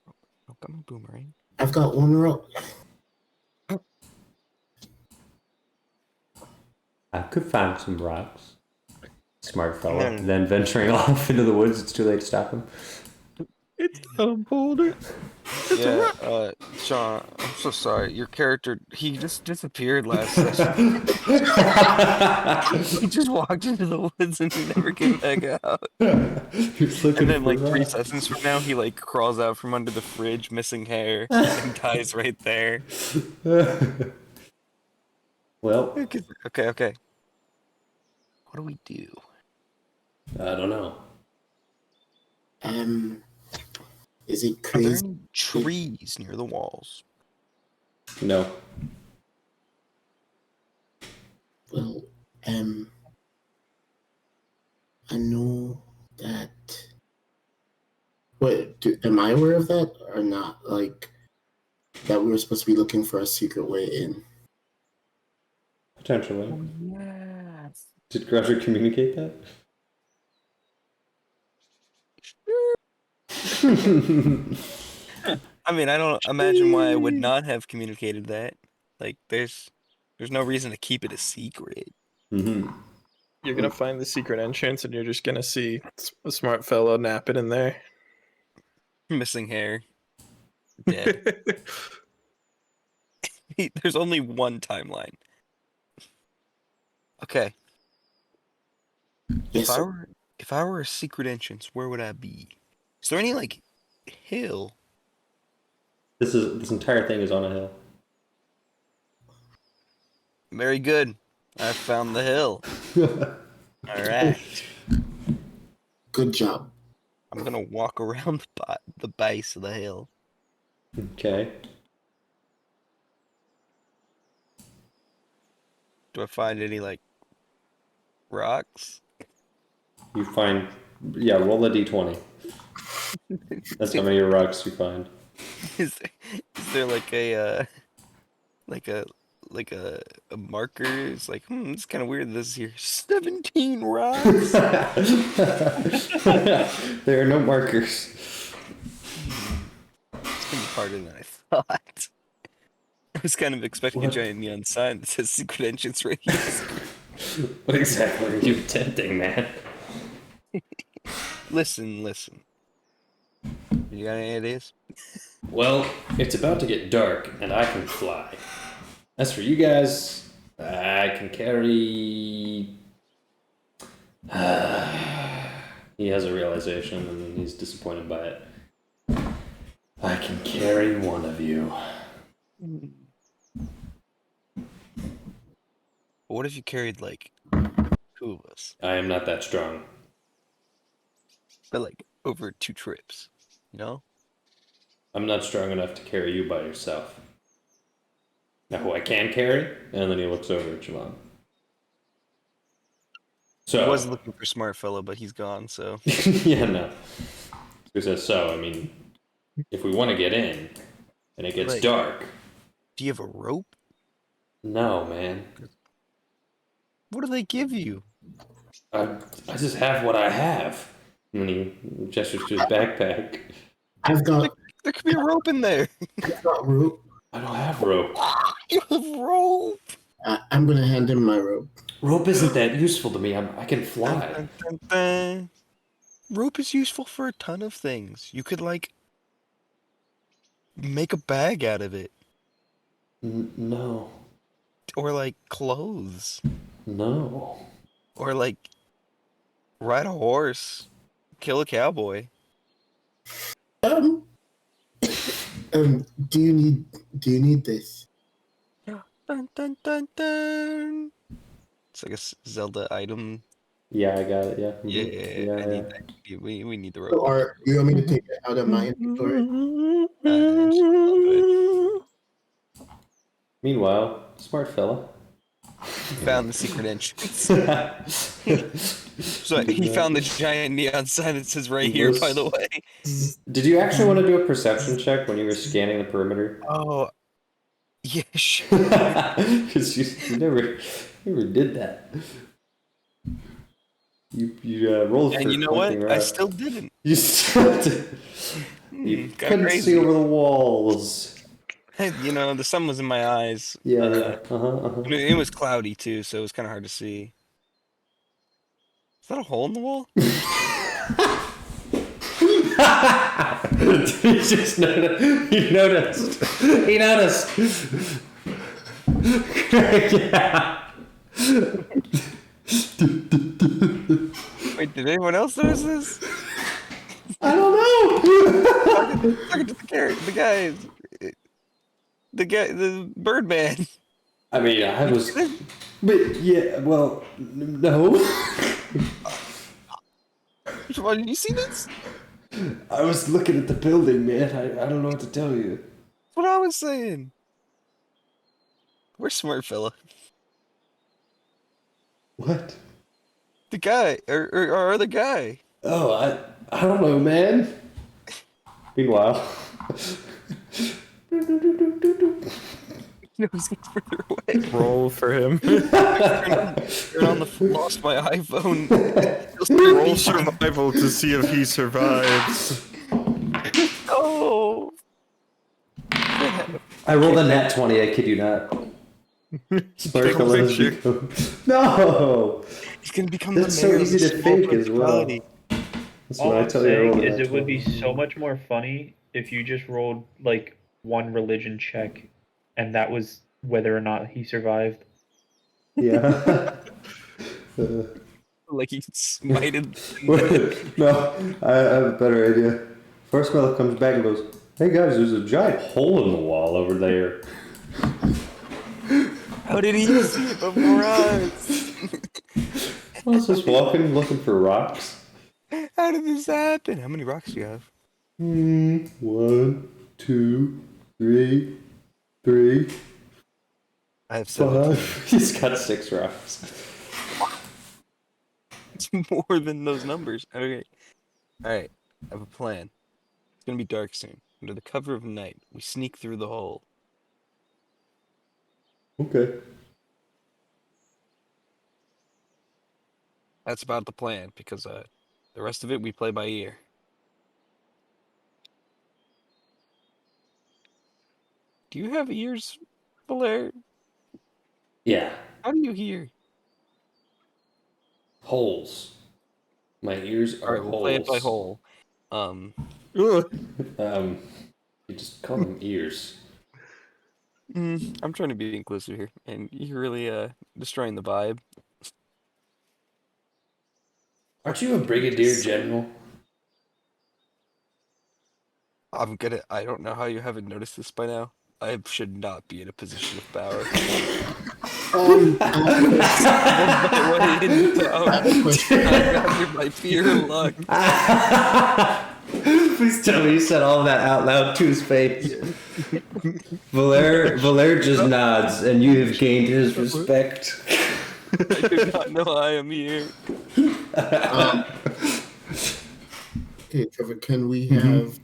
Oh, got my boomerang. I've got one rock. I could find some rocks. Smart fella. Then venturing off into the woods, it's too late to stop him. It's a boulder. Yeah, Sean, I'm so sorry. Your character, he just disappeared last session. He just walked into the woods and he never came back out. And then, like, 3 sessions from now, he, like, crawls out from under the fridge, missing hair, and dies right there. Well, Okay. What do we do? I don't know. Is it Are there crazy? any trees near the walls? No. Well, I know that. Wait, am I aware of that or not? Like, that we were supposed to be looking for a secret way in. Potentially. Oh, yes. Did Grudger communicate that? I mean, I don't imagine why I would not have communicated that. Like, there's no reason to keep it a secret. Mm-hmm. You're gonna find the secret entrance, and you're just gonna see a smart fellow napping in there. Missing hair. Dead. There's only one timeline. Okay. Yes, If I were a secret entrance, where would I be? Is there any, like, hill? This entire thing is on a hill. Very good. I found the hill. Alright. good job. I'm gonna walk around the base of the hill. Okay. Do I find any, like, rocks? You find, roll a d20. That's how many rocks you find. Is there like a marker? It's like, this is kind of weird. This is here 17 rocks. There are no markers. It's gonna be harder than I thought. I was kind of expecting a giant neon sign that says secret entrance right here. What exactly are you attempting, man? Listen. You got any ideas? Well, it's about to get dark, and I can fly. As for you guys, I can carry... He has a realization, and he's disappointed by it. I can carry one of you. What if you carried, like, 2 of us? I am not that strong. But, like, over 2 trips, you know? I'm not strong enough to carry you by yourself. Now, who I can carry, and then he looks over at Javon. So was looking for Smart Fella, but he's gone. So yeah, no. So I mean, if we want to get in, and it gets Right. dark, do you have a rope? no, man. What do they give you? I just have what I have. When he gestures to his backpack. I've got There could be a rope in there. rope. I don't have rope. You have rope. I'm gonna hand him my rope. Rope isn't that useful to me. I can fly. Dun, dun, dun. Rope is useful for a ton of things. You could like make a bag out of it, No. or like clothes, No. or like ride a horse, kill a cowboy. Do you need this? Dun, dun, dun, dun. It's like a Zelda item. Yeah, I got it. Yeah. Mhm. Yeah, I need that. We need the rope. Or you want me to take it out of my inventory? I'll do it. Meanwhile, smart fella. Found the secret entrance. So he found the giant neon sign that says right here, by the way. Did you actually want to do a perception check when you were scanning the perimeter? Oh, yeah, sure. Because you never did that. You rolled for And you know what? pointing I right. still didn't. You still did. You got couldn't crazy. see over the walls. You know, the sun was in my eyes. Yeah, yeah. Uh-huh. It was cloudy too, so it was kind of hard to see. Is that a hole in the wall? He just noticed. He noticed. He noticed. Yeah. Wait, did anyone else notice this? I don't know. Talking to the Birdman. I mean, I was, but yeah. Well, no. Why did you see this? I was looking at the building, man. I don't know what to tell you. That's what I was saying. Where's Smart Fella? What? The guy, or our other guy. Oh, I don't know, man. Meanwhile. No, he's getting further away. Roll for him. Turn on the lost my iPhone. Roll survival to see if he survives. Oh. I rolled a nat 20, I kid you not. Take a picture. No! He's gonna become That's the so mayor of easy this to small fake as well. principality. That's All what I I'm tell you. I rolled saying a is nat it would be 20. so much more funny if you just rolled like one religion check, and that was whether or not he survived. Yeah. Like he smited. No, I have a better idea. First fellow comes back and goes, "Hey guys, there's a giant hole in the wall over there." How did he see it before us? I was just walking, looking for rocks. How did this happen? How many rocks do you have? 1, 2, 3, 3, I have 7. 5. He's got 6 rocks. It's more than those numbers. Okay. Alright. I have a plan. It's gonna be dark soon. Under the cover of night, we sneak through the hole. Okay. That's about the plan, because the rest of it we play by ear. Do you have ears, Blair? Yeah. How do you hear? Holes. My ears are Alright, we'll holes. play it by hole. You just call them ears. I'm trying to be inclusive here, and you're really destroying the vibe. Aren't you a brigadier general? I don't know how you haven't noticed this by now. I should not be in a position of power. My fear and luck. Please tell me you said all that out loud to his face. Valer just nods, and you have gained his respect. I do not know I am here. Okay, Trevor, can we have?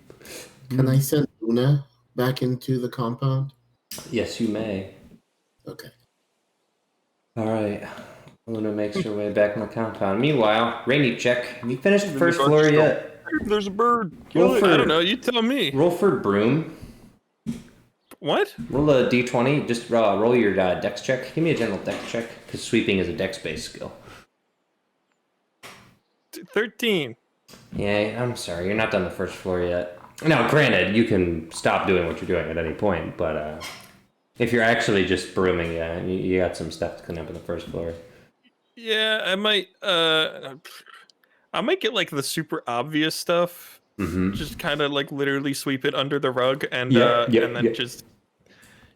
Can I send Luna back into the compound? Yes, you may. Okay. All right. Luna makes her way back in the compound. Meanwhile, Rainy check. Have you finished the first floor yet? There's a bird. Roll for, I don't know. You tell me. Roll for broom. What? Roll a d20. Just roll your dex check. Give me a general dex check, because sweeping is a dex-based skill. 13. Yeah, I'm sorry. You're not done the first floor yet. Now, granted, you can stop doing what you're doing at any point, but if you're actually just brooming, yeah, you got some stuff to clean up on the first floor. Yeah, I might get like the super obvious stuff. Mm-hmm. Just kind of like literally sweep it under the rug and and then just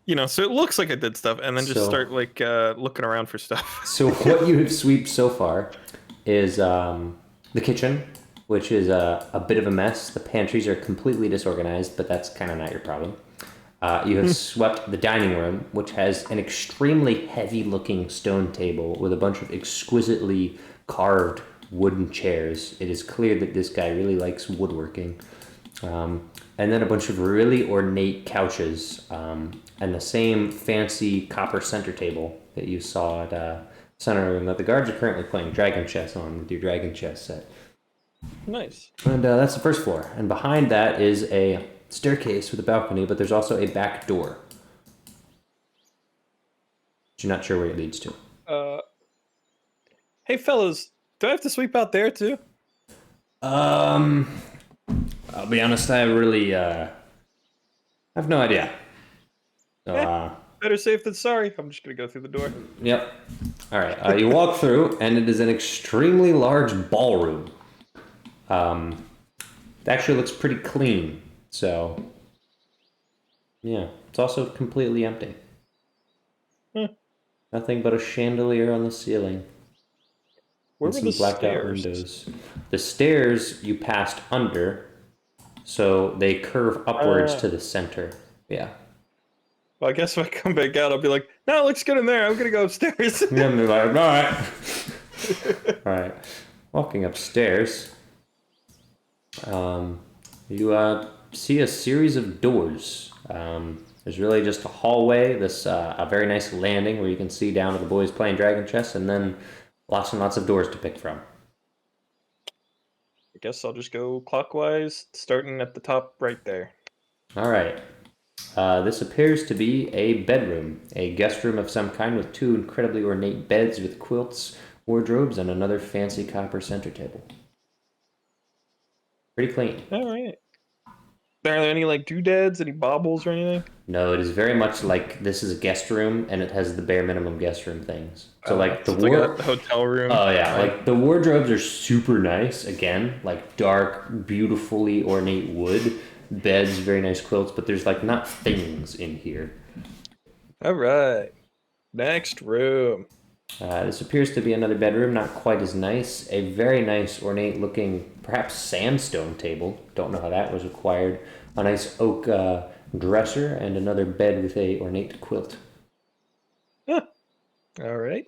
so it looks like I did stuff and then just start like looking around for stuff. So what you have swept so far is the kitchen, which is a bit of a mess. The pantries are completely disorganized, but that's kind of not your problem. You have swept the dining room, which has an extremely heavy-looking stone table with a bunch of exquisitely carved wooden chairs. It is clear that this guy really likes woodworking. And then a bunch of really ornate couches, and the same fancy copper center table that you saw at center room that the guards are currently playing dragon chess on with your dragon chess set. Nice. And that's the first floor. And behind that is a staircase with a balcony, but there's also a back door. You're not sure where it leads to. Hey fellas, do I have to sweep out there too? I'll be honest, I really have no idea. So, Better safe than sorry. I'm just gonna go through the door. Yep. All right. You walk through, and it is an extremely large ballroom. It actually looks pretty clean. So, yeah, it's also completely empty. Nothing but a chandelier on the ceiling. Where And were some the blacked out stairs? windows. The stairs you passed under, so they curve upwards to the center. Yeah. Well, I guess if I come back out, I'll be like, no, it looks good in there. I'm gonna go upstairs. Yeah, and they're like, all right. All right. Walking upstairs, you see a series of doors. There's really just a hallway, a very nice landing where you can see down to the boys playing dragon chess, and then lots and lots of doors to pick from. I guess I'll just go clockwise, starting at the top right there. All right. This appears to be a bedroom, a guest room of some kind with two incredibly ornate beds with quilts, wardrobes, and another fancy copper center table. Pretty clean. All right. Are there any like doodads, any baubles or anything? No, it is very much like this is a guest room, and it has the bare minimum guest room things. So like the It's like a hotel room. Oh yeah, like the wardrobes are super nice. Again, like dark, beautifully ornate wood. Beds, very nice quilts, but there's like not things in here. All right. Next room. This appears to be another bedroom, not quite as nice. A very nice, ornate looking, perhaps sandstone table. Don't know how that was acquired. A nice oak dresser, and another bed with a ornate quilt. Huh. All right.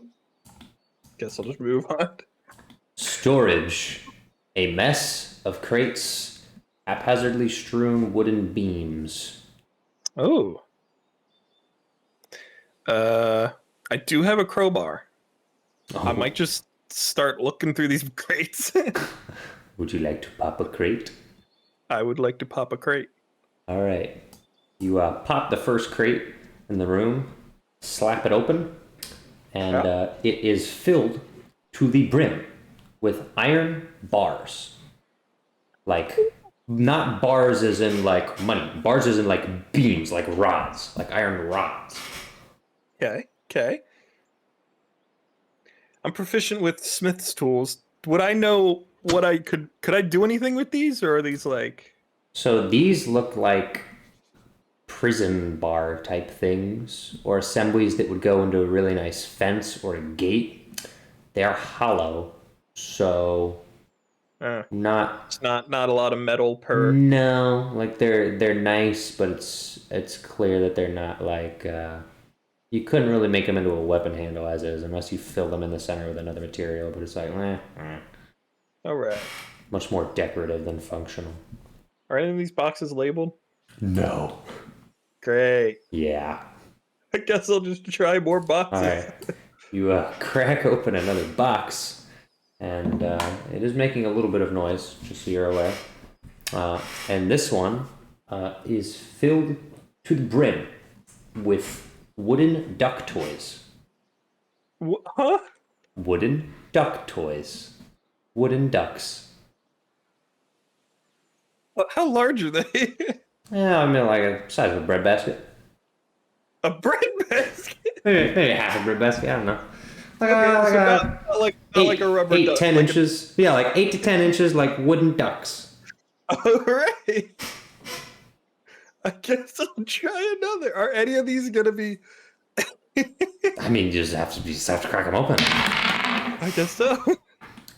Guess I'll just move on. Storage. A mess of crates, haphazardly strewn wooden beams. Oh. I do have a crowbar. I might just start looking through these crates. Would you like to pop a crate? I would like to pop a crate. All right. You pop the first crate in the room, slap it open, and it is filled to the brim with iron bars. Like, not bars as in like money, bars as in like beams, like rods, like iron rods. Okay. I'm proficient with smith's tools. Would I know what I could I do anything with these, or are these like... So these look like prison bar type things, or assemblies that would go into a really nice fence or a gate. They are hollow, so It's not a lot of metal per... No, like they're nice, but it's clear that they're not like You couldn't really make them into a weapon handle as is, unless you fill them in the center with another material. But it's like, All right. much more decorative than functional. Are any of these boxes labeled? No. Great. Yeah. I guess I'll just try more boxes. All right. You crack open another box, and it is making a little bit of noise, just so you're aware. And this one is filled to the brim with wooden duck toys. Huh? Wooden duck toys. Wooden ducks. How large are they? Yeah, I mean, like a size of a bread basket. A bread basket? Maybe half a bread basket. I don't know. Like, Okay, so like not like eight, like a rubber 8, duck. 10 like inches. Yeah, like 8 to 10 inches, like wooden ducks. All right. I guess I'll try another. Are any of these gonna be? I mean, you just have to crack them open. I guess so. All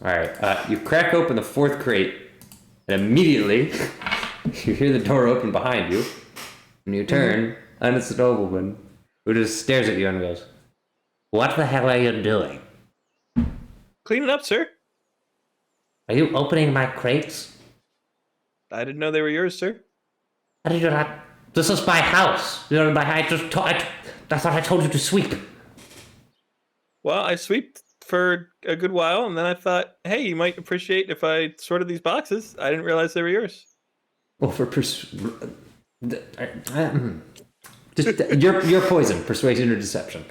right, you crack open the fourth crate, and immediately you hear the door open behind you, and you turn, and it's the nobleman who just stares at you and goes, "What the hell are you doing? Clean it up, sir. Are you opening my crates? I didn't know they were yours, sir. How did you not? This is my house. You're in my. I thought I told you to sweep. Well, I sweeped for a good while, and then I thought, hey, you might appreciate if I sorted these boxes. I didn't realize they were yours. Well, for just your poison, persuasion or deception.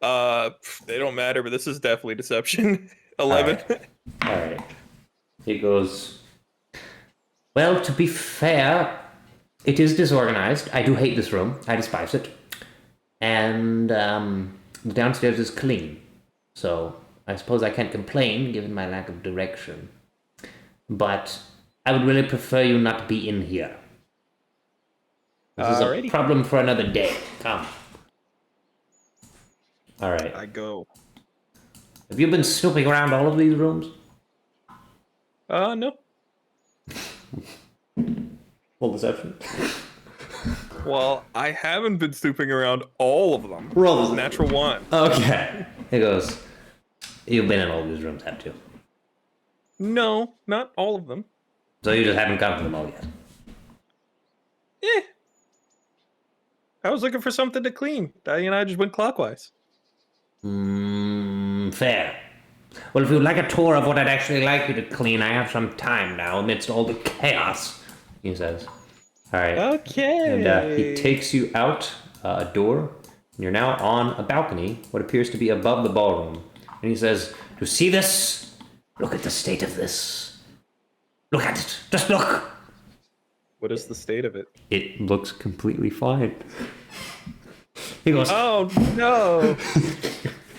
They don't matter, but this is definitely deception. 11. All right. He goes, Well, to be fair, it is disorganized. I do hate this room. I despise it. And the downstairs is clean. So I suppose I can't complain given my lack of direction. But I would really prefer you not to be in here. This is a Alrighty. problem for another day. Come. all right. I go. Have you been snooping around all of these rooms? No. Full deception. Well, I haven't been snooping around all of them. Roll this. Natural 1. Okay. He goes, You've been in all these rooms, haven't you? No, not all of them. So you just haven't gone to them all yet. I was looking for something to clean. Daddy and I just went clockwise. Fair. Well, if you'd like a tour of what I'd actually like you to clean, I have some time now amidst all the chaos, he says. All right. Okay. And he takes you out a door, and you're now on a balcony, what appears to be above the ballroom. And he says, You see this? Look at the state of this. Look at it. Just look. What is the state of it? "It looks completely fine." He goes, Oh, no.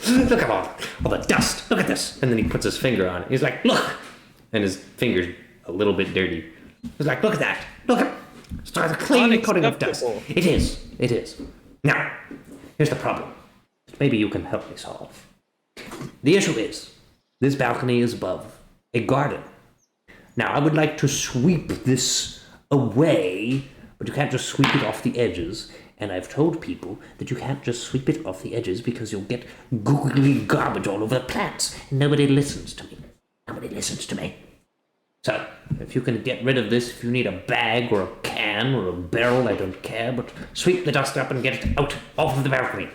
Look at all the dust. Look at this. And then he puts his finger on it. He's like, Look. and his finger's a little bit dirty. He's like, look at that. Look at it's like a clean coating of dust. Unacceptable. It is. It is. Now, here's the problem. Maybe you can help me solve. The issue is, this balcony is above a garden. Now, I would like to sweep this away, but you can't just sweep it off the edges. And I've told people that you can't just sweep it off the edges because you'll get googly garbage all over the plants. And nobody listens to me. Nobody listens to me. So, if you can get rid of this, if you need a bag or a can or a barrel, I don't care, but sweep the dust up and get it out off of the balcony.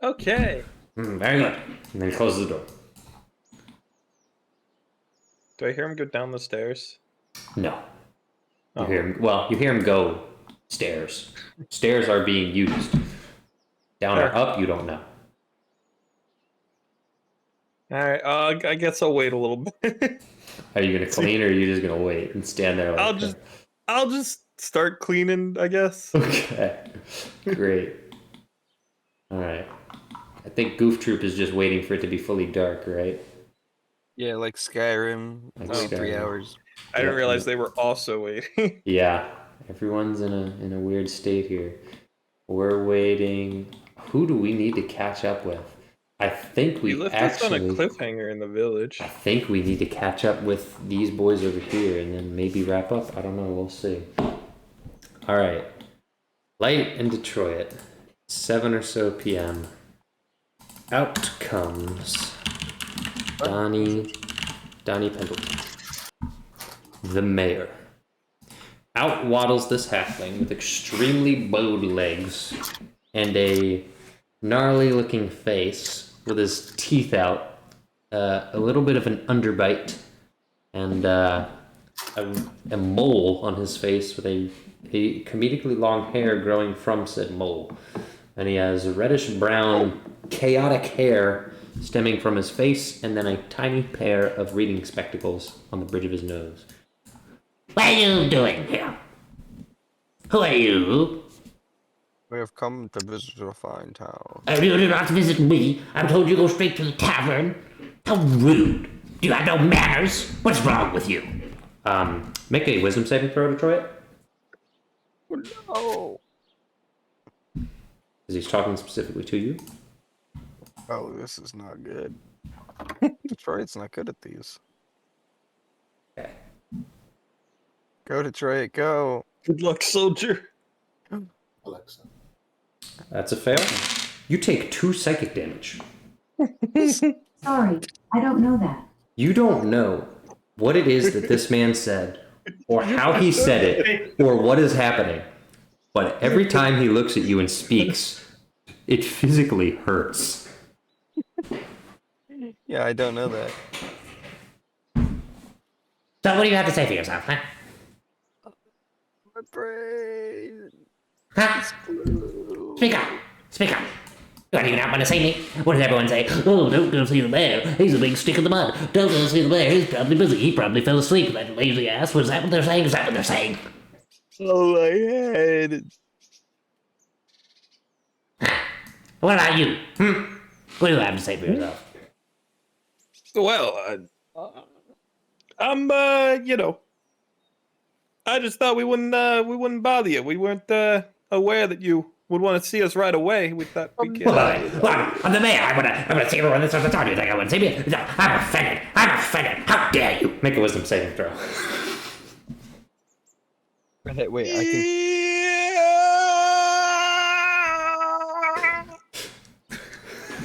Okay. Very good. And then he closes the door. Do I hear him go down the stairs? No. You hear him, you hear him go stairs. Stairs are being used. Down or up, you don't know. All right. I guess I'll wait a little bit. Are you gonna clean, or are you just gonna wait and stand there? Like I'll just start cleaning, I guess. Okay, great. All right. I think Goof Troop is just waiting for it to be fully dark, right? Yeah, like Skyrim. Like Only 3 Skyrim. hours. I didn't realize they were also waiting. Yeah. Everyone's in a weird state here. We're waiting. Who do we need to catch up with? I think We we left us on a actually. cliffhanger in the village. I think we need to catch up with these boys over here and then maybe wrap up. I don't know. We'll see. All right. Light in Detroit. 7 or so p.m. Out comes Donnie Pendleton, the mayor. Out waddles this halfling with extremely bowed legs and a gnarly-looking face with his teeth out, a little bit of an underbite, and a mole on his face with a comedically long hair growing from said mole. And he has a reddish-brown, chaotic hair stemming from his face, and then a tiny pair of reading spectacles on the bridge of his nose. What are you doing here? Who are you? We have come to visit your fine town. You do not visit me. I'm told you go straight to the tavern. How rude. Do you have no manners? What's wrong with you? Make a wisdom saving throw, Detroit. No. Because he's talking specifically to you. Oh, this is not good. Detroit's not good at these. Okay. Go, Detroit, go. Good luck, soldier. Alexa. That's a fail. You take 2 psychic damage. Sorry, I don't know that. You don't know what it is that this man said, or how he said it, or what is happening. But every time he looks at you and speaks, it physically hurts. Yeah, I don't know that. So what do you have to say for yourself, huh? My brain. Huh? Speak up. Speak up. Do you not want to see me? What does everyone say? Oh, don't go see the bear. He's a big stick in the mud. Don't go see the bear. He's probably busy. He probably fell asleep. That lazy ass. Was that what they're saying? Is that what they're saying? Oh, my head. What about you? What do you have to say for yourself? Well, I'm, I just thought we wouldn't bother you. We weren't aware that you would want to see us right away. We thought we could. Well, I'm the mayor. I'm gonna see everyone this at the time. You think I wouldn't see me? I'm offended. I'm offended. How dare you? Make a wisdom saving throw. Wait, I can.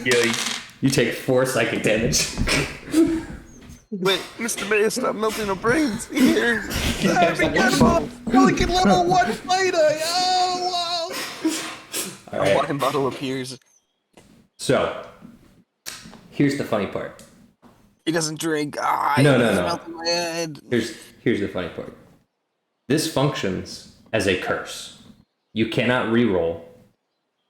Yikes. You take 4 psychic damage. Wait, Mr. Mayor, stop melting our brains here. Fucking level 1 fighter. Oh, wow. All A right. wine bottle appears. So, here's the funny part. He doesn't drink. No. Melting my head. Here's the funny part. This functions as a curse. You cannot reroll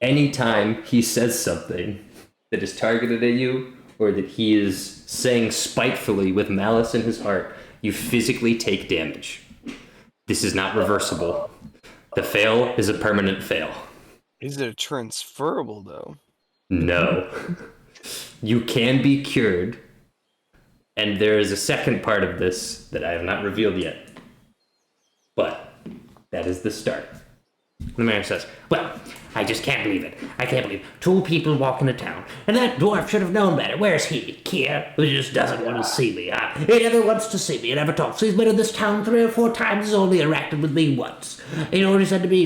anytime he says something that is targeted at you, or that he is saying spitefully with malice in his heart. You physically take damage. This is not reversible. The fail is a permanent fail. Is it transferable though? No. You can be cured, and there is a second part of this that I have not revealed yet. But that is the start. The mayor says, well, I just can't believe it. I can't believe 2 people walk into town. And that dwarf should have known better. Where's he? Kier, who just doesn't want to see me, huh? He never wants to see me. He never talks. He's been in this town 3 or 4 times. He's only interacted with me once. You know what he said to me?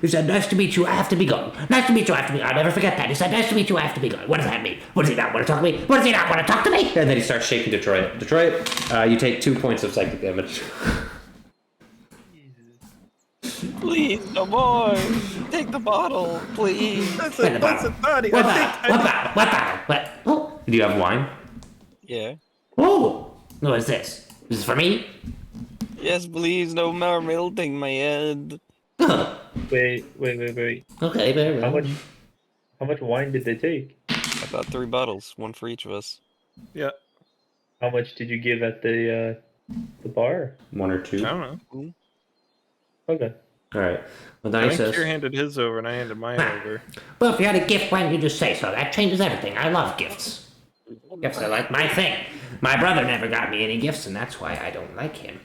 He said, nice to meet you. I have to be gone. Nice to meet you. I have to be gone. I'll never forget that. He said, nice to meet you. I have to be gone. What does that mean? What does he not want to talk to me? What does he not want to talk to me? And then he starts shaking Detroit. Detroit, you take 2 points of psychic damage. Please, no more. Take the bottle, please. That's Wait, a body. What I bottle? What? Oh, Do you have wine? Yeah. oh, what is this? This is for me? Yes, please, no more melting my head. Huh. Wait. Okay, very well. How much wine did they take? About 3 bottles, 1 for each of us. Yeah. How much did you give at the bar? 1 or 2? I don't know. Okay. All right. Well, I Donnie think says, Kier handed his over and I handed mine over. Well, if you had a gift, why don't you just say so? That changes everything. I love gifts. Gifts are like my thing. My brother never got me any gifts, and that's why I don't like him.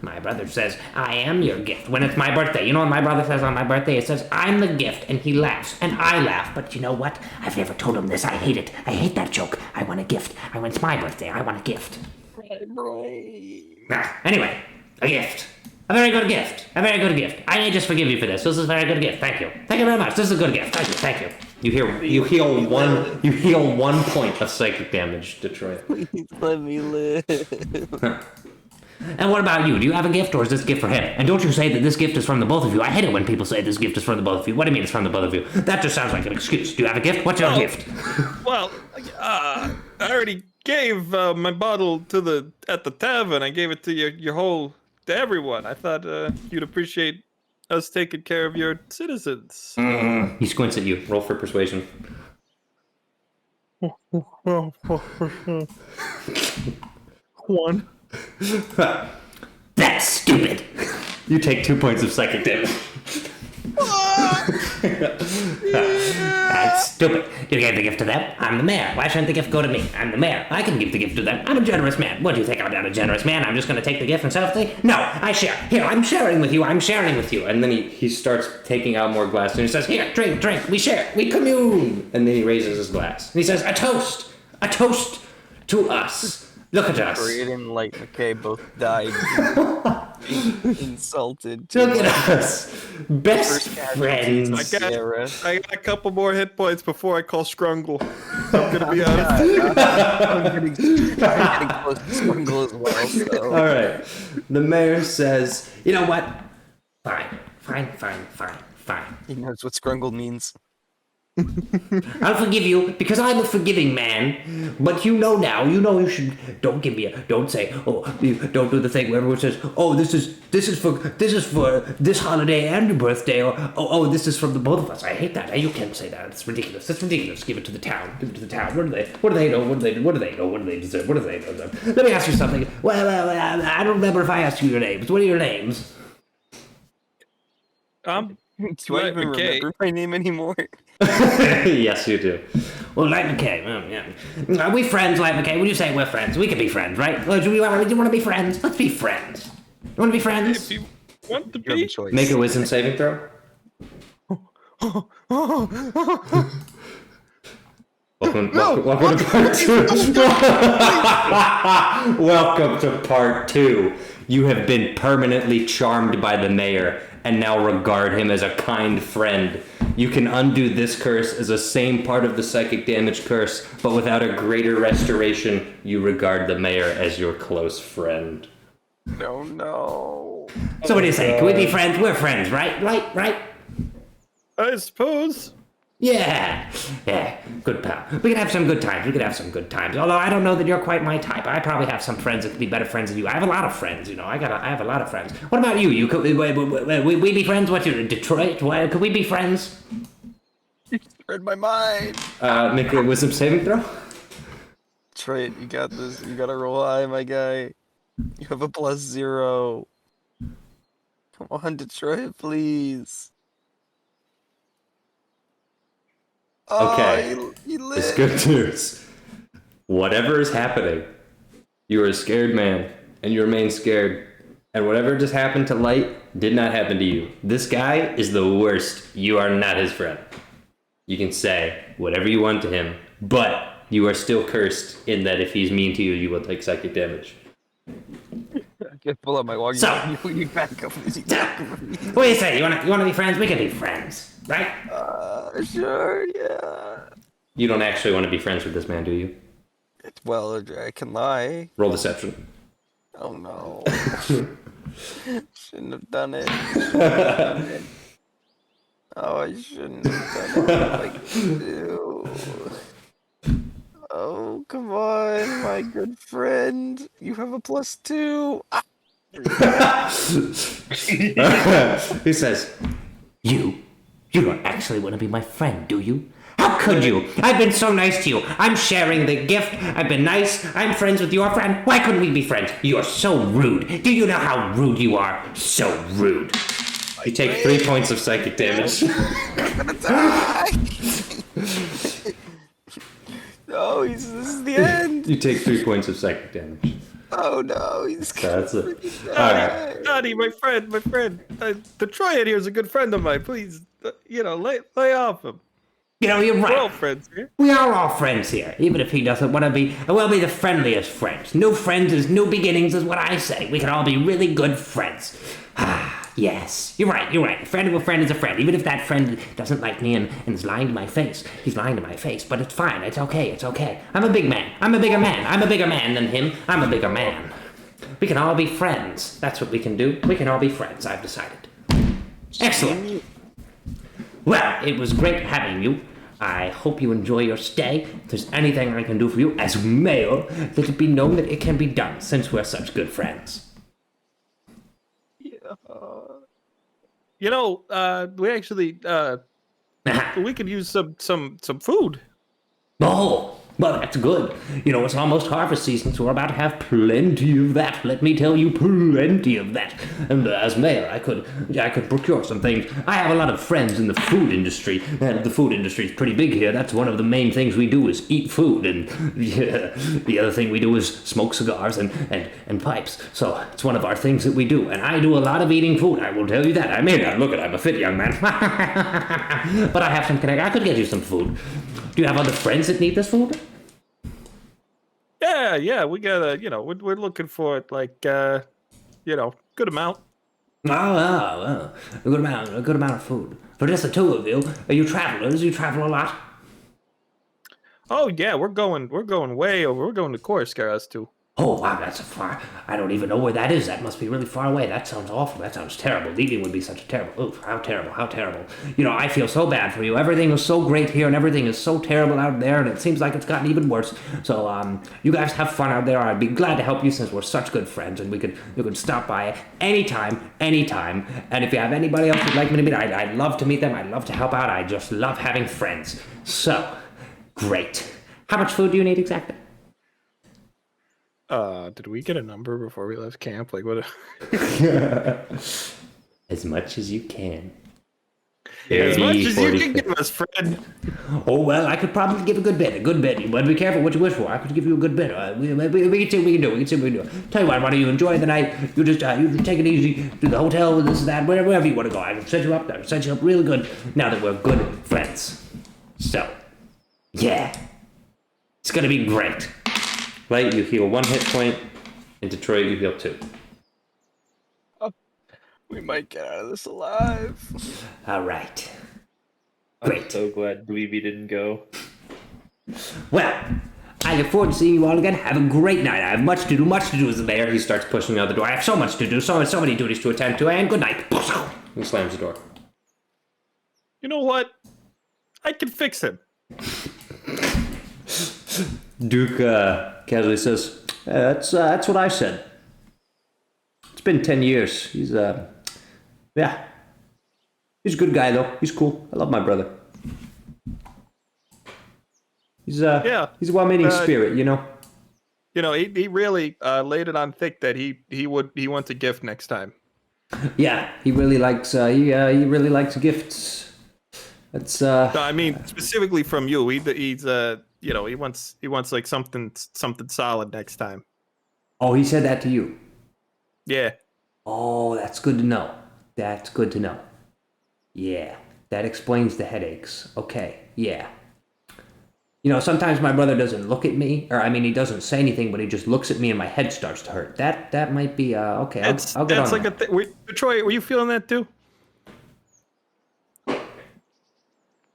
My brother says, I am your gift when it's my birthday. You know what my brother says on my birthday? It says, I'm the gift, and he laughs, and I laugh. But you know what? I've never told him this. I hate it. I hate that joke. I want a gift. When it's my birthday, I want a gift. My brain. Anyway, a gift. A very good gift. A very good gift. I may just forgive you for this. This is a very good gift. Thank you. Thank you very much. This is a good gift. Thank you. Thank you. You heal 1 point of psychic damage, Detroit. Please let me live. And what about you? Do you have a gift, or is this gift for him? And don't you say that this gift is from the both of you. I hate it when people say this gift is from the both of you. What do you mean it's from the both of you? That just sounds like an excuse. Do you have a gift? What's your gift? Well, I already gave my bottle at the tavern. I gave it to to everyone. I thought you'd appreciate us taking care of your citizens. He squints at you. Roll for persuasion. One. That's stupid. You take 2 points of psychic damage. That's stupid. You gave the gift to them. I'm the mayor. Why shouldn't the gift go to me? I'm the mayor. I can give the gift to them. I'm a generous man. What do you think? I'm not a generous man. I'm just going to take the gift and selfishly? No, I share. Here, I'm sharing with you. I'm sharing with you. And then he starts taking out more glass and he says, here, drink. We share. We commune. And then he raises his glass. And he says, a toast to us. Look at us. Braid and Light McKay both died. Insulted. Look at us. Best friends. I got a couple more hit points before I call Scrungle. I'm gonna be honest. I'm getting close to Scrungle as well. So. All right. The mayor says, You know what? Fine. He knows what Scrungle means. I'll forgive you because I'm a forgiving man. But you know now, you should don't say, don't do the thing where everyone says, this is for this holiday and your birthday, or this is from the both of us. I hate that. You can't say that. It's ridiculous. Give it to the town. What do they know? What do they know? What do they deserve? What do they know? Let me ask you something. Well, I don't remember if I asked you your names. What are your names? Do I even remember my name anymore? yes, you do. Well, Light McKay. Yeah. Are we friends, Light McKay? Would you say we're friends? We can be friends, right? Do you want to be friends? Let's be friends. You want to be friends? If you want to You have a be. choice. Make a wisdom saving throw. Welcome to part 2. Welcome to part 2. You have been permanently charmed by the mayor and now regard him as a kind friend. You can undo this curse as a same part of the psychic damage curse, but without a greater restoration, you regard the mayor as your close friend. No. So what do you say? Can we be friends? We're friends, right? Right? I suppose. Yeah, good pal. We could have some good times. Although I don't know that you're quite my type. I probably have some friends that could be better friends than you. I have a lot of friends, I have a lot of friends. What about you? You could we be friends? What you Detroit? Could we be friends? You read my mind. Make a wisdom saving throw. Detroit, you got this. You gotta roll high, my guy. You have a +0. Come on, Detroit, please. Okay, you lit. it's good news. Whatever is happening, you are a scared man, and you remain scared. And whatever just happened to Light did not happen to you. This guy is the worst. You are not his friend. You can say whatever you want to him, but you are still cursed in that if he's mean to you, you will take psychic damage. I can't pull out my walkie. So- you back up. What do you say? You want to be friends? We can be friends, right? Sure, yeah. You don't actually want to be friends with this man, do you? Well, I can lie. Roll deception. Oh no. Shouldn't have done it. Oh, I shouldn't have done it like you. Oh, come on, my good friend. You have a +2. Ah. He says, You don't actually want to be my friend, do you? How could you? I've been so nice to you. I'm sharing the gift. I've been nice. I'm friends with your friend. Why couldn't we be friends? You're so rude. Do you know how rude you are? So rude. you take 3 points of psychic damage. I'm gonna die. No, this is the end. You take 3 points of psychic damage. Oh no, he's That's it. Alright. Donnie, my friend. The Troyan here is a good friend of mine. Please, lay off him. You know, you're We're all right. friends here. We are all friends here, even if he doesn't want to be. We'll be the friendliest friends. New friends is new beginnings, is what I say. We can all be really good friends. Ah, yes. You're right, you're right. A friend of a friend is a friend. Even if that friend doesn't like me and is lying to my face. He's lying to my face, but it's fine. It's okay, it's okay. I'm a big man. I'm a bigger man. I'm a bigger man than him. I'm a bigger man. We can all be friends. That's what we can do. We can all be friends, I've decided. Excellent. Well, it was great having you. I hope you enjoy your stay. If there's anything I can do for you as mayor, let it be known that it can be done since we're such good friends. You know, we actually we could use some food. Oh, well, that's good. You know, it's almost harvest season, so we're about to have plenty of that. Let me tell you, plenty of that. And as mayor, I could procure some things. I have a lot of friends in the food industry, and the food industry is pretty big here. That's one of the main things we do is eat food, and the other thing we do is smoke cigars and pipes. So it's one of our things that we do, and I do a lot of eating food. I will tell you that. I may not look it. I'm a fit young man, but I have some connect. I could get you some food. Do you have other friends that need this food? Yeah, we gotta, you know, we're looking for it, like, you know, good amount. Oh, a good amount of food. For just the two of you, are you travelers? You travel a lot? Oh yeah, we're going way over. We're going to Corsica, us two. Oh, wow, that's a far... I don't even know where that is. That must be really far away. That sounds awful. That sounds terrible. Leaving would be such a terrible... Oof, how terrible, how terrible. You know, I feel so bad for you. Everything is so great here, and everything is so terrible out there, and it seems like it's gotten even worse. So, you guys have fun out there. I'd be glad to help you since we're such good friends, and you could stop by anytime. And if you have anybody else you'd like me to meet, I'd love to meet them. I'd love to help out. I just love having friends. So, great. How much food do you need exactly? Did we get a number before we left camp? Like, what? As much as you can. As much as you 40, can give us, friend. Oh, well, I could probably give a good bit. But be careful what you wish for. I could give you a good bit. We can see what we can do. Tell you what, why don't you enjoy the night? You just you take it easy. Do the hotel, this, that, wherever you want to go. I can set you up there. Set you up really good now that we're good friends. So, yeah. It's going to be great. Right, you heal 1 hit point. In Detroit, you heal 2. We might get out of this alive. All right. I'm Great. so glad Dweeby didn't go. Well, I look forward to seeing you all again. Have a great night. I have much to do as the mayor. He starts pushing out the door. I have so much to do, so many duties to attend to, and good night. He slams the door. You know what? I can fix him. Duke casually says, that's what I said. It's been 10 years. He's a good guy, though. He's cool. I love my brother. He's a well-meaning spirit, you know? You know, he really laid it on thick that he wants a gift next time. Yeah, he really likes, he really likes gifts. That's, No, I mean, specifically from you. He's you know, he wants like something solid next time. Oh, he said that to you? Yeah. Oh, that's good to know. That's good to know. Yeah, that explains the headaches. Okay, yeah. You know, sometimes my brother doesn't look at me, or I mean, he doesn't say anything, but he just looks at me and my head starts to hurt. That might be, okay, I'll get on like that. Troy, were you feeling that too?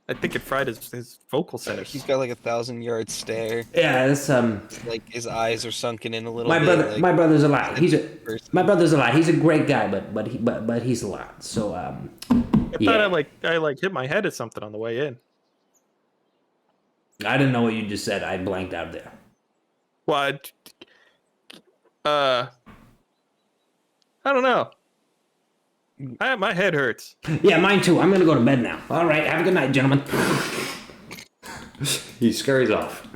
I think it fried his vocal centers. He's got like 1,000-yard stare. Yeah, that's, Like his eyes are sunken in a little my bit. brother, like, my brother's a lot. My brother's a lot. He's a great guy, but he's a lot. So, I yeah. thought I hit my head at something on the way in. I didn't know what you just said. I blanked out there. What? I don't know. My head hurts. Yeah, mine too. I'm gonna go to bed now. All right, have a good night, gentlemen. He scurries off.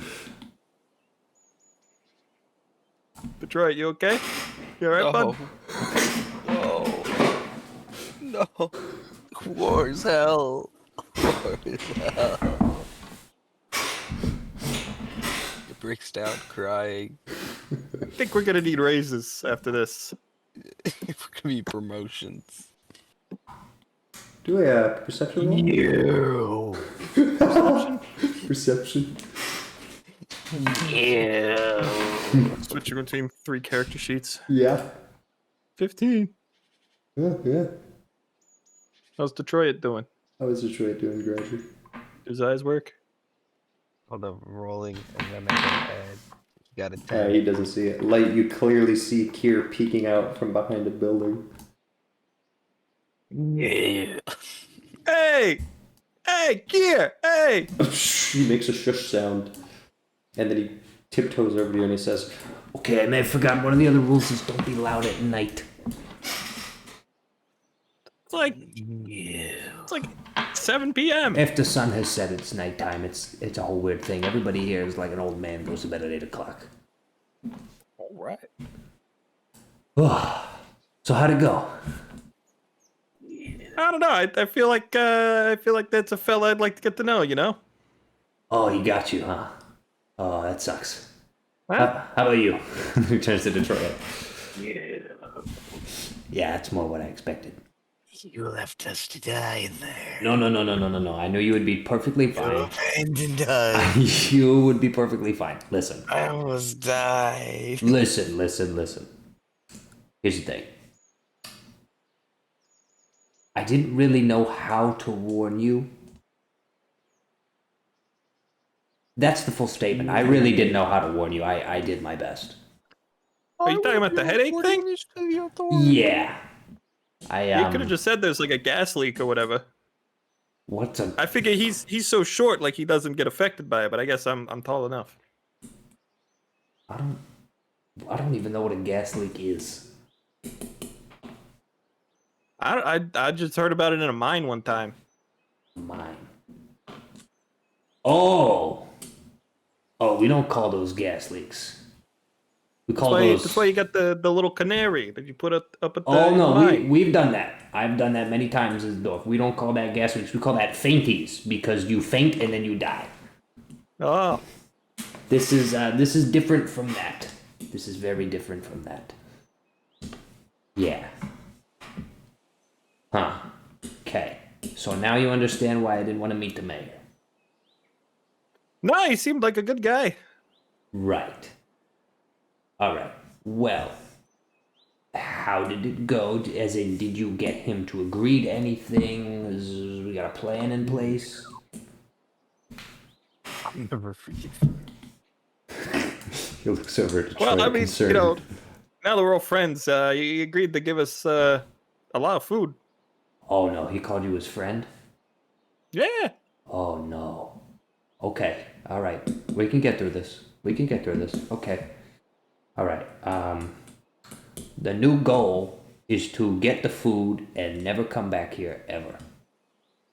Detroit, you okay? You alright, bud? No. War is hell. War is hell. He breaks down crying. I think we're gonna need raises after this. We're gonna be promotions. Do a perception roll? You. Perception. Switching between 3 character sheets. Yeah. 15. Yeah. How's Detroit doing? How is Detroit doing, Graduate? His eyes work? Hold up, rolling, and then I can add. You got a 10. He doesn't see it. Light, you clearly see Kier peeking out from behind a building. Yeah. Hey! Hey, Gear! Hey! He makes a shush sound. And then he tiptoes over to you and he says, Okay, I may have forgotten one of the other rules is don't be loud at night. It's like 7 p.m. If the sun has set, it's nighttime. It's a whole weird thing. Everybody here is like an old man goes to bed at 8 o'clock. All right. So how'd it go? I don't know. I feel like that's a fella I'd like to get to know. You know? Oh, he got you, huh? Oh, that sucks. Huh? How about you? he turns to Detroit. Yeah, that's more what I expected. You left us to die in there. No. I knew you would be perfectly fine. Abandoned us. You would be perfectly fine. Listen. I almost died. Listen. Here's the thing. I didn't really know how to warn you. That's the full statement. I really didn't know how to warn you. I did my best. Are you talking about the headache thing? Yeah. You could have just said there's like a gas leak or whatever. What's a... I figure he's so short, like he doesn't get affected by it. But I guess I'm tall enough. I don't even know what a gas leak is. I just heard about it in a mine one time. Mine. Oh, we don't call those gas leaks. We call those. That's why you got the little canary that you put up at the. Oh no, mine. we've done that. I've done that many times as a dwarf. We don't call that gas leaks. We call that fainties because you faint and then you die. Oh. This is different from that. This is very different from that. Yeah. Huh. Okay. So now you understand why I didn't want to meet the mayor. No, he seemed like a good guy. Right. All right. Well, how did it go? As in, did you get him to agree to anything? We got a plan in place? I'll never forget. He looks over at Detroit. Well, I mean, concerned. you know, now that we're all friends, he agreed to give us a lot of food. Oh no, he called you his friend? Yeah. Oh no. Okay. All right. We can get through this. Okay. All right. The new goal is to get the food and never come back here ever.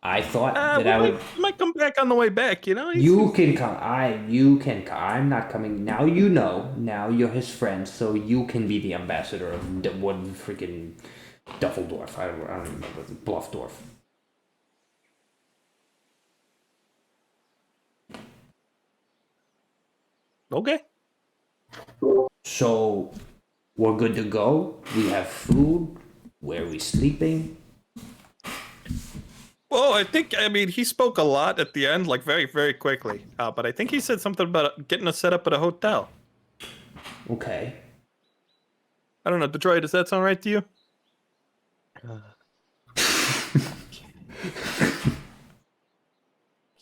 I thought that I would. Might come back on the way back, you know. You can come. You can come. I'm not coming. Now you know. Now you're his friend, so you can be the ambassador of what freaking Duffeldorf. I don't remember. Bluffdorf. Okay. So we're good to go. We have food. Where are we sleeping? Well, I mean, he spoke a lot at the end, like very, very quickly. But I think he said something about getting us set up at a hotel. Okay. I don't know, Detroit, does that sound right to you?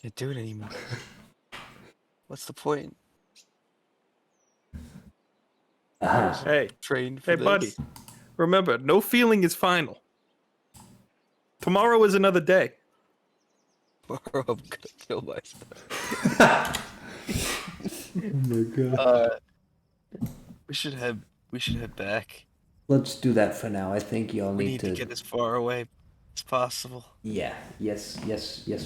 Can't do it anymore. What's the point? Hey, Trained for hey, this. buddy. Remember, no feeling is final. Tomorrow is another day. Or I'm gonna kill myself. Oh my god. We should head back. Let's do that for now. I think y'all We need need to get as far away as possible. Yeah. Yes,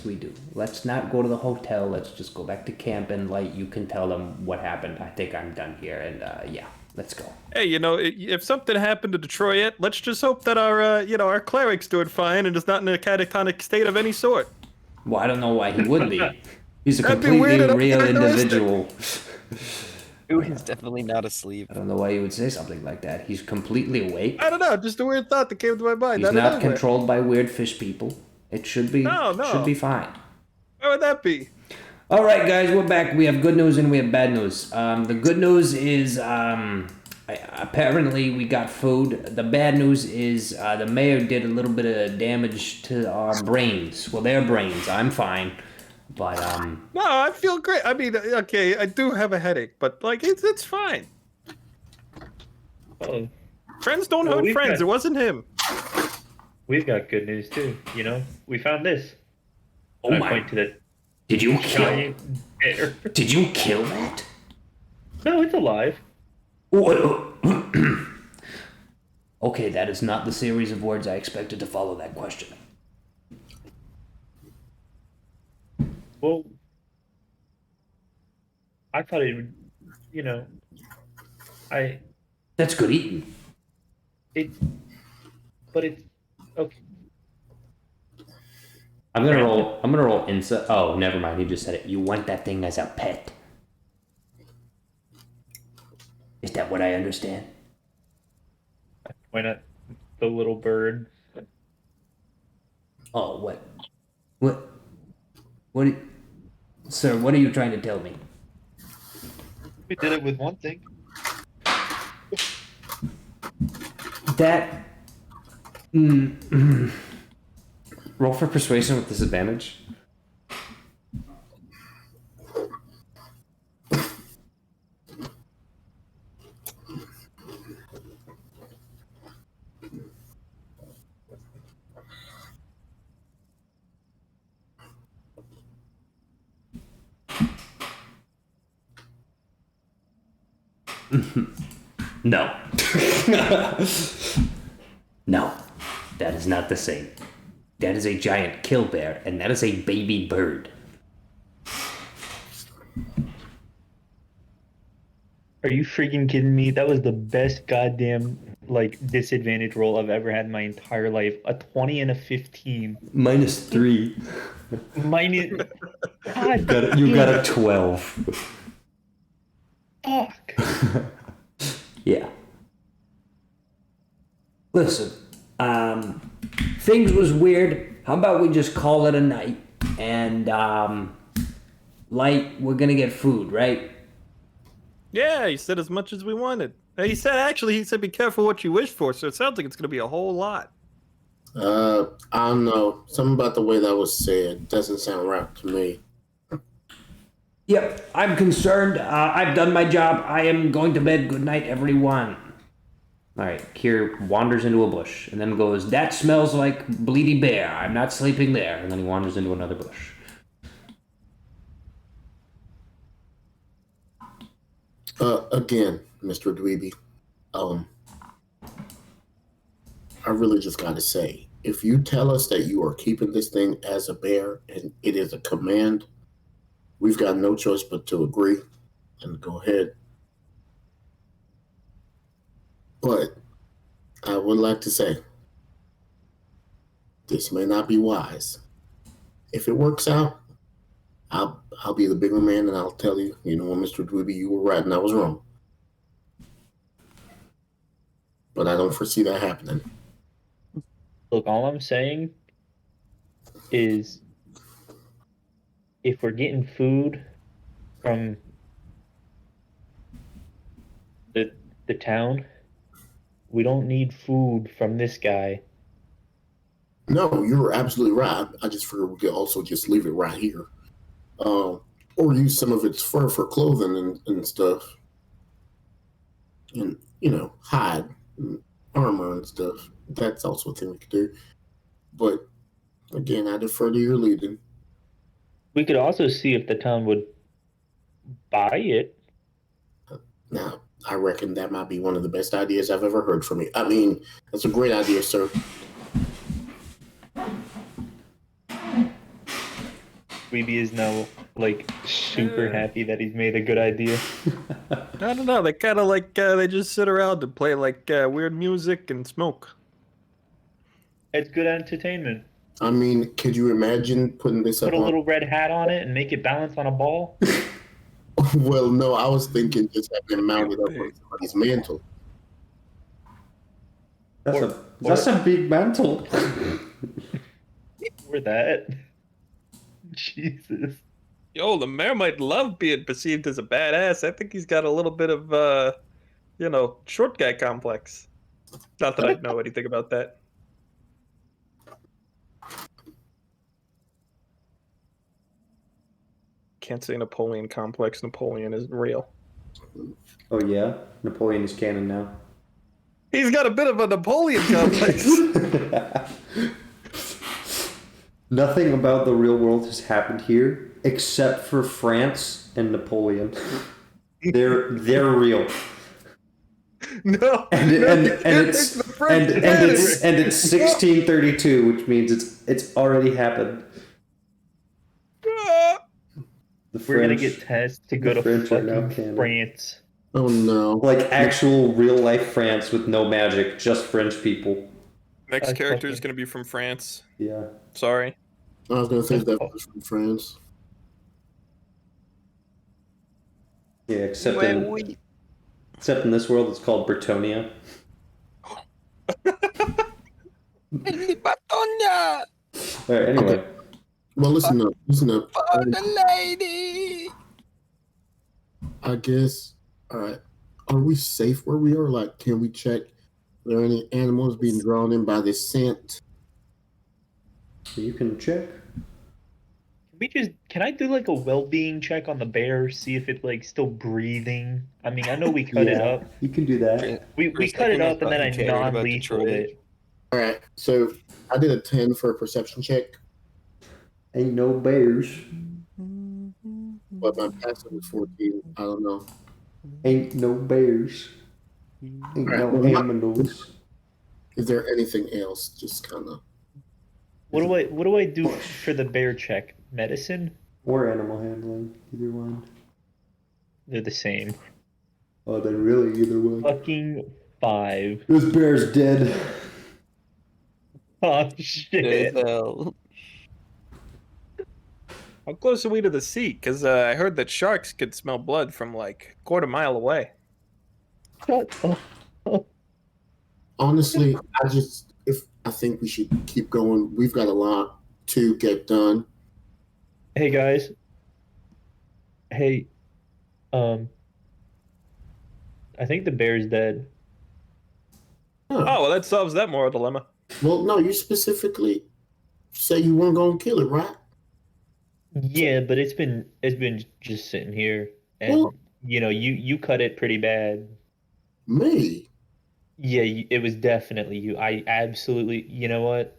we do. Let's not go to the hotel. Let's just go back to camp and you can tell them what happened. I think I'm done here. And yeah, let's go. Hey, you know, if something happened to Detroit, let's just hope that our cleric's doing fine and is not in a catatonic state of any sort. Well, I don't know why he would be. He's a That'd be completely weird and real uncharacteristic. individual. He's definitely not asleep. I don't know why you would say something like that. He's completely awake. I don't know, just a weird thought that came to my mind. He's out of not nowhere. controlled by weird fish people. It should be No. should be fine. How would that be? All right, guys, we're back. We have good news and we have bad news. The good news is apparently we got food. The bad news is the mayor did a little bit of damage to our brains. Well, their brains. I'm fine, but No, I feel great. I mean, okay, I do have a headache, but like it's fine. Oh, Friends don't Well, hurt we've friends. got- It wasn't him. we've got good news too. You know, we found this. oh I my! point to the Did you kill? giant bear. Did you kill that? No, it's alive. Okay, that is not the series of words I expected to follow that question. Well, I thought it would. You know, That's good eating. but it's okay. I'm gonna roll insight. Oh, never mind. He just said it. You want that thing as a pet? Is that what I understand? Why not the little bird? Oh, what? Sir, what are you trying to tell me? We did it with one thing. That. Roll for persuasion with disadvantage. No. No. That is not the same. That is a giant kill bear, and that is a baby bird. Are you freaking kidding me? That was the best goddamn disadvantage roll I've ever had in my entire life. A 20 and a 15. -3. Minus. God You got damn a 12. fuck. Yeah. Listen, things was weird. How about we just call it a night? And, Light, we're gonna get food, right? Yeah, he said as much as we wanted. He said be careful what you wish for, so it sounds like it's gonna be a whole lot. I don't know. Something about the way that was said doesn't sound right to me. Yep, I'm concerned. I've done my job. I am going to bed. Good night, everyone. All right. Kier wanders into a bush and then goes, That smells like bleedy bear. I'm not sleeping there. and then he wanders into another bush. Again, Mr. Dweeby, I really just gotta say, if you tell us that you are keeping this thing as a bear and it is a command, we've got no choice but to agree and go ahead. But I would like to say, this may not be wise. If it works out, I'll be the bigger man and I'll tell you, you know what, Mr. Dweeby, you were right and I was wrong. But I don't foresee that happening. Look, all I'm saying is if we're getting food from the town, we don't need food from this guy. No, you're absolutely right. I just figured we could also just leave it right here. Or use some of its fur for clothing and stuff. And, you know, hide and armor and stuff. That's also a thing we could do. But, again, I defer to your leading. We could also see if the town would buy it. Now, I reckon that might be one of the best ideas I've ever heard from you. I mean, that's a great idea, sir. Weeby is now super happy that he's made a good idea. I don't know. They kind of they just sit around and play weird music and smoke. It's good entertainment. I mean, could you imagine putting this Put up a on... little red hat on it and make it balance on a ball. Well, no, I was thinking just having it mounted up on somebody's mantle. That's a big mantle. Or that. Jesus. Yo, the mayor might love being perceived as a badass. I think he's got a little bit of, short guy complex. Not that I know anything about that. Can't say Napoleon complex. Napoleon isn't real. Oh yeah, Napoleon is canon now. He's got a bit of a Napoleon complex. Nothing about the real world has happened here except for France and Napoleon. They're real. No, And it's 1632, which means it's already happened. The We're gonna French- get Tess to go to French are now fucking canon. France. Oh no. Like actual real life France with no magic, just French people. Next I character is fucking- going to be from France. Yeah. Sorry. I was gonna say that was from France. Yeah, except in this world it's called Bretonia. Alright, anyway. Well, listen up. lady. I guess. All right. Are we safe where we are? Like, can we check? Are there any animals being drawn in by this scent? You can check. Can I do like a well-being check on the bear, see if it's like still breathing? I mean, I know we cut it up. You can do that. We For a cut it second, I up and then I thought you cared about non-lethal Detroit. it. All right. So I did a 10 for a perception check, Ain't no bears. but my passive was 14. I don't know. Ain't no bears. Ain't Alright, no well, animals. Is there anything else? Just kind of. What do I do for the bear check? Medicine? Or animal handling. Either one. They're the same. Oh, they're really either one. Fucking 5. This bear's dead. Oh shit. Hell. How close are we to the sea? Because I heard that sharks could smell blood from like a quarter mile away. Shut up. Honestly, I think we should keep going. We've got a lot to get done. Hey guys. Hey. I think the bear's dead. Oh, well, that solves that moral dilemma. Well, no, you specifically say you weren't gonna kill it, right? Yeah, but it's been just sitting here, and Well- you cut it pretty bad. Me? Yeah, it was definitely you. I absolutely. You know what?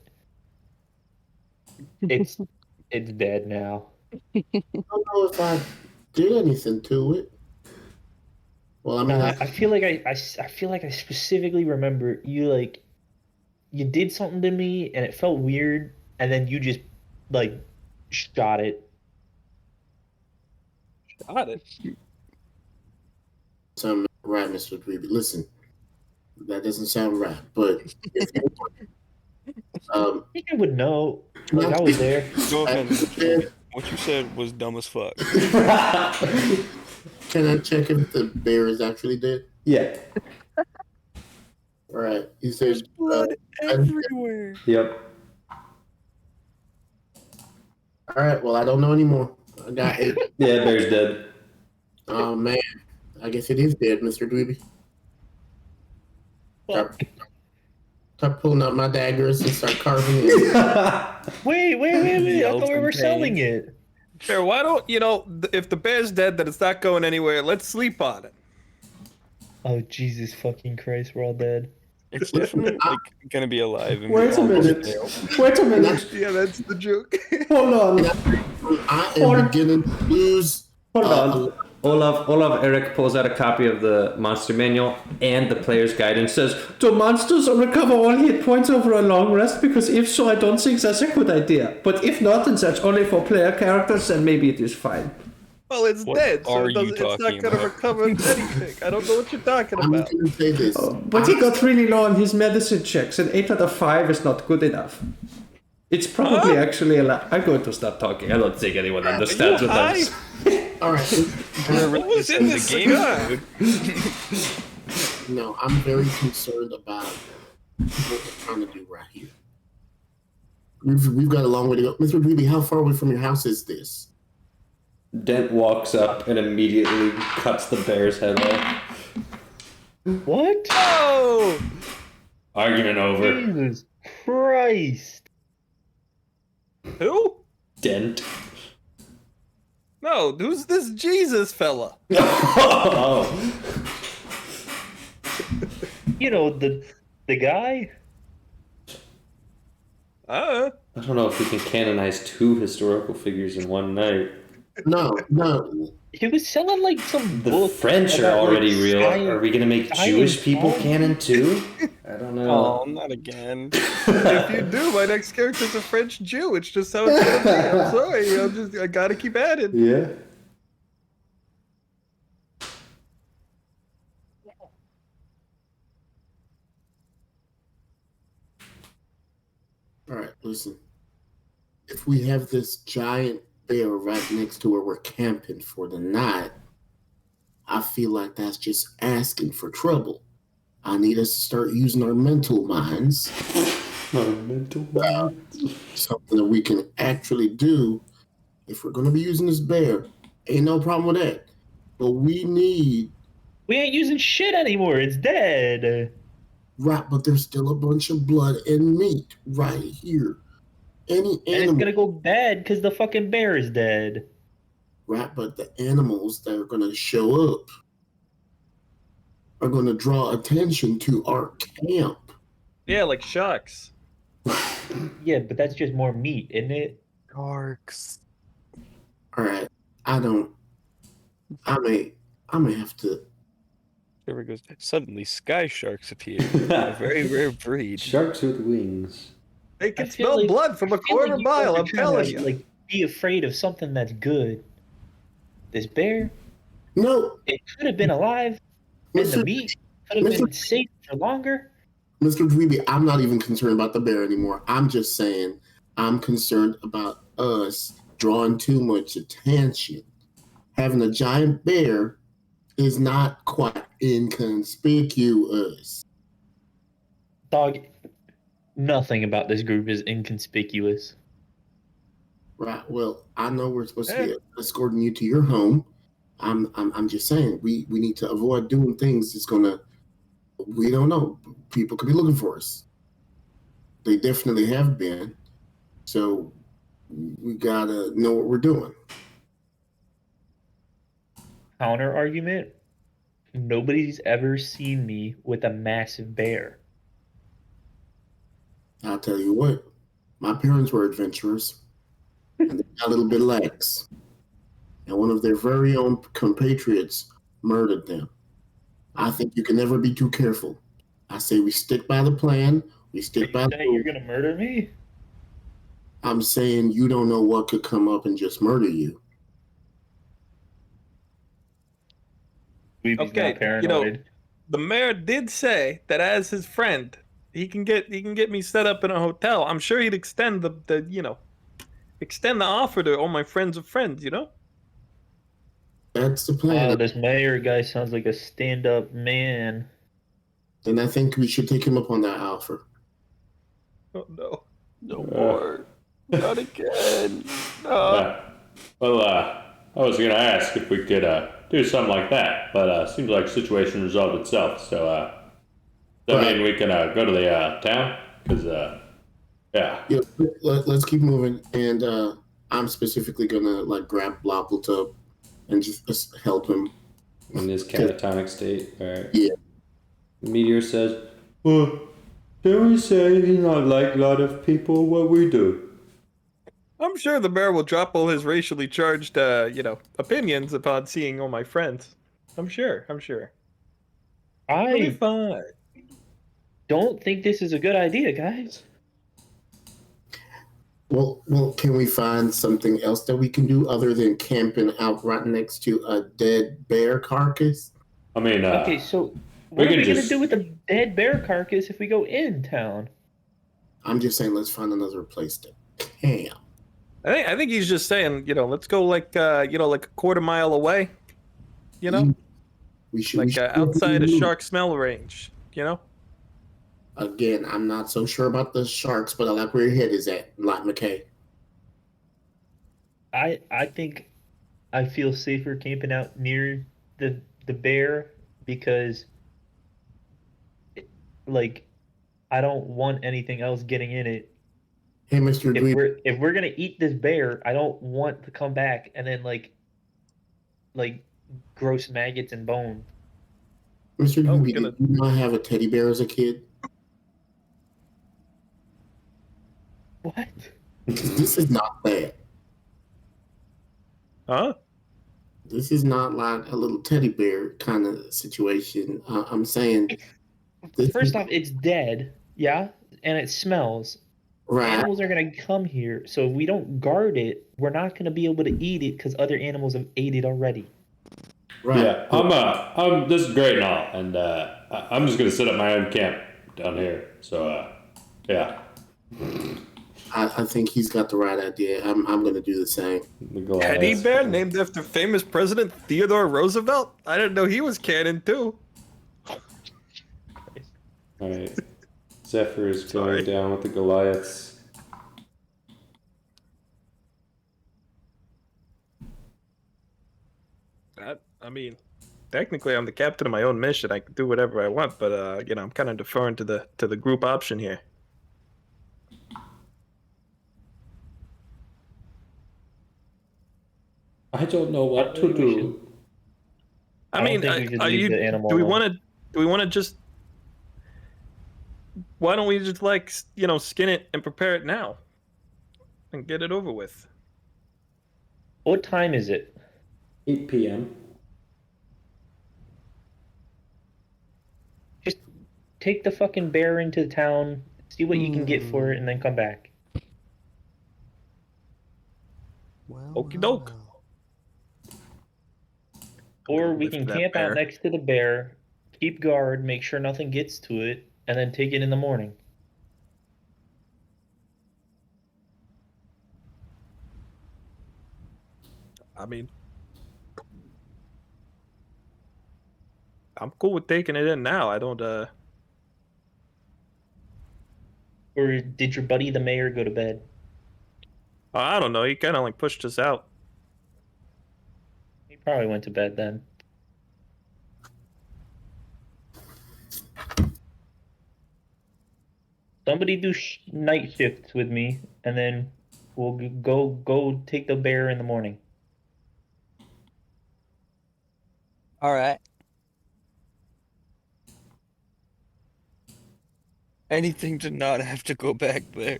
It's dead now. I don't know if I did anything to it. Well, I mean, I feel like I feel like I specifically remember you did something to me and it felt weird, and then you just like shot it. Got it. sound right, Mr. Dweeby. Listen, that doesn't sound right, but if you, I think I would know. Like I was there. Go ahead. What you said was dumb as fuck. can I check if the bear is actually dead? Yeah. All right. He says, Blood everywhere. Yep. all right, well, I don't know anymore. I got 8. Yeah, bear's dead. Oh, man. I guess it is dead, Mr. Dweeby. Start pulling out my daggers and start carving it. Wait! I Yelled thought we from were pain. selling it. Sure, why don't, if the bear's dead, then it's not going anywhere. Let's sleep on it. Oh Jesus fucking Christ! We're all dead. It's definitely like gonna be alive. And Wait a minute. Wait a minute. Yeah, that's the joke. Hold on. I am beginning to lose. Hold on. Olaf Eric pulls out a copy of the monster manual and the player's guide and says, "Do monsters recover all hit points over a long rest? Because if so, I don't think that's a good idea. But if not, and that's only for player characters, then maybe it is fine." Well, it's What dead, so are it you doesn't, it's not talking going to about? recover anything. I don't know what you're talking I'm about. going to say this. But he got really low on his medicine checks, and 8 out of 5 is not good enough. It's probably actually a lot. I'm going to stop talking. I don't think anyone understands what I'm saying. All right. What was in this cigar? No, I'm very concerned about what we're trying to do right here. We've got a long way to go. Mr. Dweeby, how far away from your house is this? Dent walks up and immediately cuts the bear's head off. What? Oh! Argument over. Jesus Christ. Who? Dent. No, who's this Jesus fella? Oh. You know, the guy? I don't know if we can canonize two historical figures in one night. No. He was selling like some The book French are about, like, already real. science- Are we gonna make Jewish people canon too? I don't know. Oh, not again. If you do, my next character's a French Jew. It's just how it's gonna be. I'm sorry. I gotta keep at it. Yeah. All right, listen. If we have this giant bear right next to where we're camping for the night, I feel like that's just asking for trouble. I need us to start using our mental minds. Something that we can actually do if we're going to be using this bear. Ain't no problem with that. But we ain't using shit anymore. It's dead. right, but there's still a bunch of blood and meat right here. Any And it's animal, gonna go bad because the fucking bear is dead. right? But the animals that are going to show up are going to draw attention to our camp. Yeah, like sharks. Yeah, but that's just more meat, isn't it? Sharks. All right, I may have to. There goes. Suddenly, sky sharks appear. A very rare breed. Sharks with wings. They can I feel smell like- blood from a I feel quarter like you guys mile. are I'm trying telling to, you. Like, be afraid of something that's good. This bear, No, it could have been alive, and the Mr. meat could have been safe for longer. Mr. Dweeby, I'm not even concerned about the bear anymore. I'm just saying I'm concerned about us drawing too much attention. Having a giant bear is not quite inconspicuous. Dog, nothing about this group is inconspicuous. Right. Well, I know we're supposed to be escorting you to your home. I'm just saying we need to avoid doing things that's gonna. We don't know. People could be looking for us. They definitely have been. So we gotta know what we're doing. Counter argument: nobody's ever seen me with a massive bear. I'll tell you what. My parents were adventurers, and they got a little bit lax. And one of their very own compatriots murdered them. I think you can never be too careful. I say we stick by the plan. We stick by the. You're gonna murder me? I'm saying you don't know what could come up and just murder you. We'd be Okay, not paranoid. The mayor did say that as his friend, he can get me set up in a hotel. I'm sure he'd extend the extend the offer to all my friends of friends. That's the plan. This mayor guy sounds like a stand-up man. Then I think we should take him up on that offer. Oh no. No more. Not again. Well, I was gonna ask if we could do something like that, but seems like the situation resolved itself. So, does that mean we can go to the town? Because, yeah. Yeah, let's keep moving. And I'm specifically gonna grab Bloppletub and just help him. In this catatonic state, alright. Yeah. Meteor says, well, can we say he's not like a lot of people what we do? I'm sure the mayor will drop all his racially charged, opinions upon seeing all my friends. I'm sure. It'll be I fine. don't think this is a good idea, guys. Well, can we find something else that we can do other than camping out right next to a dead bear carcass? I mean, Okay, so what are can we gonna just- do with the dead bear carcass if we go in town? I'm just saying, let's find another place to camp. I think he's just saying, let's go like a quarter mile away. We should Outside a shark smell range. Again, I'm not so sure about the sharks, but I like where your head is at, like McKay. I think I feel safer camping out near the bear because like I don't want anything else getting in it. Hey, Mr. Dweeb. If we're gonna eat this bear, I don't want to come back and then like gross maggots and bone. Mr. Oh, Dweeby, we're gonna- did you not have a teddy bear as a kid? What? This is not that. Huh? This is not like a little teddy bear kind of situation. I'm saying, this First is, off, it's dead, yeah, and it smells. right, Animals are gonna come here, so if we don't guard it, we're not gonna be able to eat it because other animals have ate it already. right. Yeah, this is great and all, and I'm just gonna set up my own camp down here. So, yeah. I think he's got the right idea. I'm going to do the same. The Goliaths. Teddy bear named after famous President Theodore Roosevelt? I didn't know he was canon too. All right. Zephyr is going Sorry. down with the Goliaths. I mean, technically I'm the captain of my own mission. I can do whatever I want, but I'm kind of deferring to the group option here. I don't know what to think we do. I don't think we should leave the animal do we alone. want to just? Why don't we just skin it and prepare it now, and get it over with? What time is it? 8 p.m. Just take the fucking bear into town, see what you can get for it, and then come back. Okie doke. Or we Lift can that camp bear. out next to the bear, keep guard, make sure nothing gets to it, and then take it in the morning. I mean, I'm cool with taking it in now. I don't. Or did your buddy the mayor go to bed? I don't know. He kind of pushed us out. He probably went to bed then. Somebody do night shifts with me, and then we'll go take the bear in the morning. All right. Anything to not have to go back there.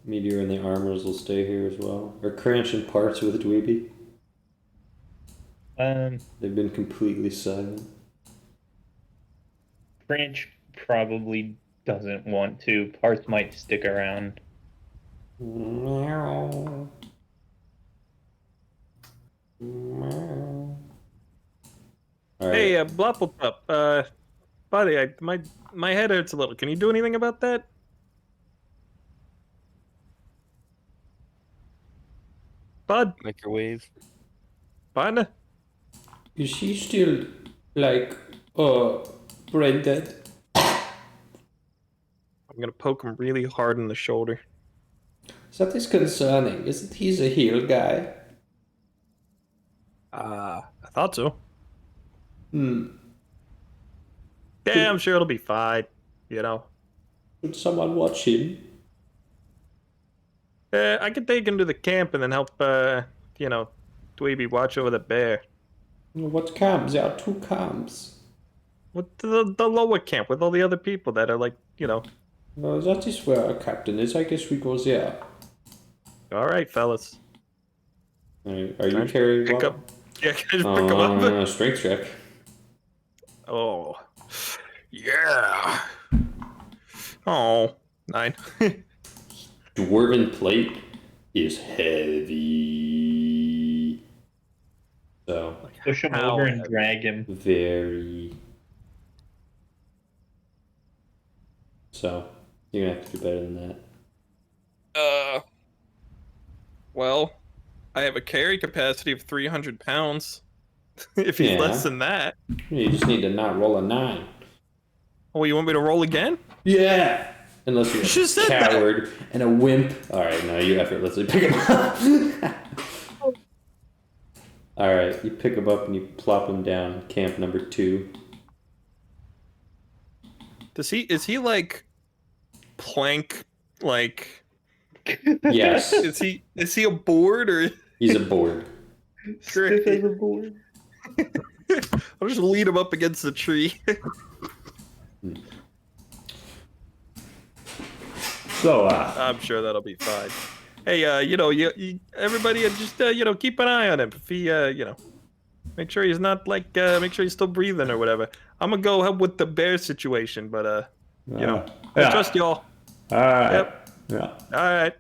Meteor and the armors will stay here as well. Are Cranch and Parts with Dweeby? They've been completely silent. Branch probably doesn't want to. Parts might stick around. Meow. Meow. All right. Hey, Blopplepup. Buddy, my head hurts a little. Can you do anything about that? Bud, Microwave. bud. Is she still brain dead? I'm gonna poke him really hard in the shoulder. That is concerning. Isn't he a heal guy? I thought so. Hmm. Yeah, I'm sure it'll be fine. Should someone watch him? I could take him to the camp and then help, Dweeby watch over the bear. What camps? There are 2 camps. With the lower camp with all the other people that are Well, that is where our captain is. I guess we go there. All right, fellas. Are you Can I carrying pick one? up? Yeah, can I just pick him up? Strength check. Oh, yeah. Oh, 9. Dwarven plate is heavy. So, Push him How over and heavy? drag him. very. So, you're gonna have to do better than that. Well, I have a carry capacity of 300 pounds. If he's Yeah. less than that. You just need to not roll a 9. Oh, you want me to roll again? Yeah. Unless you're You should've said a that. coward and a wimp. All right, no, you effortlessly pick him up. All right, you pick him up and you plop him down. Camp number 2. Is he like plank, like, Yes, is he a board or? he's a board. Stiff as a board. I'll just lead him up against the tree. So, I'm sure that'll be fine. Hey, everybody, just keep an eye on him. If he, make sure he's not like, make sure he's still breathing or whatever. I'm gonna go help with the bear situation, but I yeah. trust y'all. All right. Yep. Yeah. All right.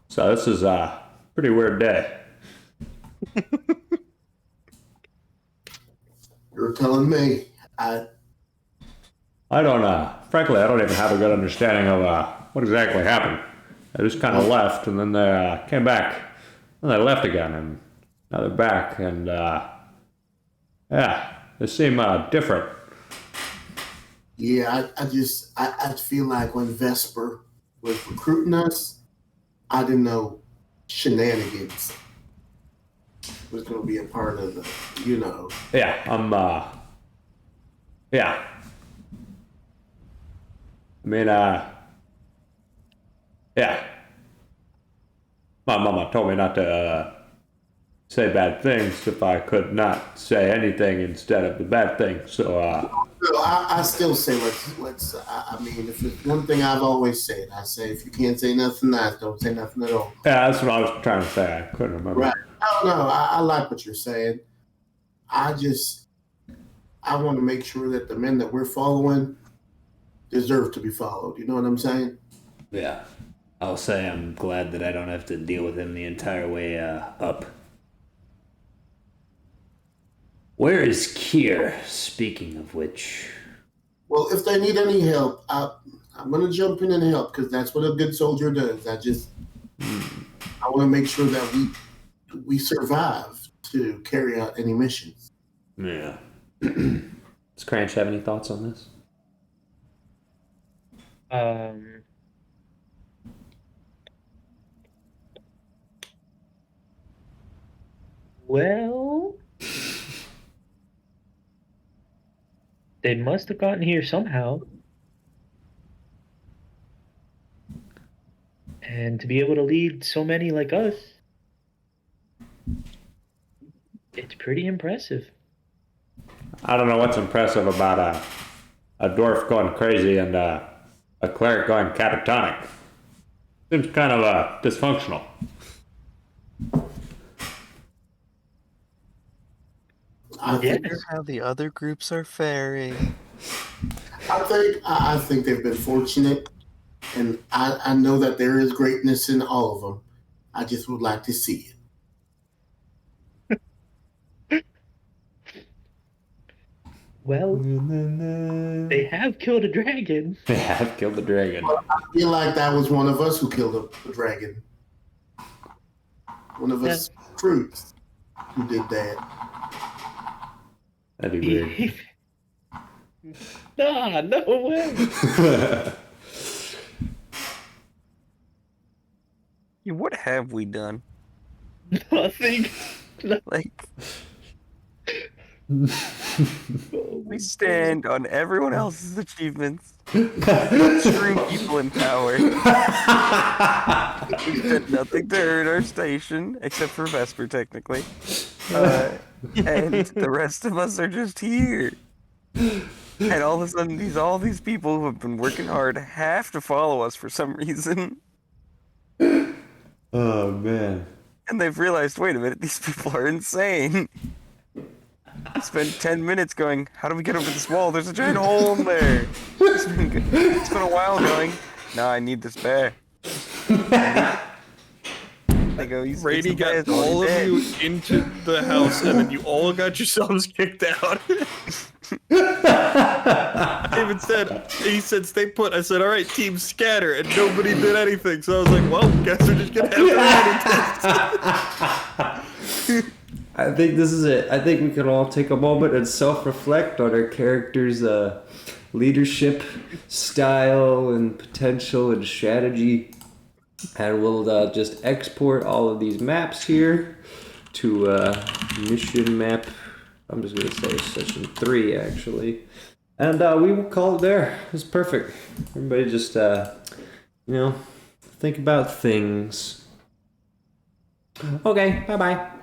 So this is a pretty weird day. You're telling me. I don't, frankly, I don't even have a good understanding of what exactly happened. They just kind of left, and then they came back, and they left again, and now they're back, and yeah, they seem different. Yeah, I feel like when Vesper was recruiting us, I didn't know shenanigans was going to be a part of the, Yeah, yeah. I mean, yeah. My mama told me not to say bad things if I could not say anything instead of the bad thing. So, I still say let's. I mean, if it's one thing I've always said, I say if you can't say nothing nice, don't say nothing at all. yeah, that's what I was trying to say. I couldn't remember. Right? No, I like what you're saying. I want to make sure that the men that we're following deserve to be followed. You know what I'm saying? Yeah. I'll say I'm glad that I don't have to deal with him the entire way up. Where is Kier, speaking of which? Well, if they need any help, I'm going to jump in and help because that's what a good soldier does. I want to make sure that we survive to carry out any missions. Yeah. Does Cranch have any thoughts on this? Well, they must have gotten here somehow. And to be able to lead so many like us, it's pretty impressive. I don't know what's impressive about a dwarf going crazy and a cleric going catatonic. Seems kind of dysfunctional. I think How the other groups are faring. I think they've been fortunate, and I know that there is greatness in all of them. I just would like to see it. Well, they have killed a dragon. They have killed the dragon. I feel like that was one of us who killed a dragon. One of us troops who did that. That'd be weird. Nah, no way. Yeah, what have we done? Nothing. Like, we stand on everyone else's achievements. Screw people in power. We've done nothing to hurt our station, except for Vesper, technically. And the rest of us are just here. And all of a sudden, all these people who have been working hard have to follow us for some reason. Oh, man. And they've realized, wait a minute, these people are insane. Spent 10 minutes going, how do we get over this wall? There's a giant hole in there. It's been a while going, no, I need this bear. They go, Brady got all of you into the house, and then you all got yourselves kicked out. David said, he said, stay put. I said, all right, team scatter, and nobody did anything. So I was like, well, guess we're just gonna have to run into this. I think this is it. I think we can all take a moment and self-reflect on our characters' leadership style and potential and strategy, and we'll just export all of these maps here to mission map. I'm just gonna say session 3 actually, and we will call it there. It's perfect. Everybody just think about things. Okay, bye bye.